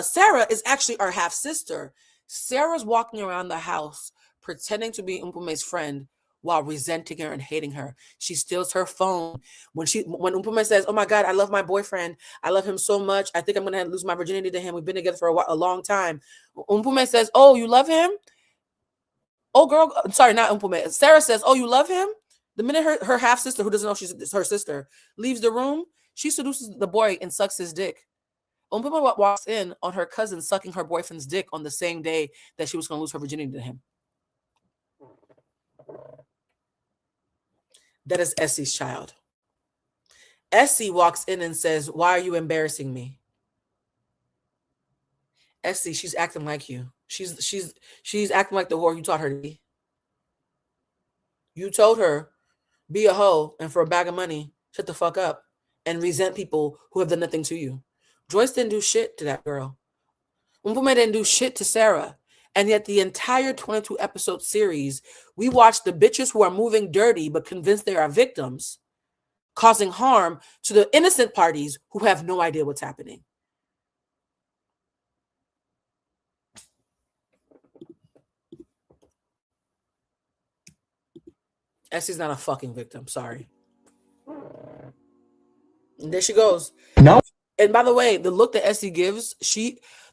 Sarah is actually our half sister. Sarah's walking around the house pretending to be Umpume's friend while resenting her and hating her. She steals her phone. When Umpume says, oh my God, I love my boyfriend. I love him so much. I think I'm going to lose my virginity to him. We've been together for a long time. Umpume says, oh, you love him? Oh, girl, sorry, not Umpume. Sarah says, oh, you love him? The minute her half-sister, who doesn't know she's her sister, leaves the room, she seduces the boy and sucks his dick. Umpume walks in on her cousin sucking her boyfriend's dick on the same day that she was going to lose her virginity to him. That is Essie's child. Essie walks in and says, why are you embarrassing me? Essie, she's acting like you. She's acting like the whore you taught her to be. You told her, be a hoe, and for a bag of money, shut the fuck up and resent people who have done nothing to you. Joyce didn't do shit to that girl. Umpume didn't do shit to Sarah. And yet the entire 22 episode series, we watch the bitches who are moving dirty but convinced they are victims, causing harm to the innocent parties who have no idea what's happening. Essie's not a fucking victim. Sorry. And there she goes. No. And by the way, the look that Essie gives,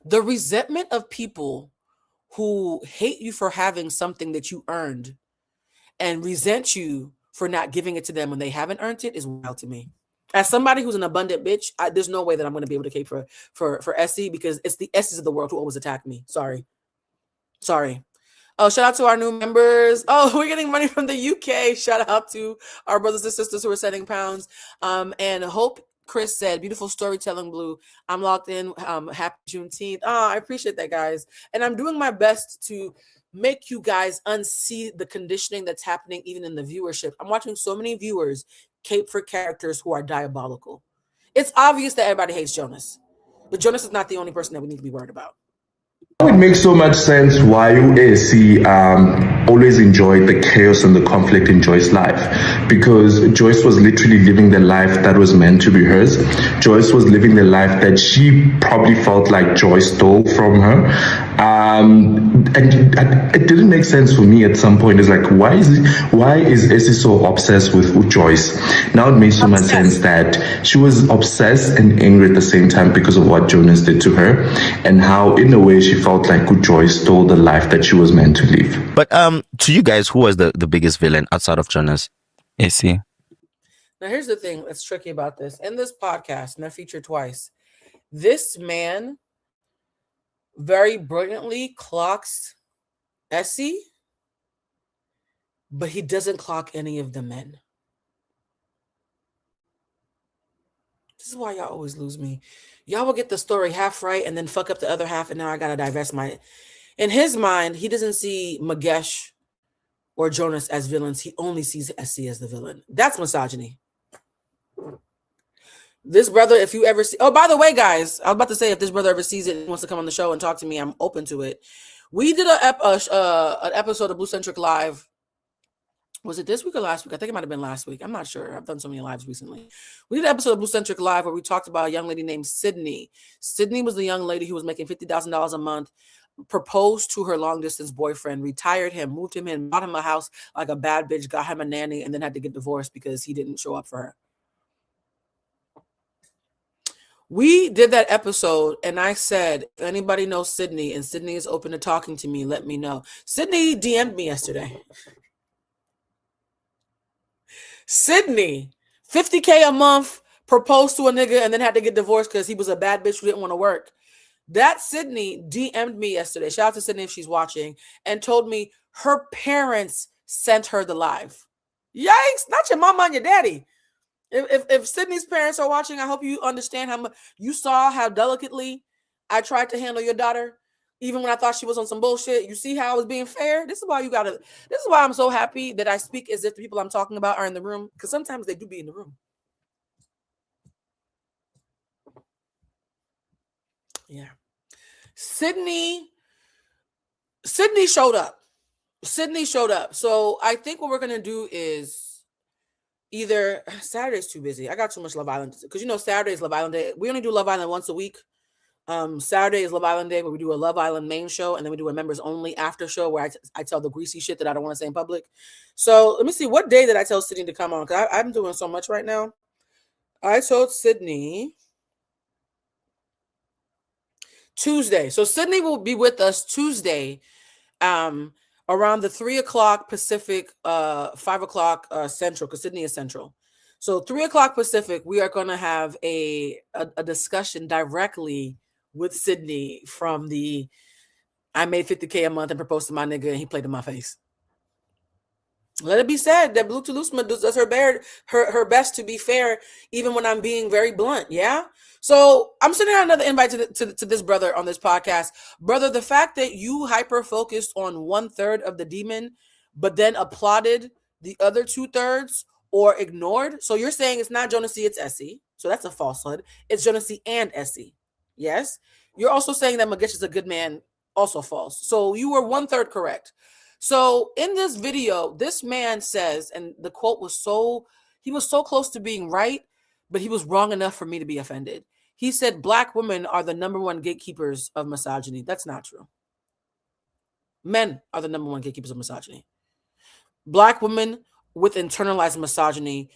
the resentment of people who hate you for having something that you earned and resent you for not giving it to them when they haven't earned it is wild to me. As somebody who's an abundant bitch, there's no way that I'm going to be able to cape for Essie, because it's the Essies of the world who always attack me. Sorry. Oh, shout out to our new members. Oh, we're getting money from the UK. Shout out to our brothers and sisters who are sending pounds. And Hope Chris said, beautiful storytelling, Blue. I'm locked in. Happy Juneteenth. Oh, I appreciate that, guys. And I'm doing my best to make you guys unsee the conditioning that's happening even in the viewership. I'm watching so many viewers cape for characters who are diabolical. It's obvious that everybody hates Jonas, but Jonas is not the only person that we need to be worried about. It makes so much sense why USC always enjoyed the chaos and the conflict in Joyce's life, because Joyce was literally living the life that was meant to be hers. Joyce was living the life that she probably felt like Joyce stole from her. And it didn't make sense for me at some point. It's like, why is Essie so obsessed with Joyce? Now it makes so much sense that she was obsessed and angry at the same time because of what Jonas did to her, and how in a way she felt like Joyce stole the life that she was meant to live. But to you guys, who was the biggest villain outside of Jonas? Essie. Now here's the thing that's tricky about this. In this podcast, and I featured twice, this man very brilliantly clocks Essie, but he doesn't clock any of the men. This is why y'all always lose me. Y'all will get the story half right and then fuck up the other half, and now I gotta divest my... In his mind, he doesn't see Magesh or Jonas as villains. He only sees Essie as the villain. That's misogyny. This brother, if you ever see... Oh, by the way, guys, I was about to say, if this brother ever sees it and wants to come on the show and talk to me, I'm open to it. We did an episode of Bluecentric Live. Was it this week or last week? I think it might have been last week. I'm not sure. I've done so many lives recently. We did an episode of Bluecentric Live where we talked about a young lady named Sydney. Sydney was the young lady who was making $50,000 a month, proposed to her long-distance boyfriend, retired him, moved him in, bought him a house like a bad bitch, got him a nanny, and then had to get divorced because he didn't show up for her. We did that episode, and I said, if anybody knows Sydney and Sydney is open to talking to me, let me know. Sydney DM'd me yesterday. Sydney, 50K a month, proposed to a nigga and then had to get divorced because he was a bad bitch who didn't want to work. That Sydney DM'd me yesterday. Shout out to Sydney if she's watching, and told me her parents sent her the live. Yikes! Not your mama and your daddy. If Sydney's parents are watching, I hope you understand how much you saw how delicately I tried to handle your daughter, even when I thought she was on some bullshit. You see how I was being fair? This is why I'm so happy that I speak as if the people I'm talking about are in the room, because sometimes they do be in the room. Yeah. Sydney showed up. So I think what we're gonna do is either Saturday's too busy. I got too much Love Island because Saturday is Love Island Day. We only do Love Island once a week. Saturday is Love Island Day, where we do a Love Island main show, and then we do a members only after show where I tell the greasy shit that I don't want to say in public. So let me see, what day did I tell Sydney to come on? Because I'm doing so much right now. I told Sydney Tuesday. So Sydney will be with us Tuesday, around the 3:00 Pacific, 5:00 Central, because Sydney is Central. So 3:00 Pacific, we are going to have a discussion directly with Sydney from the I made 50K a month and proposed to my nigga and he played in my face. Let it be said that Blue Toulousema does her best to be fair, even when I'm being very blunt. Yeah. So I'm sending out another invite to this brother on this podcast. Brother, the fact that you hyper focused on 1/3 of the demon, but then applauded the other 2/3 or ignored. So you're saying it's not Jonas C, it's Essie. So that's a falsehood. It's Jonas C and Essie. Yes. You're also saying that Magesh is a good man. Also false. So you were 1/3 correct. So in this video, this man says, and the quote was he was so close to being right, but he was wrong enough for me to be offended. He said Black women are the #1 gatekeepers of misogyny. That's not true. Men are the #1 gatekeepers of misogyny. Black women with internalized misogyny,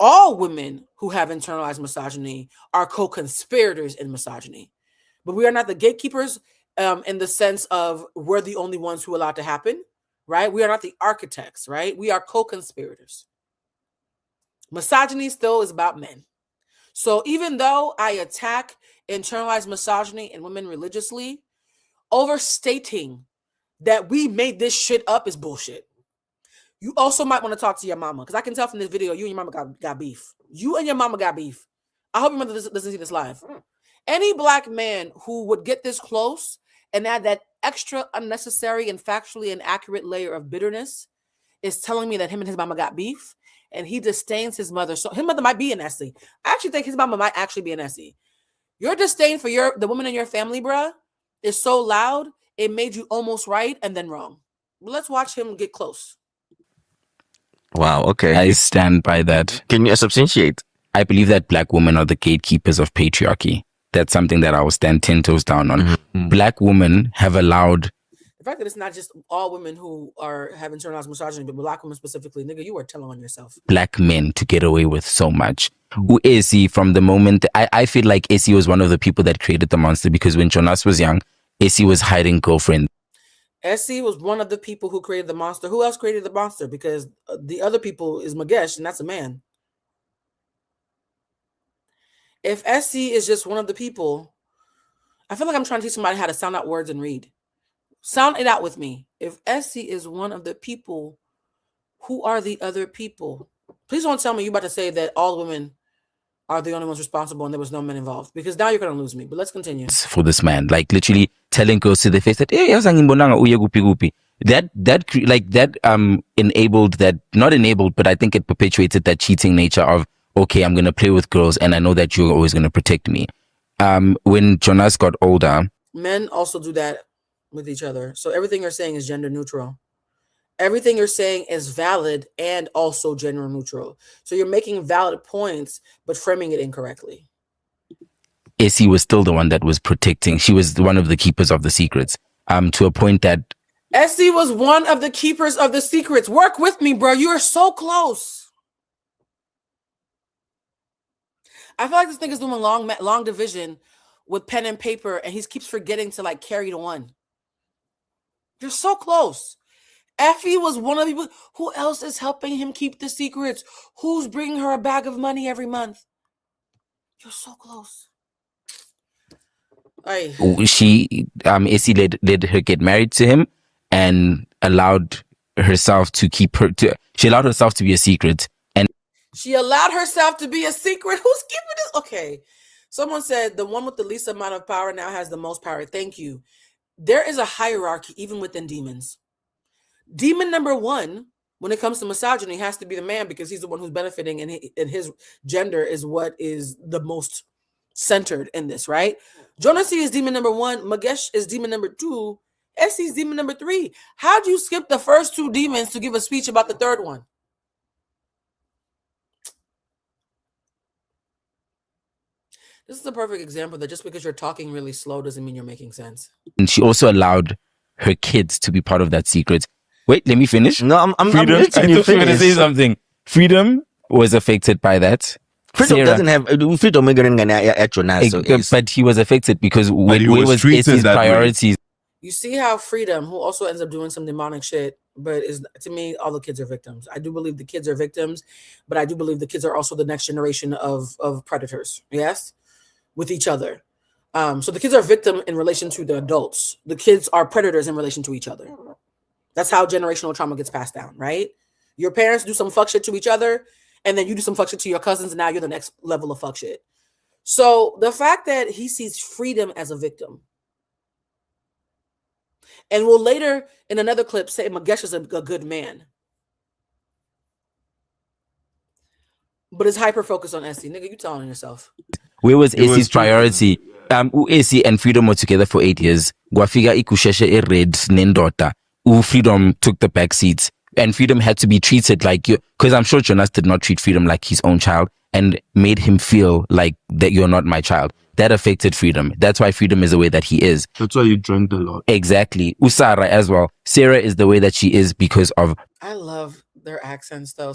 all women who have internalized misogyny are co-conspirators in misogyny. But we are not the gatekeepers in the sense of we're the only ones who allow it to happen. Right? We are not the architects, right? We are co-conspirators. Misogyny still is about men. So even though I attack internalized misogyny in women religiously, overstating that we made this shit up is bullshit. You also might want to talk to your mama, because I can tell from this video, you and your mama got beef. You and your mama got beef. I hope your mother doesn't see this live. Any Black man who would get this close and add that extra unnecessary and factually inaccurate layer of bitterness is telling me that him and his mama got beef, and he disdains his mother. So his mother might be an Essie. I actually think his mama might actually be an Essie. Your disdain for the woman in your family, bruh, is so loud, it made you almost right and then wrong. But let's watch him get close. Wow, okay. I stand by that. Can you substantiate? I believe that Black women are the gatekeepers of patriarchy. That's something that I will stand 10 toes down on. Mm-hmm. Black women have allowed... The fact that it's not just all women who have internalized misogyny, but Black women specifically, nigga, you are telling on yourself. Black men to get away with so much. Who Essie, from the moment... I feel like Essie was one of the people that created the monster, because when Jonas was young, Essie was hiding girlfriend. Essie was one of the people who created the monster. Who else created the monster? Because the other people is Magesh, and that's a man. If Essie is just one of the people, I feel like I'm trying to teach somebody how to sound out words and read. Sound it out with me. If Essie is one of the people, who are the other people? Please don't tell me you're about to say that all women are the only ones responsible and there was no men involved, because now you're going to lose me. But let's continue. For this man, like literally telling girls to the face that, hey, that enabled that, not enabled, but I think it perpetuated that cheating nature of, okay, I'm going to play with girls and I know that you're always going to protect me. When Jonas got older... Men also do that with each other. So everything you're saying is gender neutral. Everything you're saying is valid and also gender neutral. So you're making valid points, but framing it incorrectly. Essie was still the one that was protecting. She was one of the keepers of the secrets. To a point that... Essie was one of the keepers of the secrets. Work with me, bro. You are so close. I feel like this thing is doing long division with pen and paper, and he keeps forgetting to like carry the one. You're so close. Effie was one of the people. Who else is helping him keep the secrets? Who's bringing her a bag of money every month? You're so close. Aye. Essie let her get married to him and allowed herself to she allowed herself to be a secret. And she allowed herself to be a secret. Who's keeping this? Okay. Someone said the one with the least amount of power now has the most power. Thank you. There is a hierarchy even within demons. Demon number one, when it comes to misogyny, has to be the man because he's the one who's benefiting and his gender is what is the most centered in this, right? Jonasi is demon number one. Magesh is demon number two. Essie is demon number three. How'd you skip the first two demons to give a speech about the third one? This is a perfect example that just because you're talking really slow doesn't mean you're making sense. And she also allowed her kids to be part of that secret. Wait, let me finish. No, I'm Freedom. letting I you thought you were going to finish. say something. Freedom was affected by that. Freedom Sarah- doesn't have Freedom at your nice. but he was affected because he where was was treated Essie's that way. priorities? You see how Freedom, who also ends up doing some demonic shit, but is to me, all the kids are victims. I do believe the kids are victims, but I do believe the kids are also the next generation of predators. Yes, with each other. So the kids are victim in relation to the adults. The kids are predators in relation to each other. That's how generational trauma gets passed down, right? Your parents do some fuck shit to each other, and then you do some fuck shit to your cousins, and now you're the next level of fuck shit. So the fact that he sees Freedom as a victim, and will later in another clip say Magesh is a good man, but is hyper focused on Essie. Nigga, you telling yourself. Where was It was Essie's priority? Essie and Freedom were together for 8 years. Gwafika ikusheshe red nendota. Freedom took the back seats, and Freedom had to be treated like you. Because I'm sure Jonas did not treat Freedom like his own child and made him feel like that you're not my child. That affected Freedom. That's why Freedom is the way that he is. That's why you drank a lot. Exactly. Usara as well. Sarah is the way that she is because of. I love their accents, though.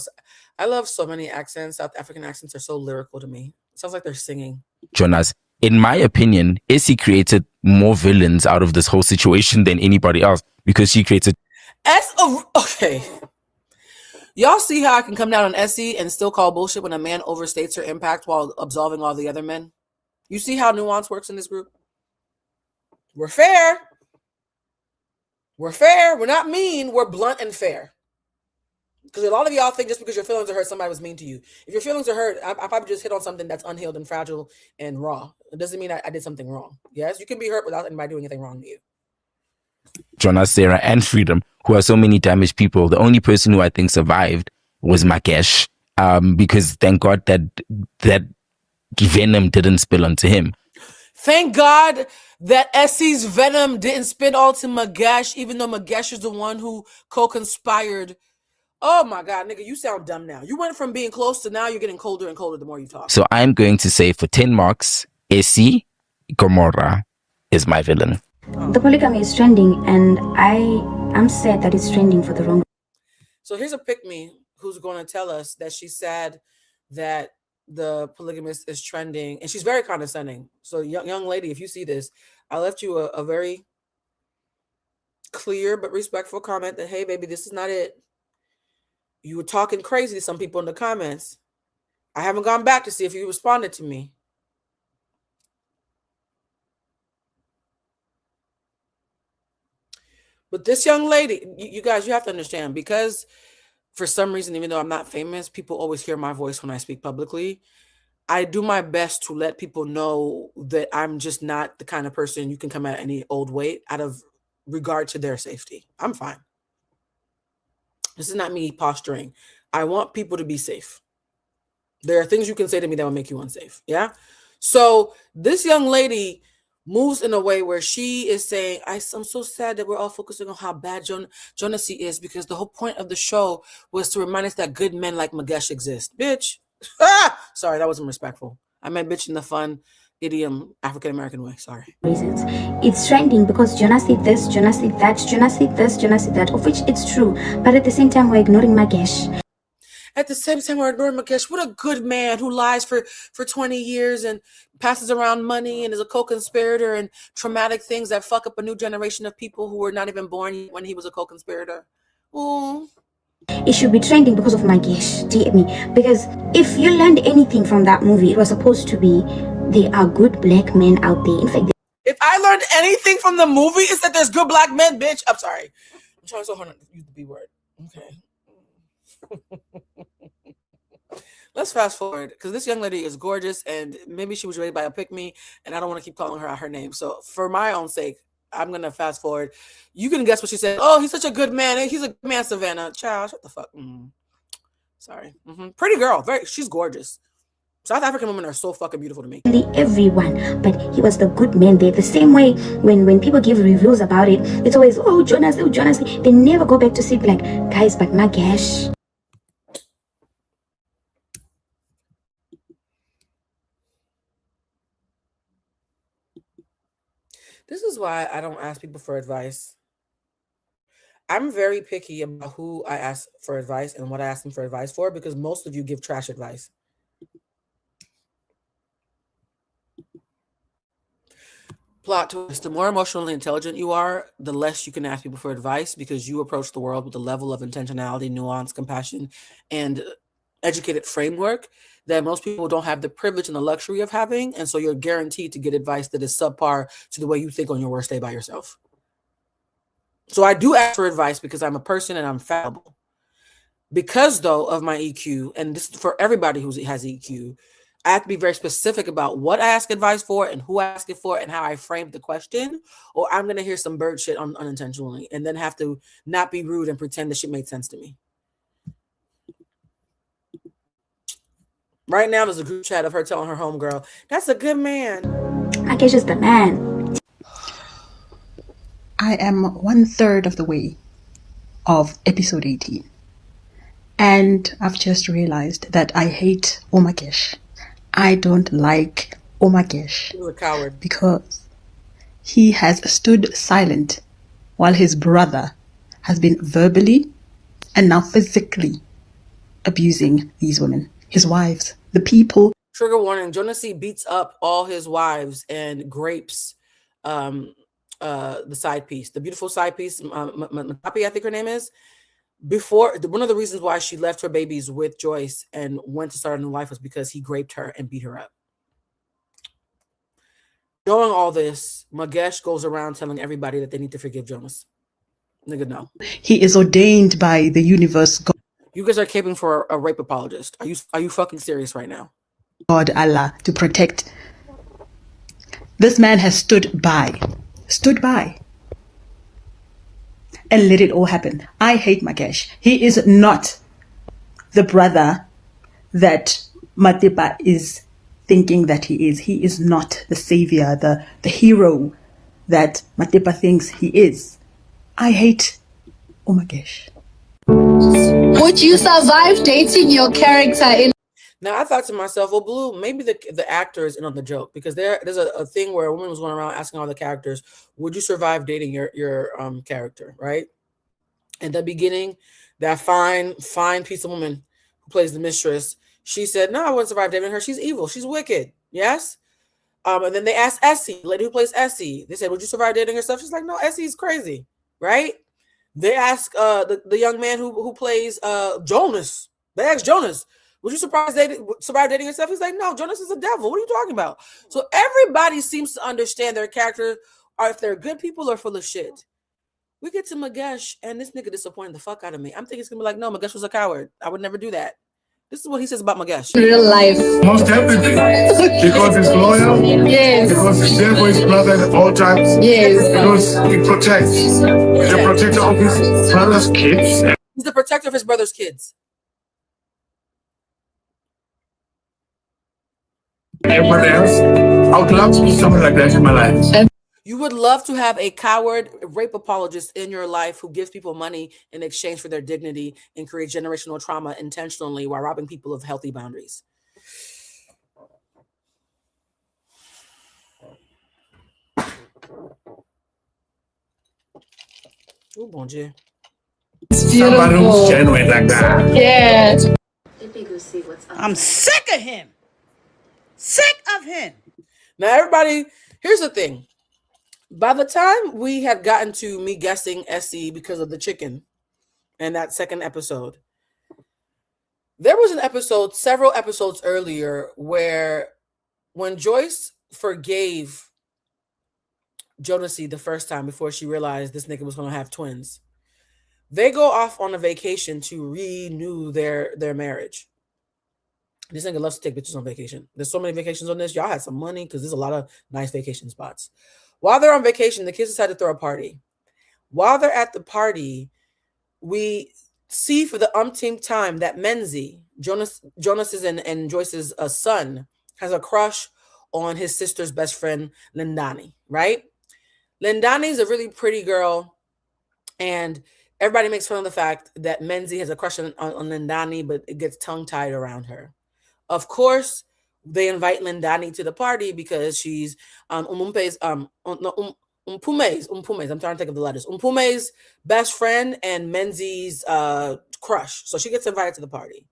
I love so many accents. South African accents are so lyrical to me. It sounds like they're singing. Jonas. In my opinion, Essie created more villains out of this whole situation than anybody else because she created. Okay. Y'all see how I can come down on Essie and still call bullshit when a man overstates her impact while absolving all the other men? You see how nuance works in this group? We're fair. We're fair. We're not mean. We're blunt and fair. Because a lot of y'all think just because your feelings are hurt, somebody was mean to you. If your feelings are hurt, I probably just hit on something that's unhealed and fragile and raw. It doesn't mean I did something wrong. Yes, you can be hurt without anybody doing anything wrong to you. Jonas, Sarah, and Freedom, who are so many damaged people. The only person who I think survived was Magesh, because thank God that venom didn't spill onto him. Thank God that Essie's venom didn't spill all to Magesh, even though Magesh is the one who co-conspired. Oh my God, nigga, you sound dumb now. You went from being close to now you're getting colder and colder the more you talk. So I'm going to say for 10 marks, Essie Gomorrah is my villain. The polygamy is trending, and I'm sad that it's trending for the wrong. So here's a pick-me who's going to tell us that she's sad that the polygamist is trending, and she's very condescending. So young lady, if you see this, I left you a very clear but respectful comment that, hey, baby, this is not it. You were talking crazy to some people in the comments. I haven't gone back to see if you responded to me. But this young lady, you guys, you have to understand, because for some reason, even though I'm not famous, people always hear my voice when I speak publicly. I do my best to let people know that I'm just not the kind of person you can come at any old weight out of regard to their safety. I'm fine. This is not me posturing. I want people to be safe. There are things you can say to me that will make you unsafe. Yeah. So this young lady moves in a way where she is saying, I'm so sad that we're all focusing on how bad Jonasi is, because the whole point of the show was to remind us that good men like Magesh exist. Bitch. Sorry, that wasn't respectful. I meant bitch in the fun idiom African-American way. Sorry. Reasons. It's trending because Jonasi this, Jonasi that, Jonasi this, Jonasi that, of which it's true. But at the same time, we're ignoring Magesh. At the same time, we're ignoring Magesh. What a good man who lies for 20 years and passes around money and is a co-conspirator and traumatic things that fuck up a new generation of people who were not even born when he was a co-conspirator. Oh. It should be trending because of Magesh. Do you get me? Because if you learned anything from that movie, it was supposed to be there are good black men out there. In fact, if I learned anything from the movie, it's that there's good black men, bitch. I'm sorry. I'm trying so hard not to use the B word. Okay. Let's fast forward because this young lady is gorgeous and maybe she was raised by a pick-me and I don't want to keep calling her out her name. So for my own sake, I'm going to fast forward. You can guess what she said. Oh, he's such a good man. He's a good man, Savannah. Child, shut the fuck. Sorry. Pretty girl. She's gorgeous. South African women are so fucking beautiful to me. everyone, but he was the good man there. The same way when people give reviews about it, it's always, oh, Jonas. They never go back to see like, guys, but Magesh. This is why I don't ask people for advice. I'm very picky about who I ask for advice and what I ask them for advice for because most of you give trash advice. Plot twist, the more emotionally intelligent you are, the less you can ask people for advice because you approach the world with a level of intentionality, nuance, compassion, and educated framework that most people don't have the privilege and the luxury of having. And so you're guaranteed to get advice that is subpar to the way you think on your worst day by yourself. So I do ask for advice because I'm a person and I'm fallible. Because, though, of my EQ, and this is for everybody who has EQ, I have to be very specific about what I ask advice for and who I ask it for and how I frame the question, or I'm going to hear some bird shit unintentionally and then have to not be rude and pretend that shit made sense to me. Right now, there's a group chat of her telling her homegirl, that's a good man. I guess just the man. I am 1/3 of the way of episode 18. And I've just realized that I hate Omagesh. I don't like Omagesh. He's a coward. Because he has stood silent while his brother has been verbally and now physically abusing these women, his wives, the people. Trigger warning, Jonasi beats up all his wives and grapes the side piece, the beautiful side piece, Matapi, I think her name is. Before, one of the reasons why she left her babies with Joyce and went to start a new life was because he raped her and beat her up. Knowing all this, Magesh goes around telling everybody that they need to forgive Jonas. Nigga, no. He is ordained by the universe God. You guys are caping for a rape apologist. Are you fucking serious right now? God, Allah, to protect. This man has stood by, and let it all happen. I hate Magesh. He is not the brother that Matipa is thinking that he is. He is not the savior, the hero that Matipa thinks he is. I hate Magesh. Would you survive dating your character in? Now I thought to myself, well, Blue, maybe the actor is in on the joke because there's a thing where a woman was going around asking all the characters, would you survive dating your character, right? In the beginning, that fine piece of woman who plays the mistress, she said, no, I wouldn't survive dating her. She's evil. She's wicked. Yes. And then they asked Essie, the lady who plays Essie. They said, would you survive dating herself? She's like, no, Essie's crazy, right? They asked the young man who plays Jonas. They asked Jonas, would you survive dating yourself? He's like, no, Jonas is a devil. What are you talking about? So everybody seems to understand their character, or if they're good people or full of shit. We get to Magesh, and this nigga disappointed the fuck out of me. I'm thinking it's gonna be like, no, Magesh was a coward. I would never do that. This is what he says about Magesh. Real life. Most everything. Because he's loyal. Yes. Because he's there for his brother at all times. Yes. Because he protects. He's the protector of his brother's kids. He's the protector of his brother's kids. Everybody else, I would love to be someone like that in my life. You would love to have a coward rape apologist in your life who gives people money in exchange for their dignity and creates generational trauma intentionally while robbing people of healthy boundaries. Oh, bon Dieu. Somebody who's genuine like that. Yeah. I'm sick of him. Sick of him. Now, everybody, here's the thing. By the time we had gotten to me guessing Essie because of the chicken, in that second episode. There was an episode, several episodes earlier, where when Joyce forgave Jonasy the first time before she realized this nigga was going to have twins, they go off on a vacation to renew their marriage. This nigga loves to take bitches on vacation. There's so many vacations on this. Y'all had some money because there's a lot of nice vacation spots. While they're on vacation, the kids decide to throw a party. While they're at the party, we see for the umpteenth time that Menzie, Jonas's and Joyce's son, has a crush on his sister's best friend, Lindani, right? Lindani is a really pretty girl, and everybody makes fun of the fact that Menzie has a crush on Lindani, but it gets tongue-tied around her. Of course, they invite Lindani to the party because she's Umpume's, I'm trying to think of the letters. Umpume's best friend and Menzie's crush. So she gets invited to the party.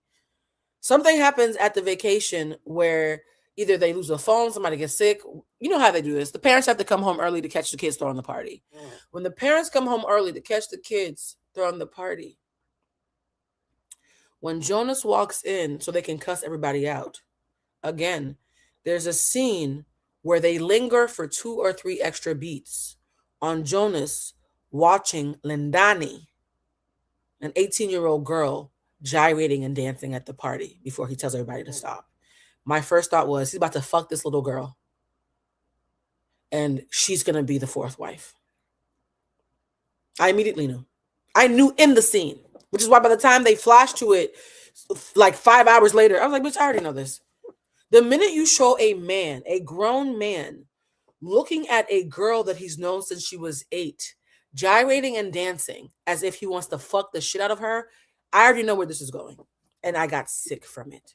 Something happens at the vacation where either they lose a phone, somebody gets sick. You know how they do this. The parents have to come home early to catch the kids throwing the party. When the parents come home early to catch the kids throwing the party, when Jonas walks in so they can cuss everybody out, again, there's a scene where they linger for 2 or 3 extra beats on Jonas watching Lindani, an 18-year-old girl, gyrating and dancing at the party before he tells everybody to stop. My first thought was, he's about to fuck this little girl, and she's going to be the 4th wife. I immediately knew. I knew in the scene, which is why by the time they flashed to it, like 5 hours later, I was like, bitch, I already know this. The minute you show a man, a grown man, looking at a girl that he's known since she was 8, gyrating and dancing as if he wants to fuck the shit out of her, I already know where this is going. And I got sick from it.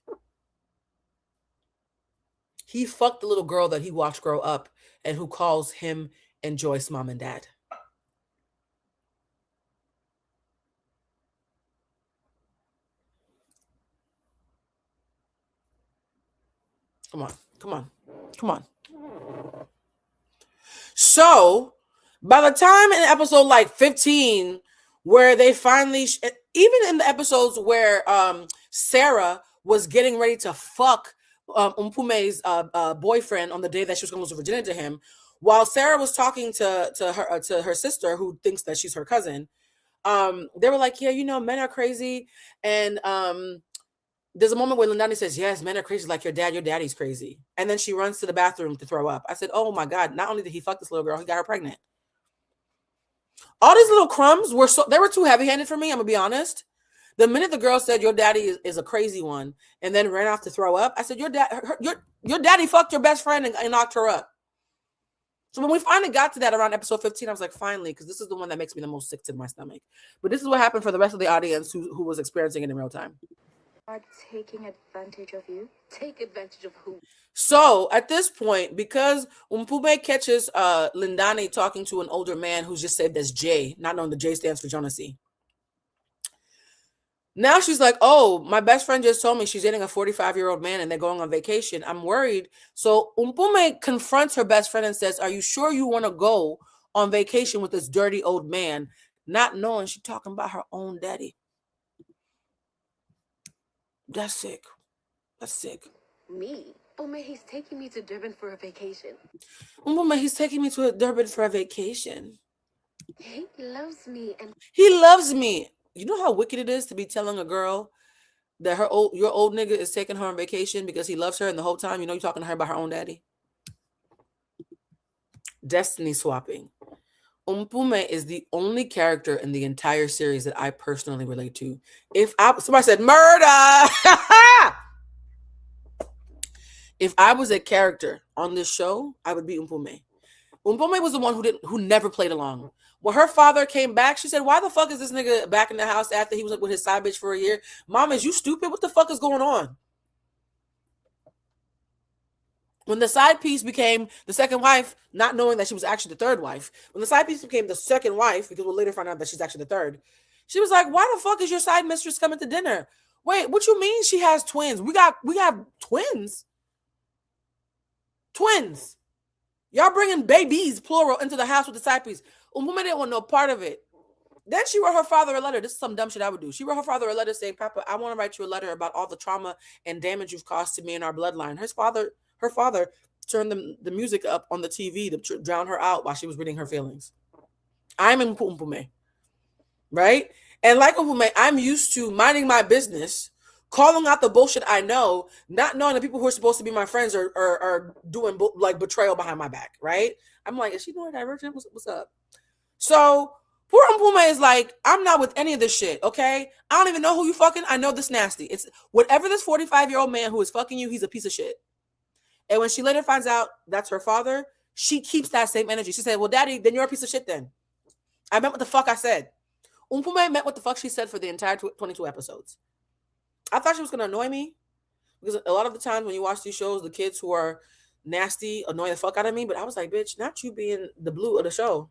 He fucked the little girl that he watched grow up and who calls him and Joyce mom and dad. Come on, come on, come on. So, by the time in episode like 15, where they finally, even in the episodes where Sarah was getting ready to fuck Umpume's boyfriend on the day that she was going to lose her virginity to him, while Sarah was talking to her sister, who thinks that she's her cousin, they were like, yeah, you know, men are crazy. And there's a moment where Lindani says, yes, men are crazy like your dad. Your daddy's crazy. And then she runs to the bathroom to throw up. I said, oh my God, not only did he fuck this little girl, he got her pregnant. All these little crumbs they were too heavy-handed for me, I'm going to be honest. The minute the girl said, your daddy is a crazy one, and then ran off to throw up, I said, your daddy fucked your best friend and knocked her up. So when we finally got to that around episode 15, I was like, finally, because this is the one that makes me the most sick to my stomach. But this is what happened for the rest of the audience who was experiencing it in real time. Are taking advantage of you? Take advantage of who? So at this point, because Umpume catches Lindani talking to an older man who's just saved as J, not knowing the J stands for Jonasy. Now she's like, oh, my best friend just told me she's dating a 45-year-old man and they're going on vacation. I'm worried. So Umpume confronts her best friend and says, are you sure you want to go on vacation with this dirty old man? Not knowing she's talking about her own daddy. That's sick. That's sick. Me? Umpume, he's taking me to Durban for a vacation. Umpume, he's taking me to Durban for a vacation. He loves me and he loves me. You know how wicked it is to be telling a girl that your old nigga is taking her on vacation because he loves her, and the whole time you know you're talking to her about her own daddy. Destiny swapping. Umpume is the only character in the entire series that I personally relate to. Somebody said murder. If I was a character on this show, I would be Umpume. Umpume was the one who never played along. When her father came back, she said, why the fuck is this nigga back in the house after he was with his side bitch for a year? Mom, is you stupid? What the fuck is going on? When the side piece became the second wife, not knowing that she was actually the third wife, when the side piece became the second wife, because we'll later find out that she's actually the third, she was like, why the fuck is your side mistress coming to dinner? Wait, what you mean she has twins? We got twins. Twins. Y'all bringing babies, plural, into the house with the side piece. Umpume didn't want no part of it. Then she wrote her father a letter. This is some dumb shit I would do. She wrote her father a letter saying, Papa, I want to write you a letter about all the trauma and damage you've caused to me and our bloodline. Her father turned the music up on the TV to drown her out while she was reading her feelings. I'm in Umpume, right? And like Umpume, I'm used to minding my business, calling out the bullshit I know, not knowing the people who are supposed to be my friends are doing like betrayal behind my back, right? I'm like, is she doing divergent? What's up? So poor Umpume is like, I'm not with any of this shit, okay? I don't even know who you fucking. I know this nasty. It's whatever this 45-year-old man who is fucking you, he's a piece of shit. And when she later finds out that's her father, she keeps that same energy. She said, well, daddy, then you're a piece of shit then. I meant what the fuck I said. Umpume meant what the fuck she said for the entire 22 episodes. I thought she was going to annoy me because a lot of the times when you watch these shows, the kids who are nasty annoy the fuck out of me. But I was like, bitch, not you being the blue of the show.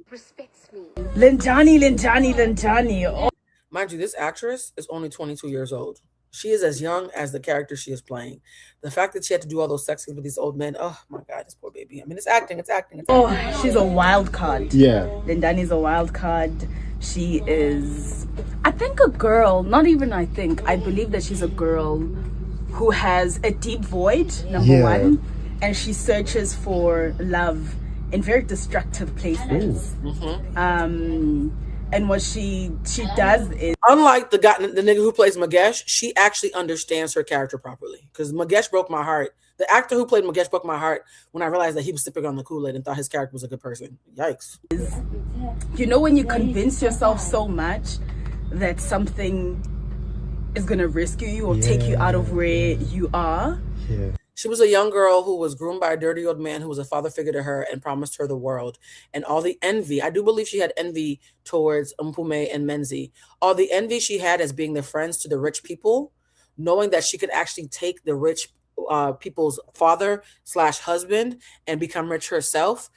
Respects me. Linjani. Oh. Mind you, this actress is only 22 years old. She is as young as the character she is playing. The fact that she had to do all those sex scenes with these old men, oh my God, this poor baby. I mean, it's acting. Oh, she's a wild card. Yeah. Lindani's a wild card. She is, I think, a girl, not even I think, I believe that she's a girl who has a deep void, number one, and she searches for love in very destructive places. And what she does is, unlike the nigga who plays Magesh, she actually understands her character properly. Because Magesh broke my heart. The actor who played Magesh broke my heart when I realized that he was sipping on the Kool-Aid and thought his character was a good person. Yikes. you know, when you convince yourself so much that something is gonna rescue you or take you out of where you are. Yeah. She was a young girl who was groomed by a dirty old man who was a father figure to her and promised her the world. And all the envy, I do believe she had envy towards Umpume and Menzi. All the envy she had as being the friends to the rich people, knowing that she could actually take the rich people's father/husband and become rich herself.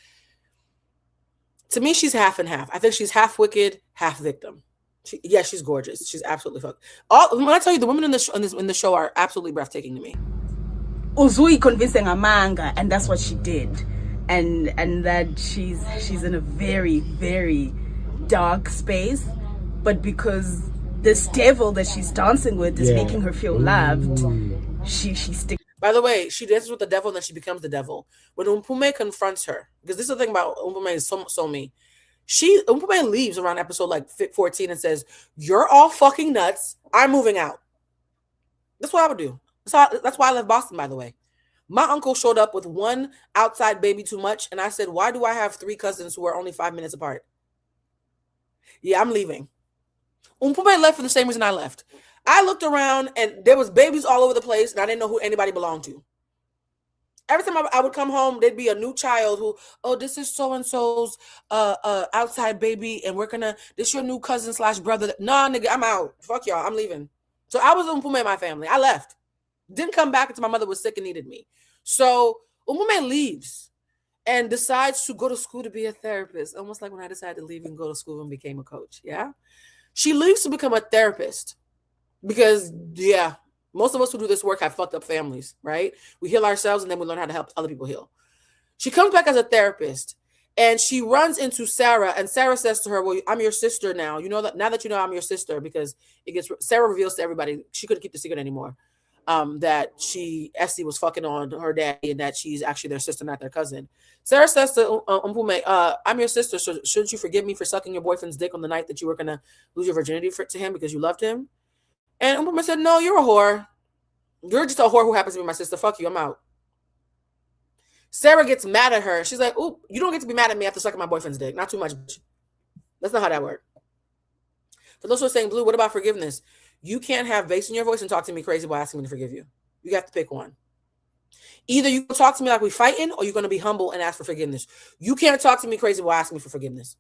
To me, she's half and half. I think she's half wicked, half victim. She's gorgeous. She's absolutely fucked. When I tell you, the women in the show are absolutely breathtaking to me. Uzui convincing a manga, and that's what she did, and that she's in a very, very dark space, but because this devil that she's dancing with is making her feel loved, she sticks. By the way, she dances with the devil and then she becomes the devil. When Umpume confronts her, because this is the thing about Umpume is so me. Umpume leaves around episode like 14 and says, "You're all fucking nuts. I'm moving out." That's what I would do. That's why I left Boston, by the way. My uncle showed up with one outside baby too much, and I said, why do I have 3 cousins who are only 5 minutes apart? Yeah, I'm leaving. Umpume left for the same reason I left. I looked around, and there was babies all over the place, and I didn't know who anybody belonged to. Every time I would come home, there'd be a new child who, oh, this is so-and-so's outside baby, and this your new cousin/brother. Nah, nigga, I'm out. Fuck y'all, I'm leaving. So I was Umpume in my family. I left. Didn't come back until my mother was sick and needed me. So Umpume leaves and decides to go to school to be a therapist. Almost like when I decided to leave and go to school and became a coach. Yeah. She leaves to become a therapist because, most of us who do this work have fucked up families, right? We heal ourselves and then we learn how to help other people heal. She comes back as a therapist and she runs into Sarah, and Sarah says to her, well, I'm your sister now. You know that now that you know I'm your sister, because Sarah reveals to everybody she couldn't keep the secret anymore. That Essie was fucking on her daddy and that she's actually their sister, not their cousin. Sarah says to Umpume, I'm your sister, so shouldn't you forgive me for sucking your boyfriend's dick on the night that you were going to lose your virginity to him because you loved him? And Umpume said, no, you're a whore. You're just a whore who happens to be my sister. Fuck you, I'm out. Sarah gets mad at her. She's like, oop, you don't get to be mad at me after sucking my boyfriend's dick. Not too much. That's not how that works. For those who are saying, Blue, what about forgiveness? You can't have bass in your voice and talk to me crazy while asking me to forgive you. You have to pick one. Either you talk to me like we fighting, or you're going to be humble and ask for forgiveness. You can't talk to me crazy while asking me for forgiveness.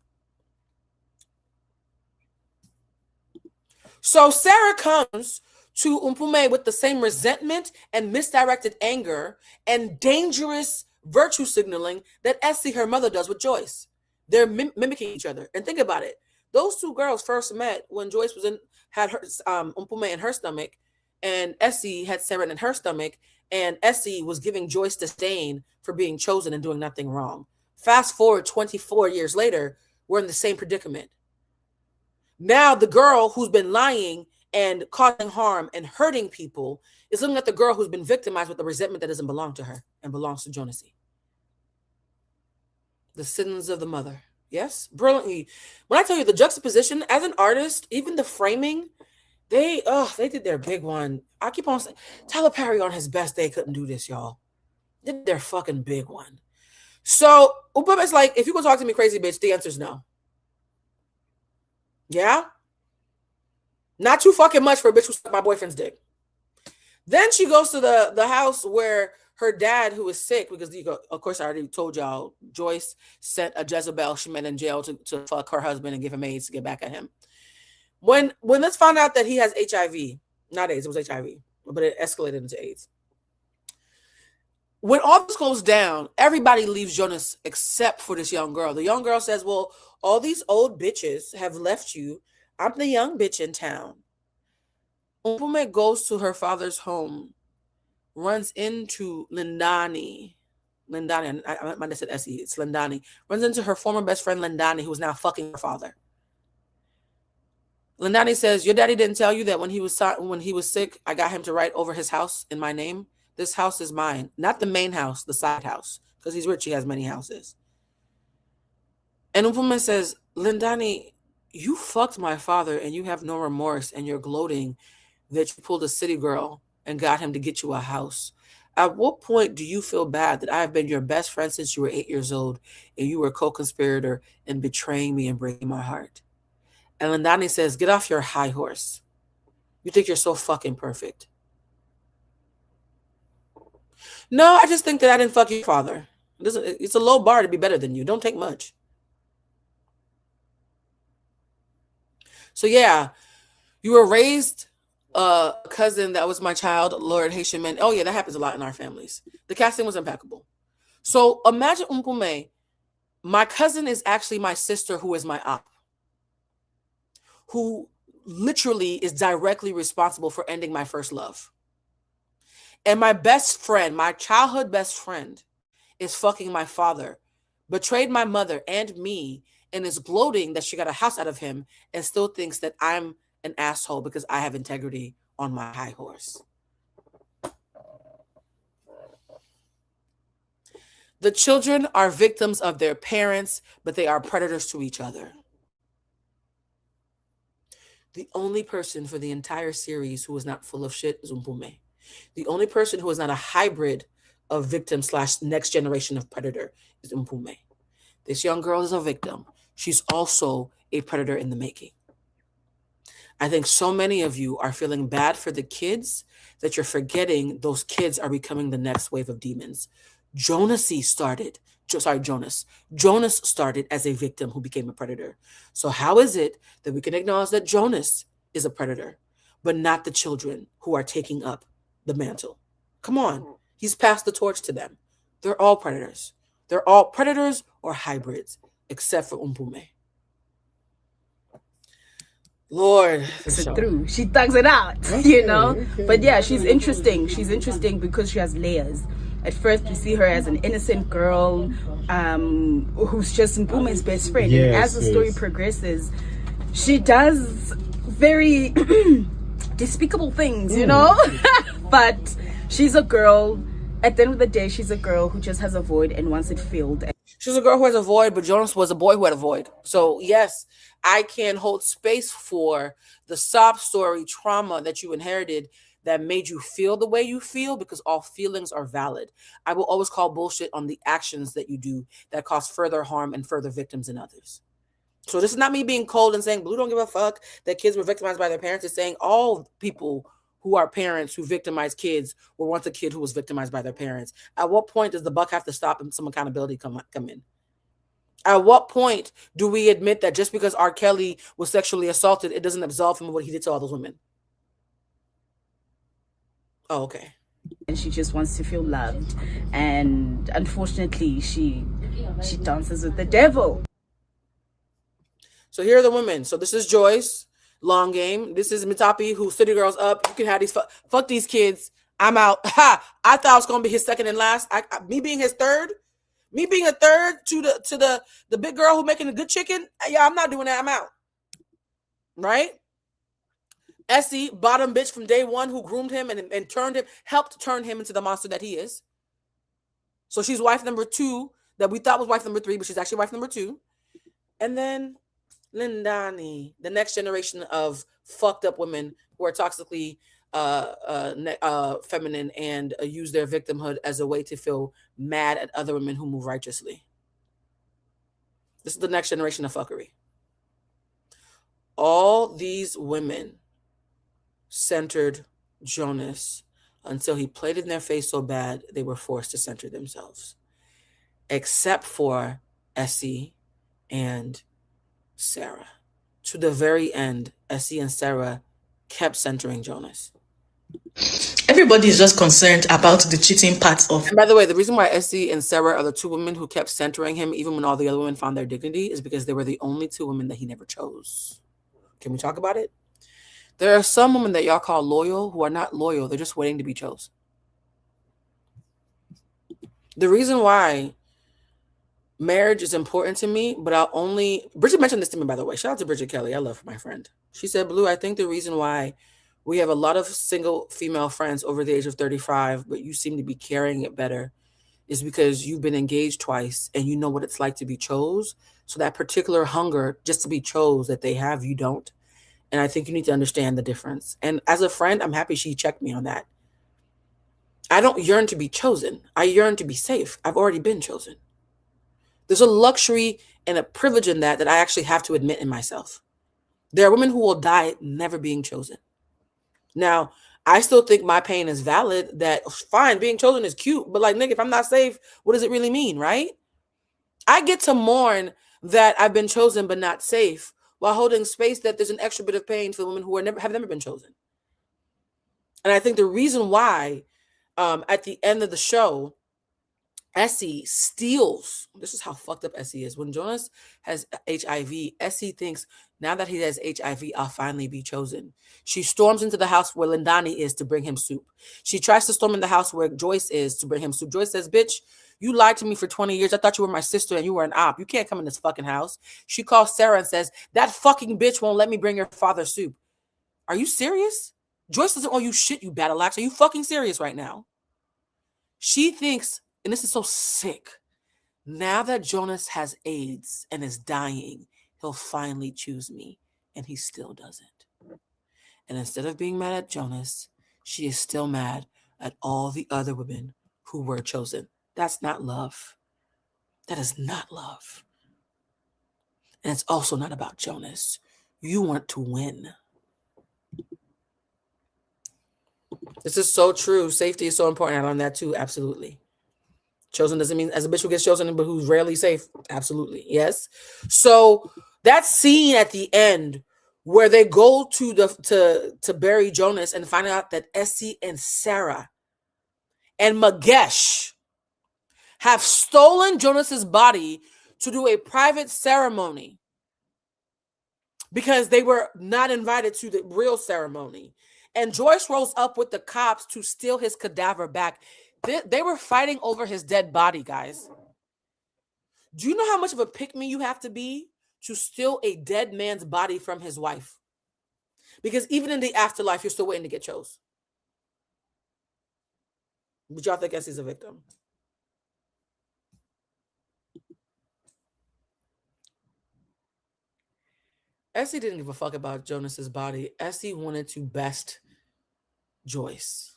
So Sarah comes to Umpume with the same resentment and misdirected anger and dangerous virtue signaling that Essie, her mother, does with Joyce. They're mimicking each other. And think about it. Those two girls first met when Joyce had her Umpume in her stomach, and Essie had Sarah in her stomach, and Essie was giving Joyce disdain for being chosen and doing nothing wrong. Fast forward 24 years later, we're in the same predicament. Now the girl who's been lying and causing harm and hurting people is looking at the girl who's been victimized with the resentment that doesn't belong to her and belongs to Jonasie. The sins of the mother. Yes, brilliantly. When I tell you the juxtaposition as an artist, even the framing, they did their big one. I keep on saying Tyler Perry on his best day couldn't do this, y'all. They did their fucking big one. So Upame's like, if you gonna talk to me crazy, bitch, the answer's no. Yeah? Not too fucking much for a bitch who sucked my boyfriend's dick. Then she goes to the house where her dad, who is sick, because of course I already told y'all, Joyce sent a Jezebel she met in jail to fuck her husband and give him AIDS to get back at him. When let's find out that he has HIV, not AIDS, it was HIV, but it escalated into AIDS. When all this goes down, everybody leaves Jonas except for this young girl. The young girl says, well, all these old bitches have left you. I'm the young bitch in town. Umpume goes to her father's home, runs into Lindani, I might have said Essie, it's Lindani, runs into her former best friend Lindani, who is now fucking her father. Lindani says, your daddy didn't tell you that when he was sick, I got him to write over his house in my name? This house is mine. Not the main house, the side house. Because he's rich, he has many houses. And Umpume says, Lindani, you fucked my father and you have no remorse and you're gloating that you pulled a city girl and got him to get you a house. At what point do you feel bad that I have been your best friend since you were 8 years old and you were a co-conspirator in betraying me and breaking my heart? And Lindani says, get off your high horse. You think you're so fucking perfect. No, I just think that I didn't fuck your father. It's a low bar to be better than you. Don't take much. So yeah, you were raised a cousin that was my child, Lord Haitian man. Oh yeah, that happens a lot in our families. The casting was impeccable. So imagine Umpume, my cousin is actually my sister who is my op, who literally is directly responsible for ending my first love. And my best friend, my childhood best friend, is fucking my father, betrayed my mother and me, and is gloating that she got a house out of him and still thinks that I'm an asshole because I have integrity on my high horse. The children are victims of their parents, but they are predators to each other. The only person for the entire series who is not full of shit is Umpume. The only person who is not a hybrid of victim / next generation of predator is Umpume. This young girl is a victim. She's also a predator in the making. I think so many of you are feeling bad for the kids that you're forgetting those kids are becoming the next wave of demons. Jonas started as a victim who became a predator. So how is it that we can acknowledge that Jonas is a predator, but not the children who are taking up the mantle? Come on. He's passed the torch to them. They're all predators. They're all predators or hybrids, except for Umpume. Lord, through. She thugs it out, you know? But yeah, she's interesting. She's interesting because she has layers. At first, we see her as an innocent girl who's just Mpume's best friend. Yes, and as the story progresses, she does very despicable things, you know? But she's a girl. At the end of the day, she's a girl who just has a void and wants it filled. She's a girl who has a void, but Jonas was a boy who had a void. So yes, I can hold space for the sob story trauma that you inherited that made you feel the way you feel, because all feelings are valid. I will always call bullshit on the actions that you do that cause further harm and further victims in others. So this is not me being cold and saying Blue don't give a fuck that kids were victimized by their parents. It's saying all people who are parents who victimize kids were once a kid who was victimized by their parents. At what point does the buck have to stop and some accountability come in? At what point do we admit that just because R. Kelly was sexually assaulted, it doesn't absolve him of what he did to all those women? Oh, okay. And she just wants to feel loved. And unfortunately, she dances with the devil. So here are the women. So this is Joyce, long game. This is Mitapi, who City Girls up. You can have these fuck these kids. I'm out. Ha! I thought I was gonna be his second and last. Me being his third. Me being a third to the big girl who making a good chicken. Yeah, I'm not doing that. I'm out. right? Essie, bottom bitch from day one, who groomed him and turned him, helped turn him into the monster that he is. So she's wife number 2 that we thought was wife number 3, but she's actually wife number 2. And then Lindani, the next generation of fucked up women who are toxically feminine and use their victimhood as a way to feel mad at other women who move righteously. This is the next generation of fuckery. All these women centered Jonas until he played in their face so bad they were forced to center themselves. Except for Essie and Sarah. To the very end, Essie and Sarah kept centering Jonas. Everybody is just concerned about the cheating part of. And by the way, the reason why Essie and Sarah are the 2 women who kept centering him, even when all the other women found their dignity, is because they were the only 2 women that he never chose. Can we talk about it? There are some women that y'all call loyal who are not loyal. They're just waiting to be chosen. The reason why marriage is important to me, but Bridget mentioned this to me, by the way. Shout out to Bridget Kelly. I love my friend. She said, Blue, I think the reason why we have a lot of single female friends over the age of 35, but you seem to be carrying it better, is because you've been engaged twice and you know what it's like to be chose. So that particular hunger just to be chose that they have, you don't. And I think you need to understand the difference. And as a friend, I'm happy she checked me on that. I don't yearn to be chosen. I yearn to be safe. I've already been chosen. There's a luxury and a privilege in that I actually have to admit in myself. There are women who will die never being chosen. Now, I still think my pain is valid, that fine, being chosen is cute, but like, nigga, if I'm not safe, what does it really mean, right? I get to mourn that I've been chosen but not safe, while holding space that there's an extra bit of pain for women who have never been chosen. And I think the reason why at the end of the show, Essie steals, this is how fucked up Essie is. When Jonas has HIV, Essie thinks, now that he has HIV, I'll finally be chosen. She storms into the house where Lindani is to bring him soup. She tries to storm in the house where Joyce is to bring him soup. Joyce says, bitch, you lied to me for 20 years. I thought you were my sister and you were an op. You can't come in this fucking house. She calls Sarah and says, that fucking bitch won't let me bring your father soup. Are you serious? Joyce doesn't owe you shit, you battle axe. Are you fucking serious right now? She thinks, and this is so sick, now that Jonas has AIDS and is dying, he'll finally choose me. And he still doesn't. And instead of being mad at Jonas, she is still mad at all the other women who were chosen. That's not love. That is not love. And it's also not about Jonas. You want to win. This is so true. Safety is so important. I learned that too. Absolutely. Chosen doesn't mean as a bitch who gets chosen, but who's rarely safe. Absolutely. Yes. So that scene at the end where they go to bury Jonas and find out that Essie and Sarah and Magesh have stolen Jonas's body to do a private ceremony because they were not invited to the real ceremony. And Joyce rolls up with the cops to steal his cadaver back. They were fighting over his dead body, guys. Do you know how much of a pick-me you have to be to steal a dead man's body from his wife? Because even in the afterlife, you're still waiting to get chose. But y'all think Essie's a victim. Essie didn't give a fuck about Jonas's body. Essie wanted to best Joyce.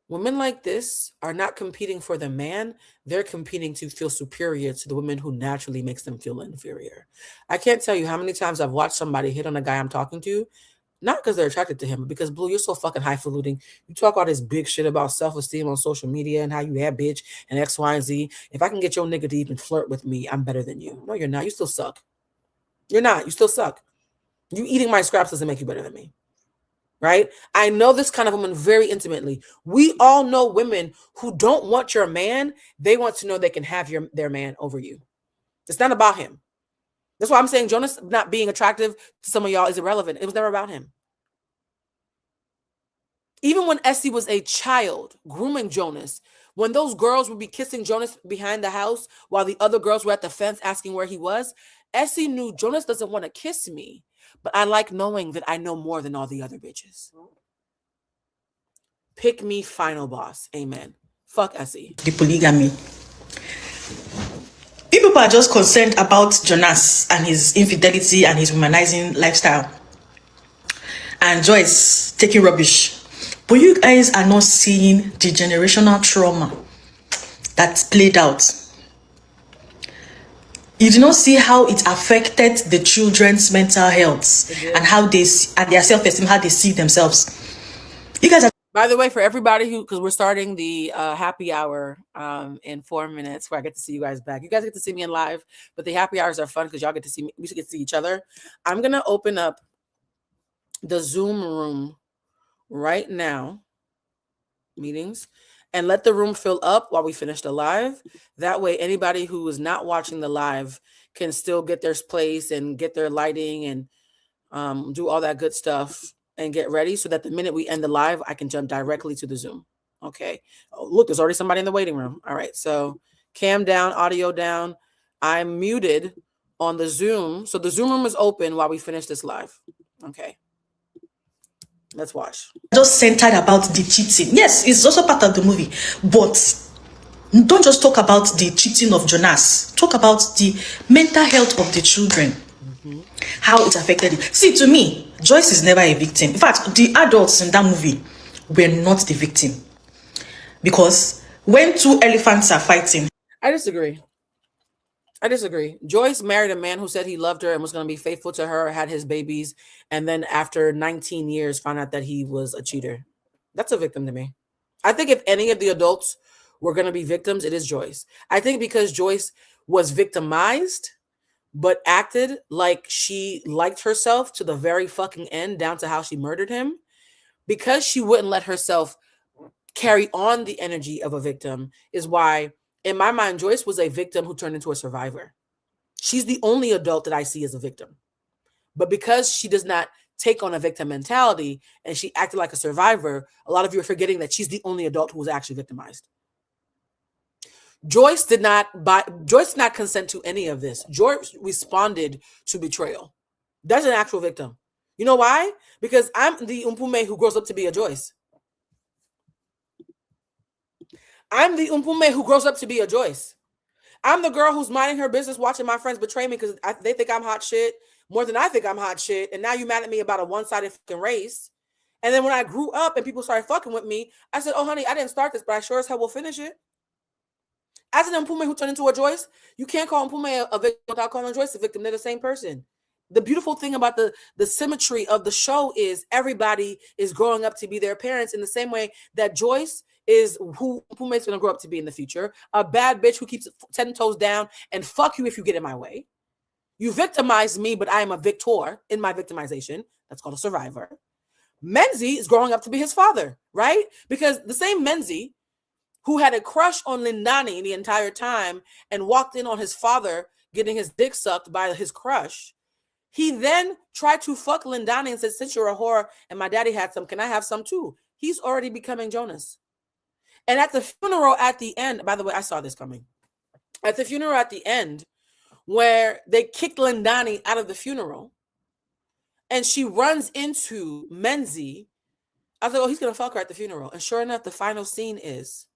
Women like this are not competing for the man. They're competing to feel superior to the woman who naturally makes them feel inferior. I can't tell you how many times I've watched somebody hit on a guy I'm talking to, not because they're attracted to him, but because, Blue, you're so fucking highfalutin. You talk all this big shit about self-esteem on social media and how you have bitch and X, Y, and Z. If I can get your nigga to even flirt with me, I'm better than you. No, you're not. You still suck. You're not. You still suck. You eating my scraps doesn't make you better than me. Right? I know this kind of woman very intimately. We all know women who don't want your man. They want to know they can have their man over you. It's not about him. That's why I'm saying Jonas not being attractive to some of y'all is irrelevant. It was never about him. Even when Essie was a child grooming Jonas, when those girls would be kissing Jonas behind the house while the other girls were at the fence asking where he was, Essie knew Jonas doesn't want to kiss me, but I like knowing that I know more than all the other bitches. Pick me, final boss. Amen. Fuck Essie. The polygamy. People are just concerned about Jonas and his infidelity and his womanizing lifestyle. And Joyce taking rubbish. But you guys are not seeing the generational trauma that's played out. You do not see how it affected the children's mental health and how they and their self-esteem, how they see themselves. You guys are. By the way, for everybody who, because we're starting the happy hour in 4 minutes, where I get to see you guys back. You guys get to see me in live, but the happy hours are fun because y'all get to see me. We should get to see each other. I'm gonna open up the Zoom room right now, meetings, and let the room fill up while we finish the live. That way, anybody who is not watching the live can still get their place and get their lighting and do all that good stuff and get ready so that the minute we end the live, I can jump directly to the Zoom. Okay. Oh, look, there's already somebody in the waiting room. All right. So cam down, audio down. I'm muted on the Zoom. So the Zoom room is open while we finish this live. Okay. Let's watch. Just centered about the cheating. Yes, it's also part of the movie. But don't just talk about the cheating of Jonas. Talk about the mental health of the children. How it affected it. See, to me, Joyce is never a victim. In fact, the adults in that movie were not the victim. Because when two elephants are fighting. I disagree. Joyce married a man who said he loved her and was going to be faithful to her, had his babies, and then after 19 years found out that he was a cheater. That's a victim to me. I think if any of the adults were going to be victims, it is Joyce. I think because Joyce was victimized, but acted like she liked herself to the very fucking end, down to how she murdered him, because she wouldn't let herself carry on the energy of a victim, is why, in my mind, Joyce was a victim who turned into a survivor. She's the only adult that I see as a victim. But because she does not take on a victim mentality and she acted like a survivor, a lot of you are forgetting that she's the only adult who was actually victimized. Joyce did not consent to any of this. Joyce responded to betrayal. That's an actual victim. You know why? Because I'm the Umpume who grows up to be a Joyce. I'm the Umpume who grows up to be a Joyce. I'm the girl who's minding her business, watching my friends betray me because they think I'm hot shit more than I think I'm hot shit. And now you mad at me about a one-sided fucking race. And then when I grew up and people started fucking with me, I said, oh, honey, I didn't start this, but I sure as hell will finish it. As an Mpume who turned into a Joyce, you can't call Mpume a victim without calling Joyce a victim. They're the same person. The beautiful thing about the symmetry of the show is everybody is growing up to be their parents in the same way that Joyce is who Mpume is going to grow up to be in the future. A bad bitch who keeps 10 toes down and fuck you if you get in my way. You victimize me, but I am a victor in my victimization. That's called a survivor. Menzi is growing up to be his father, right? Because the same Menzi who had a crush on Lindani the entire time and walked in on his father getting his dick sucked by his crush, he then tried to fuck Lindani and said, since you're a whore and my daddy had some, can I have some too? He's already becoming Jonas. And at the funeral at the end, by the way, I saw this coming. At the funeral at the end, where they kicked Lindani out of the funeral and she runs into Menzi, I was like, oh, he's going to fuck her at the funeral. And sure enough, the final scene is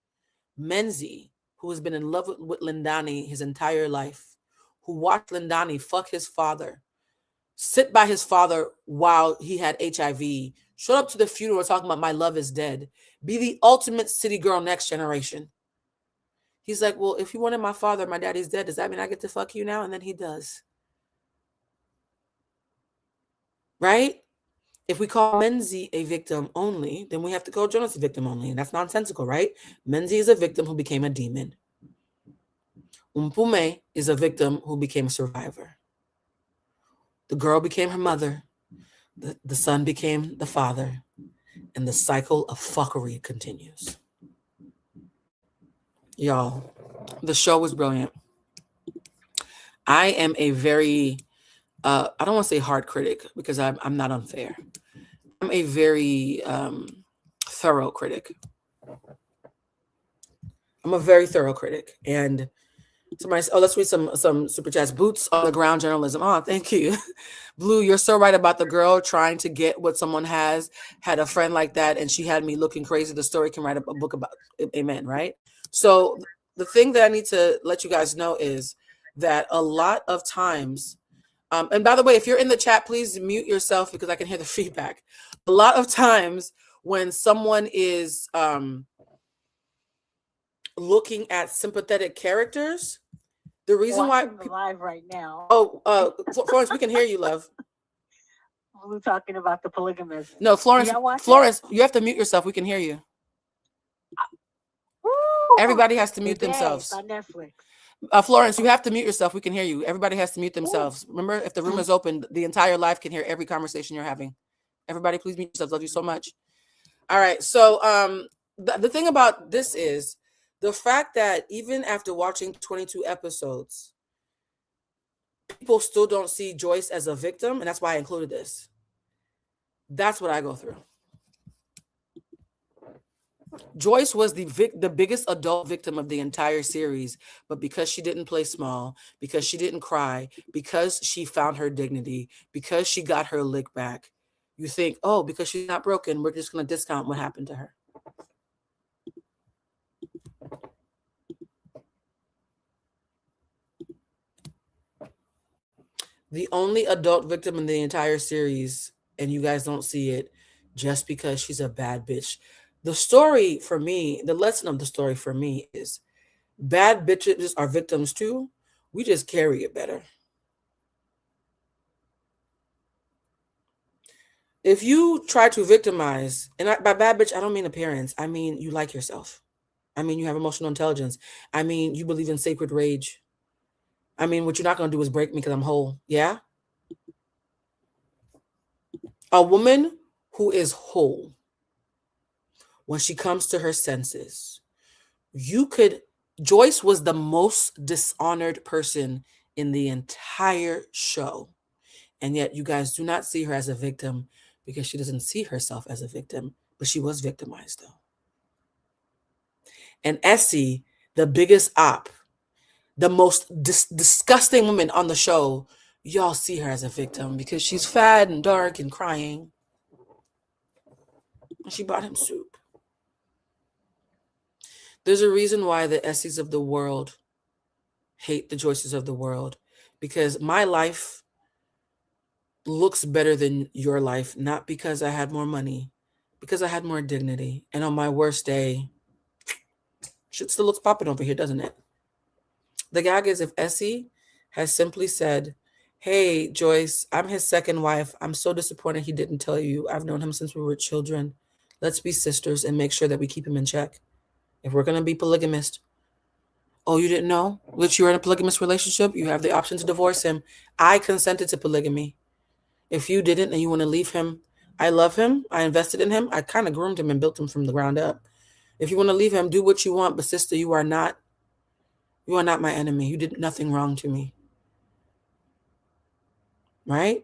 Menzi, who has been in love with Lindani his entire life, who watched Lindani fuck his father, sit by his father while he had HIV, showed up to the funeral talking about my love is dead, be the ultimate city girl next generation. He's like, well, if you wanted my father, my daddy's dead, does that mean I get to fuck you now? And then he does. Right? If we call Menzi a victim only, then we have to call Jonas a victim only. And that's nonsensical, right? Menzi is a victim who became a demon. Umpume is a victim who became a survivor. The girl became her mother. The son became the father. And the cycle of fuckery continues. Y'all, the show was brilliant. I am a very, I don't want to say hard critic because I'm not unfair. I'm a very thorough critic. I'm a very thorough critic. And Somebody, oh, let's read some super chats. Boots on the ground journalism. Oh, thank you. Blue, you're so right about the girl trying to get what someone has. Had a friend like that, and she had me looking crazy. The story can write a book about. Amen. Right. So the thing that I need to let you guys know is that a lot of times, and by the way, if you're in the chat, please mute yourself because I can hear the feedback. A lot of times when someone is looking at sympathetic characters, the reason why live right now. Oh, Florence, we can hear you, love. We're talking about the polygamist. No, Florence, Florence, you have to mute yourself. We can hear you. Everybody has to mute themselves. On Netflix. Florence, you have to mute yourself. We can hear you. Everybody has to mute themselves. Remember, if the room is open, the entire live can hear every conversation you're having. Everybody, please mute yourselves. Love you so much. All right. So the thing about this is the fact that even after watching 22 episodes, people still don't see Joyce as a victim, and that's why I included this. That's what I go through. Joyce was the biggest adult victim of the entire series, but because she didn't play small, because she didn't cry, because she found her dignity, because she got her lick back, you think, oh, because she's not broken, we're just going to discount what happened to her. The only adult victim in the entire series, and you guys don't see it, just because she's a bad bitch. The story for me, the lesson of the story for me is bad bitches are victims too. We just carry it better. If you try to victimize, and by bad bitch, I don't mean appearance. I mean, you like yourself. I mean, you have emotional intelligence. I mean, you believe in sacred rage. I mean, what you're not going to do is break me because I'm whole. Yeah? A woman who is whole, when she comes to her senses, Joyce was the most dishonored person in the entire show. And yet you guys do not see her as a victim because she doesn't see herself as a victim, but she was victimized though. And Essie, the biggest op, the most disgusting woman on the show, y'all see her as a victim because she's fat and dark and crying. And she bought him soup. There's a reason why the Essies of the world hate the Joyces of the world, because my life looks better than your life, not because I had more money, because I had more dignity. And on my worst day, shit still looks popping over here, doesn't it? The gag is if Essie has simply said, hey, Joyce, I'm his second wife. I'm so disappointed he didn't tell you. I've known him since we were children. Let's be sisters and make sure that we keep him in check. If we're going to be polygamist, oh, you didn't know that you were in a polygamous relationship? You have the option to divorce him. I consented to polygamy. If you didn't and you want to leave him, I love him. I invested in him. I kind of groomed him and built him from the ground up. If you want to leave him, do what you want. But sister, you are not my enemy. You did nothing wrong to me. Right?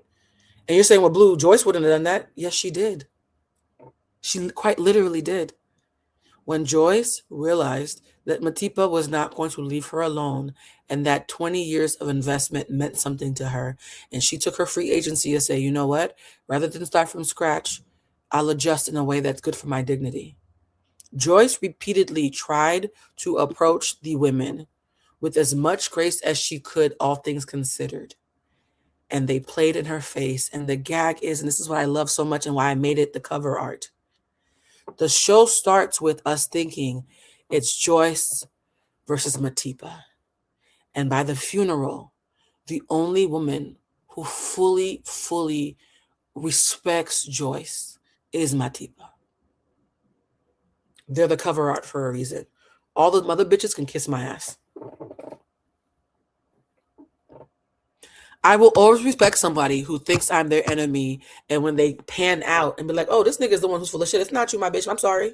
And you're saying, well, Blue, Joyce wouldn't have done that. Yes, she did. She quite literally did. When Joyce realized that Matipa was not going to leave her alone and that 20 years of investment meant something to her, and she took her free agency to say, you know what, rather than start from scratch, I'll adjust in a way that's good for my dignity. Joyce repeatedly tried to approach the women with as much grace as she could, all things considered. And they played in her face. And the gag is, and this is what I love so much and why I made it the cover art. The show starts with us thinking it's Joyce versus Matipa. And by the funeral, the only woman who fully respects Joyce is Matipa. They're the cover art for a reason. All the mother bitches can kiss my ass. I will always respect somebody who thinks I'm their enemy, and when they pan out and be like, oh, this nigga is the one who's full of shit. It's not you, my bitch. I'm sorry.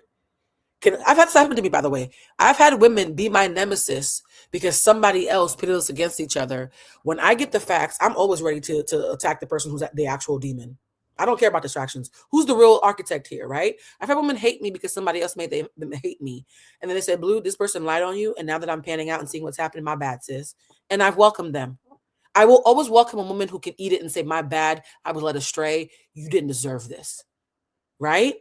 I've had this happen to me, by the way. I've had women be my nemesis because somebody else pitted us against each other. When I get the facts, I'm always ready to attack the person who's the actual demon. I don't care about distractions. Who's the real architect here, right? I've had women hate me because somebody else made them hate me. And then they said, Blue, this person lied on you. And now that I'm panning out and seeing what's happening, my bad, sis. And I've welcomed them. I will always welcome a woman who can eat it and say, my bad, I was led astray. You didn't deserve this, right?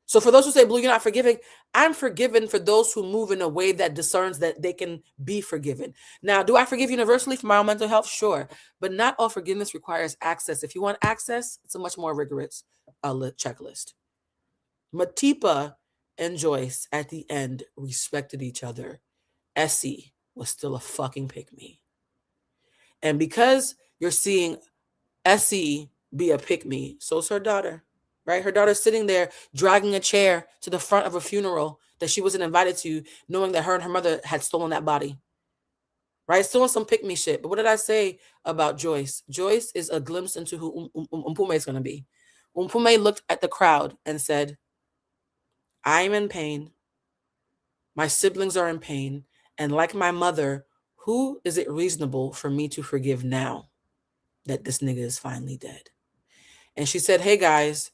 So for those who say, Blue, you're not forgiving, I'm forgiven for those who move in a way that discerns that they can be forgiven. Now, do I forgive universally for my own mental health? Sure. But not all forgiveness requires access. If you want access, it's a much more rigorous checklist. Matipa and Joyce at the end respected each other. Essie was still a fucking pick-me. And because you're seeing Essie be a pick-me, so's her daughter. Right? Her daughter's sitting there dragging a chair to the front of a funeral that she wasn't invited to, knowing that her and her mother had stolen that body. Right? Still on some pick-me shit. But what did I say about Joyce? Joyce is a glimpse into who Umpume is going to be. Umpume looked at the crowd and said, I am in pain. My siblings are in pain. And like my mother, who is it reasonable for me to forgive now that this nigga is finally dead? And she said, hey guys,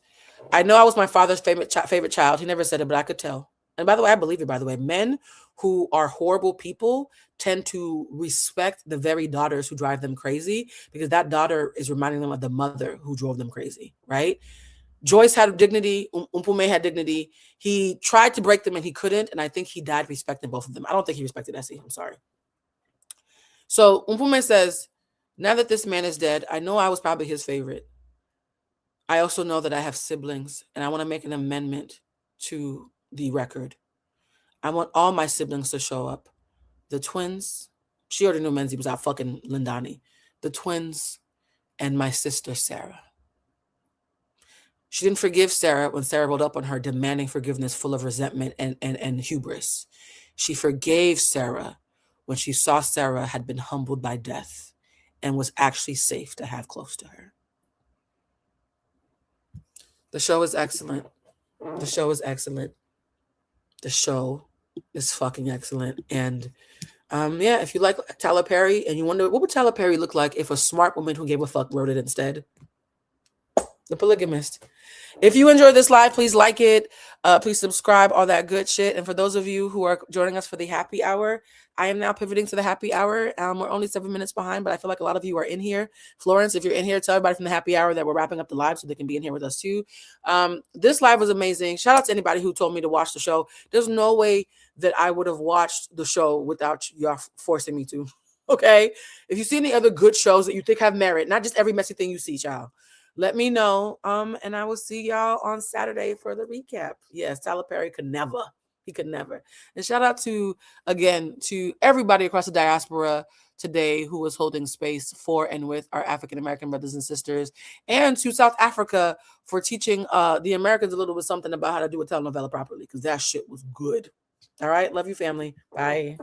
I know I was my father's favorite child. He never said it, but I could tell. And by the way, I believe it, by the way. Men who are horrible people tend to respect the very daughters who drive them crazy because that daughter is reminding them of the mother who drove them crazy, right? Joyce had dignity. Umpume had dignity. He tried to break them and he couldn't. And I think he died respecting both of them. I don't think he respected Essie. I'm sorry. So Umpume says, now that this man is dead, I know I was probably his favorite. I also know that I have siblings and I want to make an amendment to the record. I want all my siblings to show up. The twins, she already knew Menzi was out fucking Lindani. The twins and my sister, Sarah. She didn't forgive Sarah when Sarah rolled up on her demanding forgiveness full of resentment and hubris. She forgave Sarah when she saw Sarah had been humbled by death and was actually safe to have close to her. The show is excellent. The show is excellent. The show is fucking excellent. And yeah, if you like Tyler Perry and you wonder what would Tyler Perry look like if a smart woman who gave a fuck wrote it instead? The Polygamist. If you enjoyed this live, please like it. Please subscribe, all that good shit. And for those of you who are joining us for the happy hour, I am now pivoting to the happy hour. We're only 7 minutes behind, but I feel like a lot of you are in here. Florence, if you're in here, tell everybody from the happy hour that we're wrapping up the live so they can be in here with us too. This live was amazing. Shout out to anybody who told me to watch the show. There's no way that I would have watched the show without y'all forcing me to. Okay? If you see any other good shows that you think have merit, not just every messy thing you see, child, let me know. And I will see y'all on Saturday for the recap. Yes, Tyler Perry could never. He could never. And shout out to everybody across the diaspora today who was holding space for and with our African-American brothers and sisters, and to South Africa for teaching the Americans a little bit something about how to do a telenovela properly, because that shit was good. All right. Love you, family. Bye.